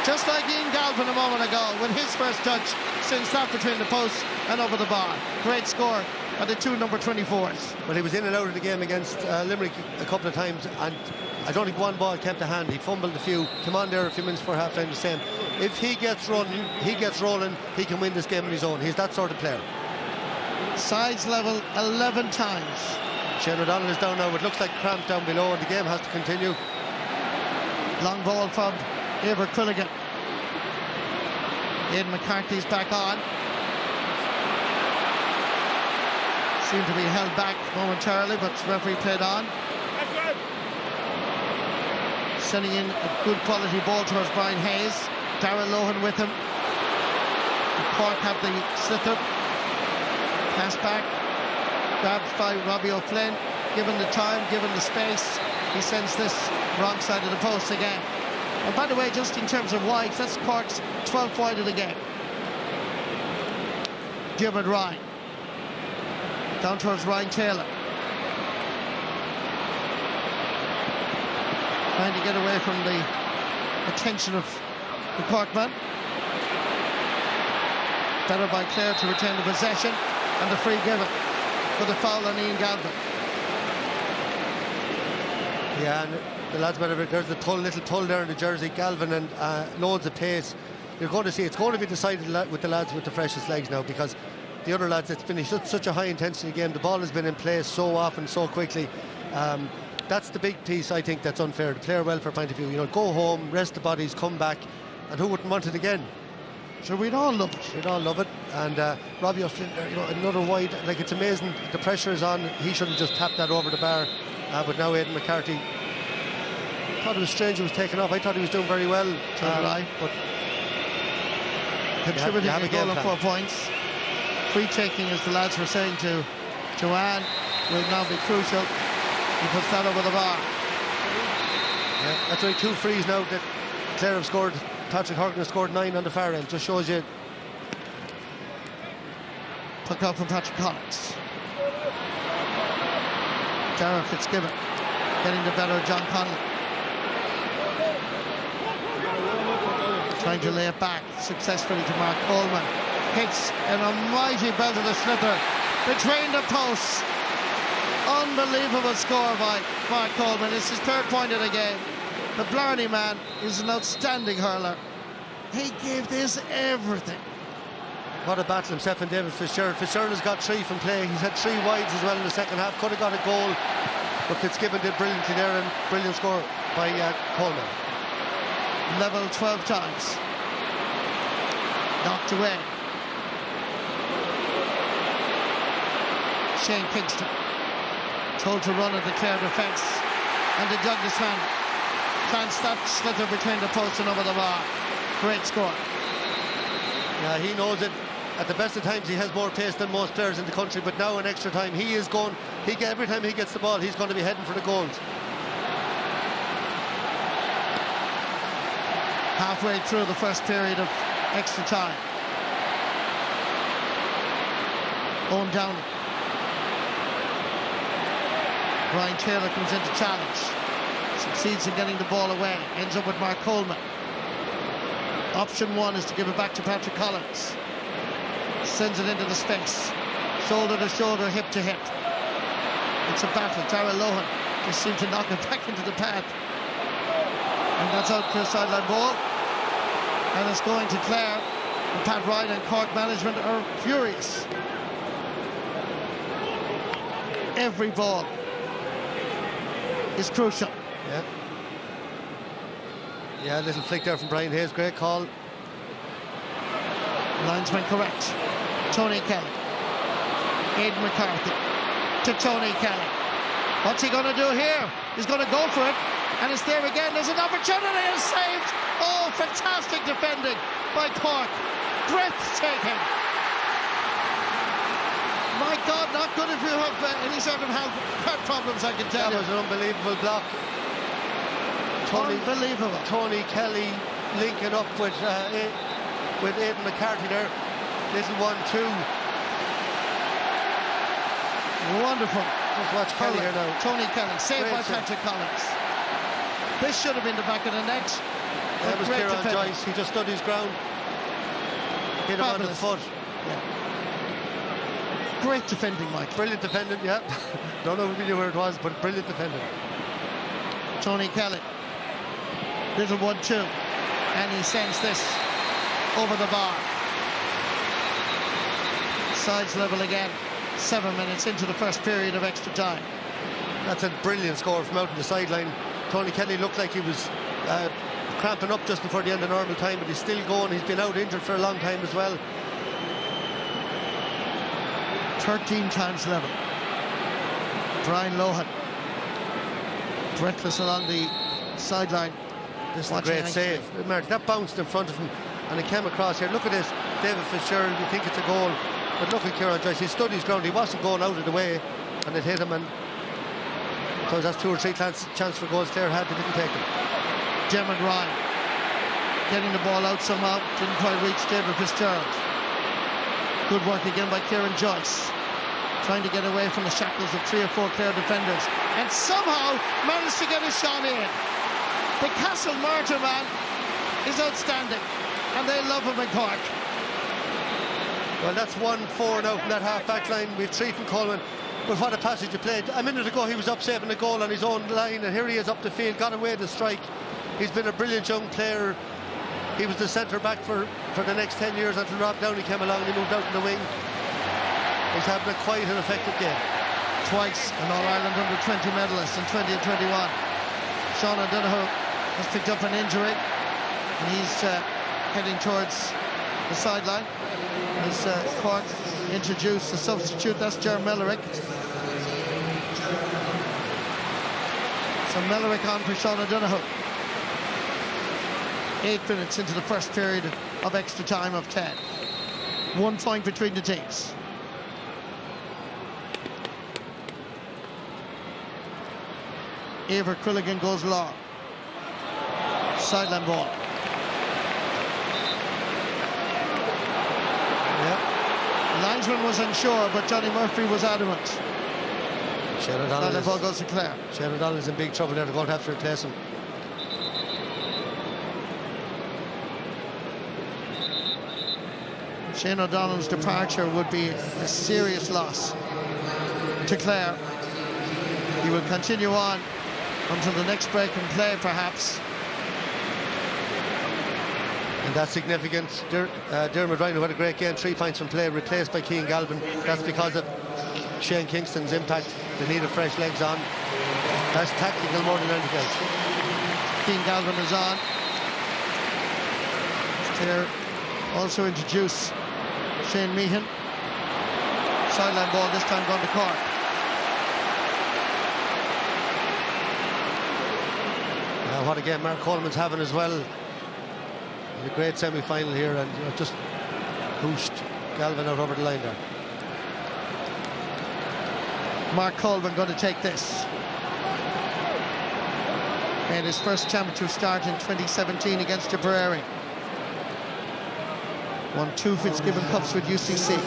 just like Ian Galvin a moment ago, with his first touch, sends that between the posts and over the bar. Great score by the two number 24s. Well, he was in and out of the game against Limerick a couple of times, and I don't think one ball came to hand. He fumbled a few, came on there a few minutes before half-time the same. If he gets running, he gets rolling, he can win this game on his own. He's that sort of player. Sides level 11 times. Shane O'Donnell is down now. It looks like cramp down below, and the game has to continue. Long ball from Eibert Quilligan. Aidan McCarthy's back on. Seemed to be held back momentarily, but the referee played on. Sending in a good quality ball towards Brian Hayes. Darrell Lohan with him. Cork have the sliotar. Pass back. Grabbed by Robbie O'Flynn. Given the time, given the space, he sends this wrong side of the post again. And by the way, just in terms of wides, that's Cork's 12th wide of the game. Diarmuid Ryan. Down towards Ryan Taylor. Trying to get away from the attention of the Cork man. Better by Clare to retain the possession, and the free given for the foul on Ian Galvin. Yeah, and the lads better. There's the little tull there in the jersey, Galvin, and loads of pace. You're going to see it's going to be decided with the lads with the freshest legs now, because the other lads, it's been such a high intensity game. The ball has been in place so often, so quickly. That's the big piece, I think, that's unfair. The player welfare point of view, you know, go home, rest the bodies, come back, and who wouldn't want it again? So we'd all love it. We'd all love it. And Robbie O'Flynn, you know, another wide. Like, it's amazing. The pressure is on. He shouldn't just tap that over the bar. But now Aidan McCarthy. I thought it was strange he was taken off. I thought he was doing very well. But contributing a goal and 4 points. Free taking, as the lads were saying to Joanne, will now be crucial. He puts that over the bar. Yeah, that's only 2 frees now that Clare have scored. Patrick Horgan has scored 9 on the far end. Just shows you. Puck out from Patrick Collins. Darren Fitzgibbon getting the better of John Conlon. Trying to lay it back successfully to Mark Coleman. Hits an almighty belt of the slipper between the posts. Unbelievable score by Mark Coleman. It's his third point of the game. The Blarney man is an outstanding hurler. He gave this everything. What a battle himself and David Fitzgerald. Fitzgerald has got 3 from play. He's had 3 wides as well in the second half. Could have got a goal, but Fitzgibbon did brilliantly there, and brilliant score by Coleman. Level 12 times. Knocked away. Shane Kingston told to run at the Clare defence, and the Douglas man plants that slither between the post and over the bar. Great score. Yeah, he knows it. At the best of times, he has more pace than most players in the country, but now in extra time, he is going. Every time he gets the ball, he's going to be heading for the goals. Halfway through the first period of extra time. Owen Downey. Brian Taylor comes in to challenge. Succeeds in getting the ball away. Ends up with Mark Coleman. Option 1 is to give it back to Patrick Collins. Sends it into the space. Shoulder to shoulder, hip to hip. It's a battle. Darragh Lohan just seemed to knock it back into the pad. And that's out for a sideline ball. And it's going to Clare. And Pat Wright and Cork management are furious. Every ball is crucial. Yeah, a little flick there from Brian Hayes. Great call. Linesman correct. Tony Kelly. Aidan McCarthy to Tony Kelly. What's he going to do here? He's going to go for it. And it's there again. There's an opportunity and saved. Oh, fantastic defending by Cork. Breathtaking. My God, not good if you have any sort of heart problems, I can tell you. That was an unbelievable block. Unbelievable. Tony Kelly linking up with Aidan McCarthy there. Little 1-2. Wonderful. Just watch Kelly here now. Tony Kelly, saved by save. Patrick Collins. This should have been the back of the net. That was Great Kieran defending. Joyce. He just stood his ground. Hit him on the Fabulous. foot. Yeah. Great defending, Mike. Brilliant defending, yeah. Don't know really where it was, but brilliant defending. Tony Kelly. Little 1-2. And he sends this over the bar. Sides level again. 7 minutes into the first period of extra time. That's a brilliant score from out on the sideline. Tony Kelly looked like he was cramping up just before the end of normal time, but he's still going. He's been out injured for a long time as well. 13 times level. Brian Lohan. Breathless along the sideline. This is a great save. Mark, that bounced in front of him and it came across here. Look at this. David Fitzgerald, you think it's a goal, but look at Kieran Joyce. He stood his ground. He wasn't going out of the way, and it hit him, and because that's 2 or 3 chance for goals Clare had, they didn't take them. Dermot Ryan getting the ball out somehow. Didn't quite reach David Fitzgerald. Good work again by Kieran Joyce. Trying to get away from the shackles of 3 or 4 Clare defenders. And somehow managed to get a shot in. The Castle Martyr man is outstanding. And they love him in Cork. Well, that's 1-4 now from that half-back line. We've 3 from Coleman. But what a passage he played. A minute ago he was up saving a goal on his own line, and here he is up the field, got away the strike. He's been a brilliant young player. He was the centre-back for the next 10 years until Rob Downey came along and he moved out in the wing. He's having a quite an effective game. Twice an All-Ireland under-20 medalist in 20 and 21. Sean O'Donoghue has picked up an injury, and he's heading towards the sideline. As Cork introduced the substitute, that's Ger Mellerick. So Mellerick on for Sean O'Donoghue. 8 minutes into the first period of extra time of 10. 1 point between the teams. Eibhear Quilligan goes long. Sideline ball. The linesman was unsure, but Johnny Murphy was adamant. Shane Sideline ball goes to Clare. Shane O'Donnell's in big trouble there. They're going to have to replace him. Shane O'Donnell's departure would be a serious loss to Clare. He will continue on until the next break in play, perhaps. And that's significant. Dermot Ryan, who had a great game, 3 points from play, replaced by Keane Galvin. That's because of Shane Kingston's impact. They needed fresh legs on. That's tactical more than anything else. Keane Galvin is on. Clare also introduce Shane Meehan. Sideline ball, this time going to Cork. What a game Mark Coleman's having as well. A great semi-final here, and just pushed Galvin out over the line there. Mark Coleman going to take this. And his first championship start in 2017 against Tipperary. Won 2 Fitzgibbon Cups with UCC.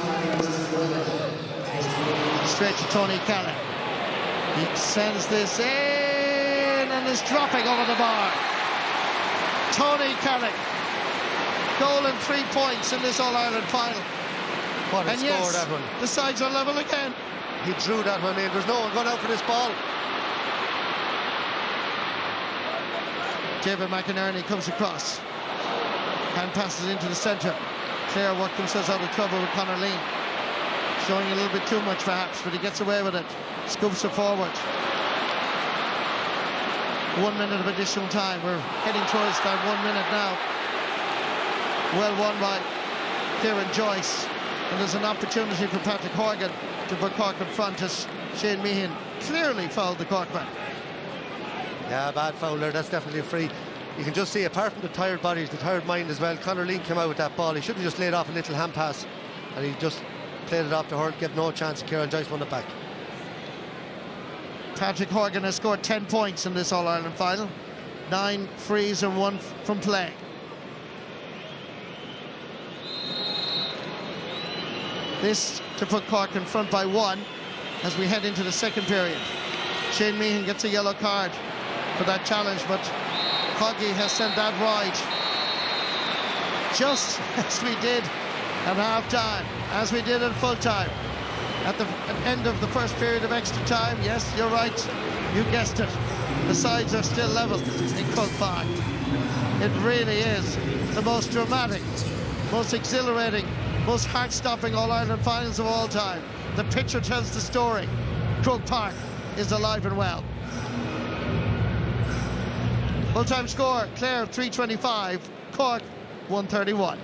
Straight to Tony Callan. He sends this in and is dropping over the bar. Tony Callan. Goal and 3 points in this All-Ireland final. What a And score, yes, that one. the sides are level again. He drew that one in. There's no one going out for this ball. David McInerney comes across. Hand passes into the centre. Clare work themselves out of trouble with Conor Lean. Showing a little bit too much perhaps, but he gets away with it. Scoops it forward. 1 minute of additional time. We're heading towards that 1 minute now. Well won by Kieran Joyce. And there's an opportunity for Patrick Horgan to put Cork in front as Shane Meehan clearly fouled the Cork man. Yeah, bad foul there. That's definitely a free. You can just see, apart from the tired bodies, the tired mind as well, Conor Lean came out with that ball. He should have just laid off a little hand pass, and he just played it off to Hurl, gave no chance. Kieran Joyce won it back. Patrick Horgan has scored 10 points in this All-Ireland final. 9 frees and 1 from play. This to put Cork in front by 1 as we head into the second period. Shane Meehan gets a yellow card for that challenge, but Hoggy has sent that right. Just as we did at half-time, as we did at full-time. At the end of the first period of extra time, yes, you're right, you guessed it. The sides are still level in Croke Park. It really is the most dramatic, most exhilarating, most heart-stopping All-Ireland finals of all time. The picture tells the story. Croke Park is alive and well. Full-time score, Clare 325, Cork 131.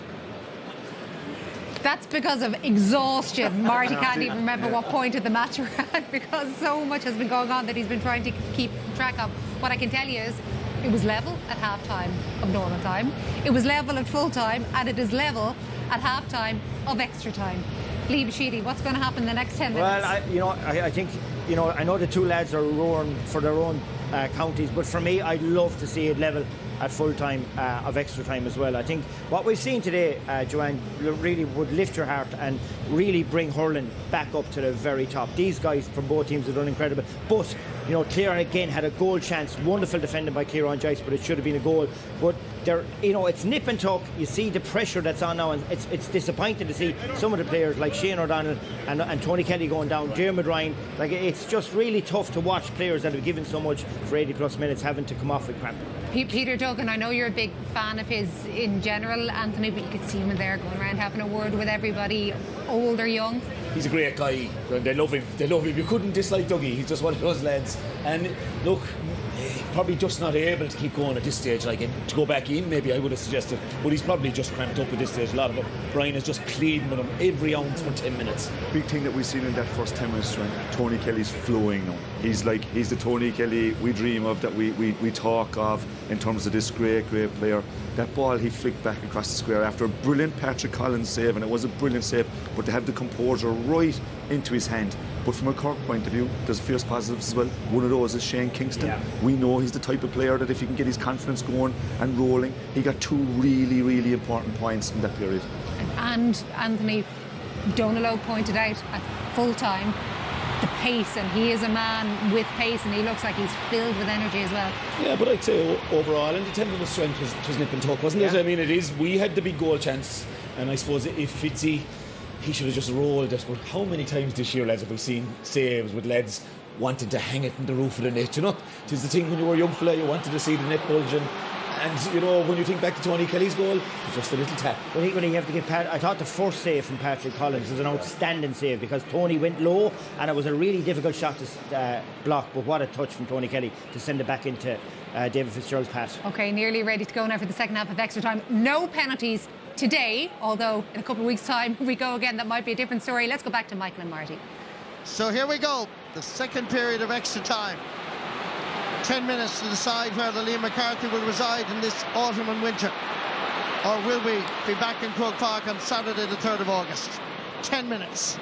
That's because of exhaustion. Marty can't even remember what point of the match we're at because so much has been going on that he's been trying to keep track of. What I can tell you is it was level at half-time of normal time. It was level at full-time, and it is level at half-time of extra time. Liam Sheedy, what's going to happen in the next 10 minutes? Well, I think, I know the two lads are roaring for their own counties, but for me, I'd love to see it level at full time of extra time as well. I think what we've seen today, Joanne, really would lift your heart and really bring hurling back up to the very top. These guys from both teams have done incredible, but Clare again had a goal chance. Wonderful defending by Kieran Joyce, but it should have been a goal. But it's nip and tuck. You see the pressure that's on now, and it's disappointing to see some of the players like Shane O'Donnell and Tony Kelly going down, Dermot Ryan. Like, it's just really tough to watch players that have given so much for 80 plus minutes having to come off with cramp. Peter Duggan, I know you're a big fan of his in general, Anthony, but you could see him in there going around having a word with everybody, old or young. He's a great guy. They love him. You couldn't dislike Dougie. He's just one of those lads. And look, probably just not able to keep going at this stage. Like, to go back in, maybe I would have suggested, but he's probably just cramped up at this stage. A lot of it. Brian is just pleading with him every ounce for 10 minutes. Big thing that we've seen in that first 10 minutes, Tony Kelly's flowing now. He's the Tony Kelly we dream of, that we talk of in terms of this great player. That ball he flicked back across the square after a brilliant Patrick Collins save, and it was a brilliant save, but to have the composure right into his hand. But from a Cork point of view, there's fierce positives as well. One of those is Shane Kingston. Yeah. We know he's the type of player that if he can get his confidence going and rolling, he got 2 really, really important points in that period. And Anthony Donalow pointed out at full time the pace, and he is a man with pace, and he looks like he's filled with energy as well. Yeah, but I'd say overall, and the 10 minute strength was nip and tuck, wasn't it? I mean, it is. We had the big goal chance. And I suppose if Fitzy, he should have just rolled it. But how many times this year, lads, have we seen saves with lads wanting to hang it in the roof of the net? You know, it is the thing when you were a young fella, you wanted to see the net bulging. And, you know, when you think back to Tony Kelly's goal, it's just a little tap. When you have to give I thought the first save from Patrick Collins was an outstanding save because Tony went low and it was a really difficult shot to block, but what a touch from Tony Kelly to send it back into David Fitzgerald's pass. OK, nearly ready to go now for the second half of extra time. No penalties today, although in a couple of weeks' time we go again. That might be a different story. Let's go back to Michael and Marty. So here we go, the second period of extra time. 10 minutes to decide whether Liam McCarthy will reside in this autumn and winter, or will we be back in Croke Park on Saturday the 3rd of August. 10 minutes.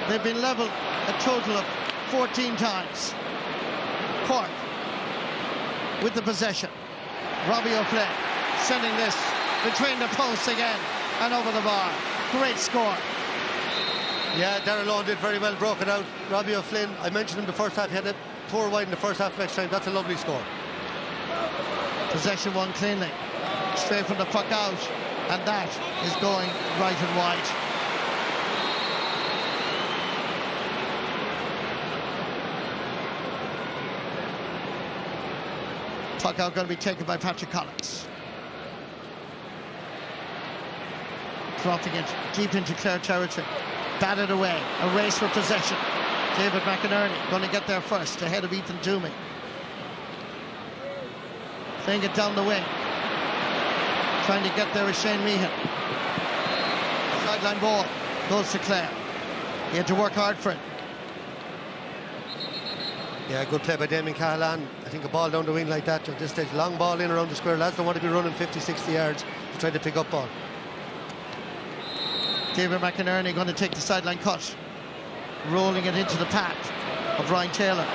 They've been levelled a total of 14 times. Cork with the possession. Robbie O'Flynn sending this between the posts again and over the bar. Great score. Yeah, Darrell Lohan did very well, broke it out. Robbie O'Flynn, I mentioned him the first half, he had a poor wide in the first half of extra time. That's a lovely score. Possession won cleanly. Straight from the puck out. And that is going right and wide. Puck out going to be taken by Patrick Collins. Dropping it deep into Clare territory. Batted away. A race for possession. David McInerney going to get there first, ahead of Ethan Toomey. Playing it down the wing. Trying to get there is Shane Meehan. Sideline ball goes to Clare. He had to work hard for it. Yeah, good play by Damien Cahalane. I think a ball down the wing like that at this stage, long ball in around the square. Lads don't want to be running 50-60 yards to try to pick up ball. David McInerney going to take the sideline cut, rolling it into the path of Ryan Taylor.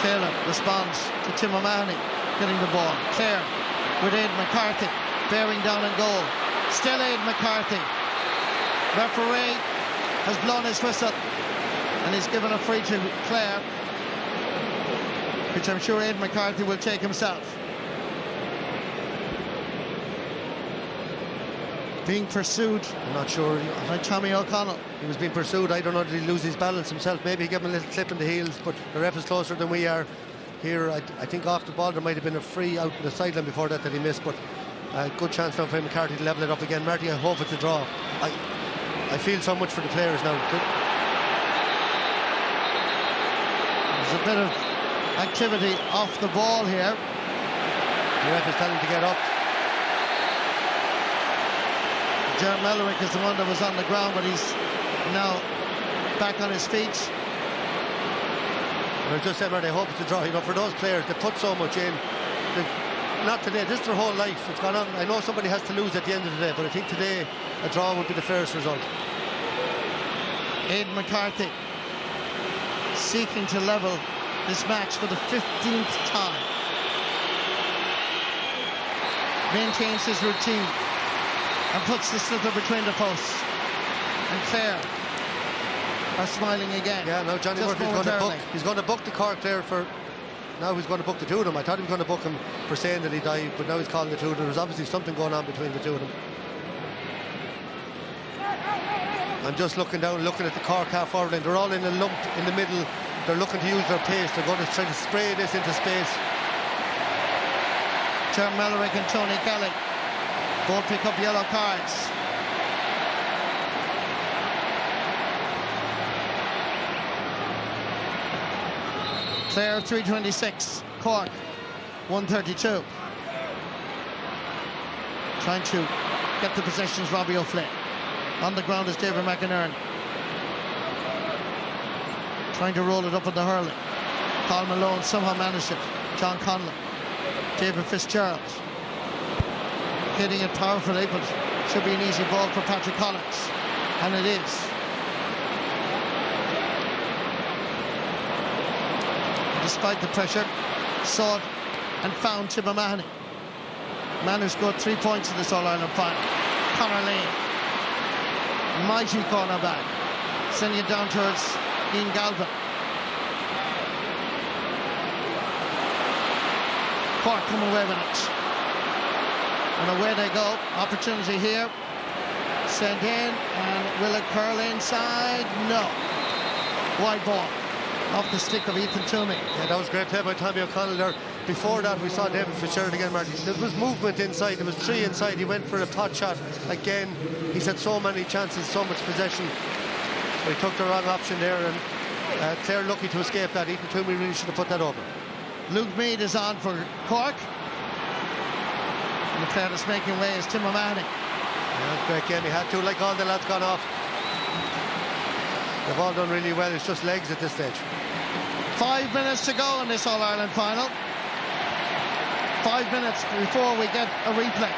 Taylor responds to Tim O'Mahony getting the ball. Clare with Aidan McCarthy bearing down on goal. Still Aidan McCarthy. Referee has blown his whistle and he's given a free to Clare, which I'm sure Aidan McCarthy will take himself. Being pursued, I'm not sure, by Tommy O'Connell. He was being pursued. I don't know, did he lose his balance himself? Maybe he gave him a little clip in the heels, but the ref is closer than we are here. I think off the ball there might have been a free out in the sideline before that he missed, but a good chance now for McCarthy to level it up again. Marty, I hope it's a draw. I feel so much for the players now. There's a bit of activity off the ball here. The ref is telling him to get up. Jared Mellerick is the one that was on the ground, but he's now back on his feet. I just said, Marty, I hope it's a draw. You know, for those players, they put so much in. Not today, this is their whole life. It's gone on. I know somebody has to lose at the end of the day, but I think today a draw would be the fairest result. Aidan McCarthy seeking to level this match for the 15th time. Maintains his routine and puts the slipper between the posts. And Clare are smiling again. Yeah, now Johnny Murphy's going to book the Cork Clare for. Now he's going to book the two of them. I thought he was going to book him for saying that he died, but now he's calling the two of them. There's obviously something going on between the two of them. I'm just looking down, looking at the Cork half forward line. They're all in a lump in the middle. They're looking to use their pace. They're going to try to spray this into space. Jared Mellerick and Tony Kelly both pick up yellow cards. Clare 326, Cork 132. Trying to get the possessions, Robbie O'Flynn. On the ground is David McInerney. Trying to roll it up in the hurling. Paul Malone somehow managed it. John Conlon. David Fitzgerald. Hitting it powerfully, but should be an easy ball for Patrick Collins. And it is. Despite the pressure, sought and found Tim O'Mahony. Man who scored 3 points in this All-Ireland final. Conor Lane. Mighty cornerback. Sending it down towards Ian Galvin. Cork come away with it. And away they go. Opportunity here. Sent in, and will it curl inside? No. Wide ball. Off the stick of Ethan Toomey. Yeah, that was great play by Tommy O'Connell there. Before that, we saw David Fitzgerald again, Marty. There was movement inside. There was 3 inside. He went for a pot shot again. He's had so many chances, so much possession. But he took the wrong option there, and Clare lucky to escape that. Ethan Toomey really should have put that over. Luke Meade is on for Cork. And the player that's making way is Tim O'Mahony. Yeah, great game. He had to, like all the lads gone off. They've all done really well. It's just legs at this stage. 5 minutes to go in this All-Ireland final. 5 minutes before we get a replay.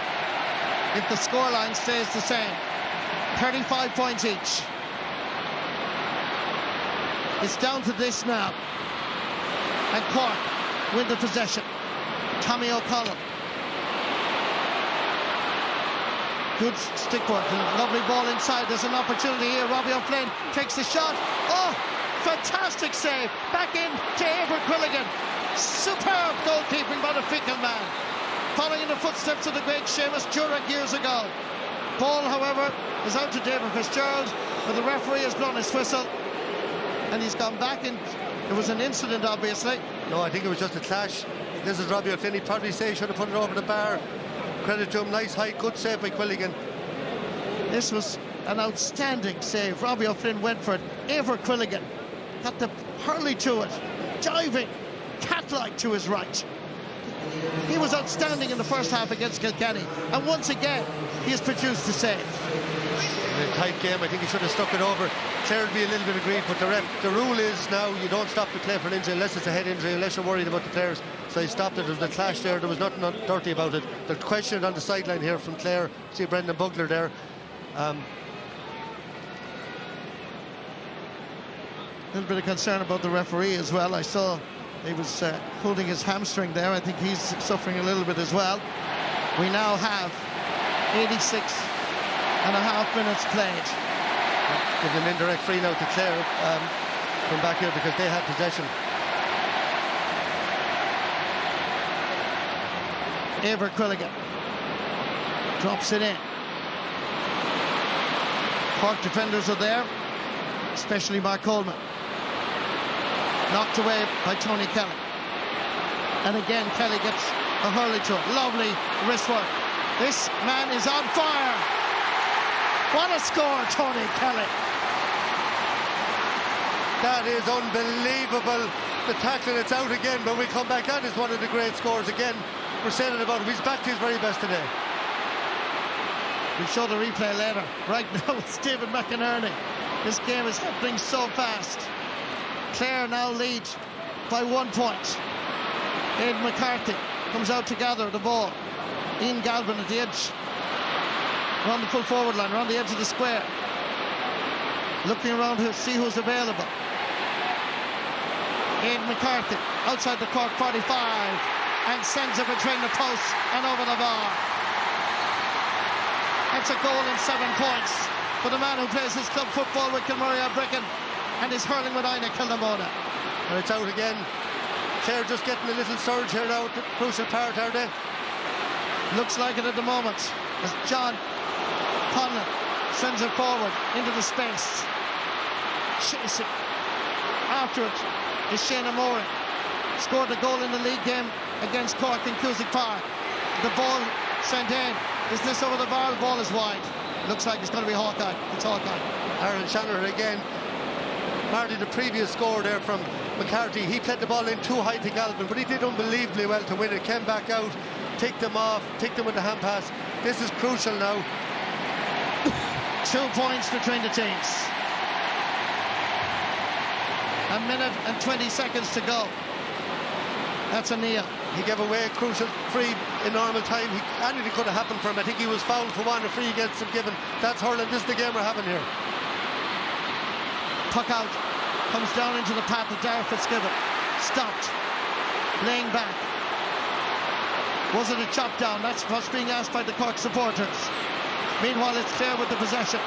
If the scoreline stays the same, 35 points each. It's down to this now. And Cork win the possession. Tommy O'Connell. Good stick work. Lovely ball inside. There's an opportunity here. Robbie O'Flynn takes the shot. Oh, fantastic save. Back in to Eibheart Quilligan. Superb goalkeeping by the Fickle man. Following in the footsteps of the great Seamus Jurek years ago. Ball, however, is out to David Fitzgerald, but the referee has blown his whistle. And he's gone back in. It was an incident, obviously. No, I think it was just a clash. This is Robbie O'Flynn. He probably say he should have put it over the bar. Credit to him. Nice height, good save by Quilligan. This was an outstanding save. Robbie O'Flynn went for it. Eibheart Quilligan got the hurley to it, diving, cat-like to his right. He was outstanding in the first half against Kilkenny, and once again he has produced the save. In a tight game, I think he should have stuck it over. Clare would be a little bit aggrieved, but the rule is now you don't stop the play for an injury unless it's a head injury, unless you're worried about the players. So he stopped it. There was a clash there. There was nothing dirty about it. They're questioned on the sideline here from Clare. See Brendan Bugler there. A little bit of concern about the referee as well. I saw he was holding his hamstring there. I think he's suffering a little bit as well. We now have 86.5 minutes played. Give an indirect free now to Clare from back here because they had possession. Eibheart Quilligan drops it in. Cork defenders are there, especially Mark Coleman. Knocked away by Tony Kelly. And again, Kelly gets a hurley to it. Lovely wrist work. This man is on fire. What a score, Tony Kelly. That is unbelievable. The tackle, it's out again, but we come back. That is one of the great scores again. We're saying it about him. He's back to his very best today. We'll show the replay later. Right now it's David McInerney. This game is happening so fast. Clare now lead by 1 point. Aidan McCarthy comes out to gather the ball. Ian Galvin at the edge. Around the full forward line, around the edge of the square. Looking around to see who's available. Aidan McCarthy outside the Cork 45 and sends it between the posts and over the bar. That's a goal in 7 points for the man who plays his club football with Kilmurray Bricken and is hurling with Ina Kildamona. And it's out again. Clare just getting a little surge here now at the crucial part, are they? Looks like it at the moment as John Conlon sends it forward into the space. Chasing. After it is Shane O'Moran. Scored a goal in the league game against Cork in Cusack Park. The ball sent in. Is this over the bar? The ball is wide. Looks like it's going to be Hawkeye. It's Hawkeye. Aaron Shannon again. Marty, the previous score there from McCarthy, he played the ball in too high to Galvin, but he did unbelievably well to win it. Came back out, ticked them off, ticked them with the hand pass. This is crucial now. 2 points between the teams. A minute and 20 seconds to go. That's a kneel. He gave away a crucial free in normal time. Anything could have happened for him. I think he was fouled for one, a free against him given. That's hurling. This is the game we're having here. Puck out. Comes down into the path of Darragh Fitzgibbon. Stopped. Laying back. Was it a chop down? That's what's being asked by the Cork supporters. Meanwhile, it's Clare with the possession.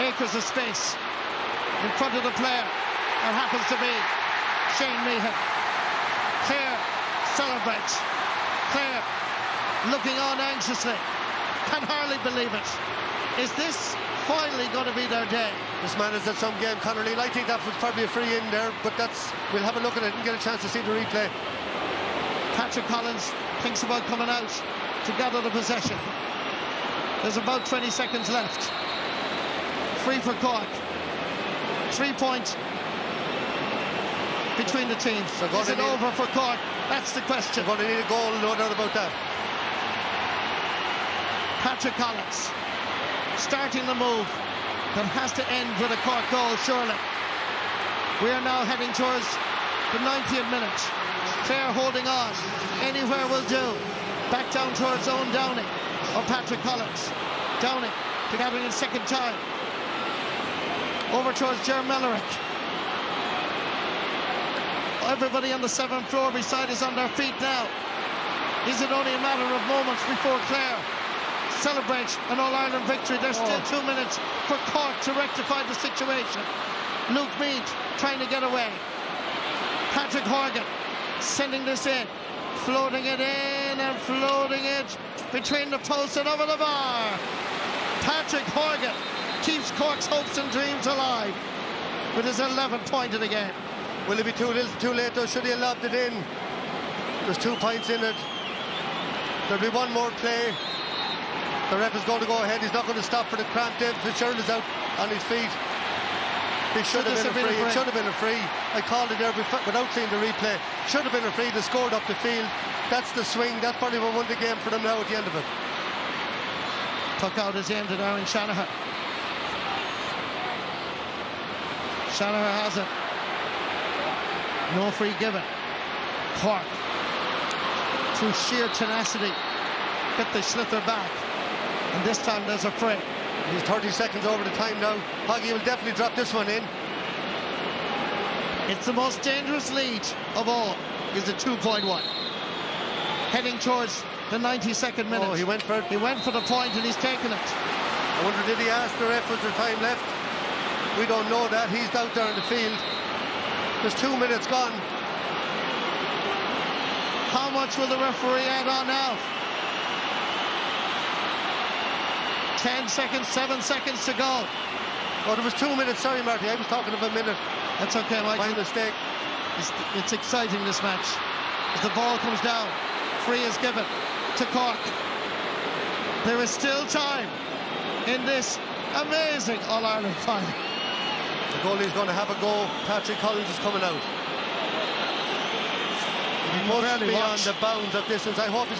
Acres of space in front of the player. That happens to be Shane Meehan. Clare celebrates. Clare looking on anxiously. Can hardly believe it. Is this finally going to be their day? This man is at some game, Conor Leal. I think that was probably a free in there, but we'll have a look at it and get a chance to see the replay. Patrick Collins thinks about coming out to gather the possession. There's about 20 seconds left. Free for Cork. 3 points between the teams. Is it over for Cork? That's the question. They're going to need a goal, no doubt about that. Patrick Collins starting the move that has to end with a Cork goal, surely. We are now heading towards the 90th minute. Clare holding on. Anywhere will do. Back down towards Owen Downey or Patrick Collins. Downey to get it in second time. Over towards Ger Mellerick. Everybody on the 7th floor beside is on their feet now. Is it only a matter of moments before Clare celebrate an All-Ireland victory? There's still 2 minutes for Cork to rectify the situation. Luke Mead trying to get away. Patrick Horgan sending this in, floating it in and floating it between the posts and over the bar. Patrick Horgan keeps Cork's hopes and dreams alive with his 11th point of the game. Will it be too late though? Should he have lobbed it in? There's 2 points in it. There'll be one more play. The ref is going to go ahead. He's not going to stop for the cramp. David Fitzgerald is out on his feet. It should have been a free. It should have been a free. I called it there without seeing the replay. Should have been a free. They scored up the field. That's the swing. That's probably what won the game for them now at the end of it. Took out his end at Aaron Shanahan. Shanahan has it. No free given. Cork, through sheer tenacity, get the slither back. And this time there's a free. He's 30 seconds over the time now. Hoggy will definitely drop this one in. It's the most dangerous lead of all, is the 2.1. Heading towards the 92nd minute. Oh, he went for it. He went for the point and he's taken it. I wonder, did he ask the ref was there time left? We don't know that. He's out there in the field. There's 2 minutes gone. How much will the referee add on now? 10 seconds, 7 seconds to go. Oh, there was 2 minutes. Sorry, Marty. I was talking of a minute. That's okay, Michael. My mistake. It's exciting, this match. As the ball comes down, free is given to Cork. There is still time in this amazing All-Ireland final. The goalie's going to have a go. Patrick Collins is coming out. He must be on the bounds of distance. I hope he's...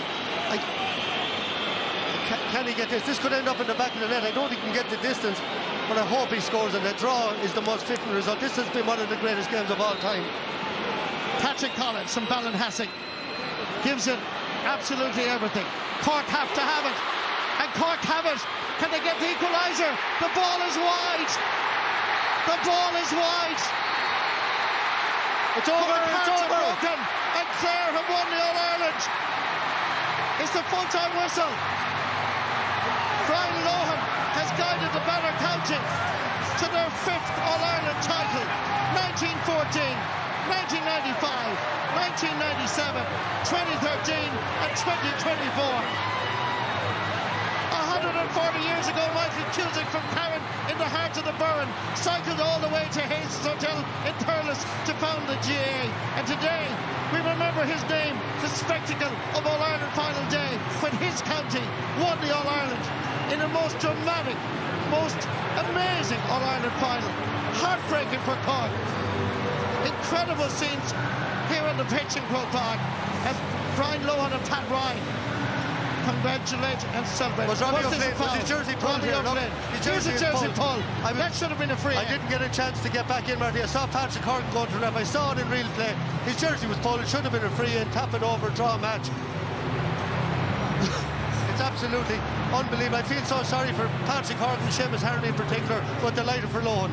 Can he get this? This could end up in the back of the net. I don't think he can get the distance, but I hope he scores, and the draw is the most fitting result. This has been one of the greatest games of all time. Patrick Collins from Ballinhassig gives it absolutely everything. Cork have to have it, and Cork have it. Can they get the equaliser? The ball is wide. The ball is wide. It's over. It's over. Broken, and Clare have won the All-Ireland. It's the full-time whistle. Brian Lohan has guided the Banner County to their 5th All-Ireland title. 1914, 1995, 1997, 2013 and 2024. 140 years ago, Michael Cusick from Carron in the heart of the Burren cycled all the way to Hayes Hotel in Thurles to found the GAA. And today, we remember his name, the spectacle of All-Ireland final day, when his county won the All-Ireland in the most dramatic, most amazing All-Ireland final. Heartbreaking for Cork. Incredible scenes here on the pitch in Croke Park as Brian Lohan and Pat Ryan congratulate and celebrate. Was his jersey pulled here? Here's a jersey pull. That should have been a free. I didn't get a chance to get back in, Marty. I saw Patrick Horgan go to the ref. I saw it in real play. His jersey was pulled. It should have been a free and tap it over, draw a match. It's absolutely unbelievable. I feel so sorry for Patrick Horgan, Seamus Harney in particular, but delighted for Lohan.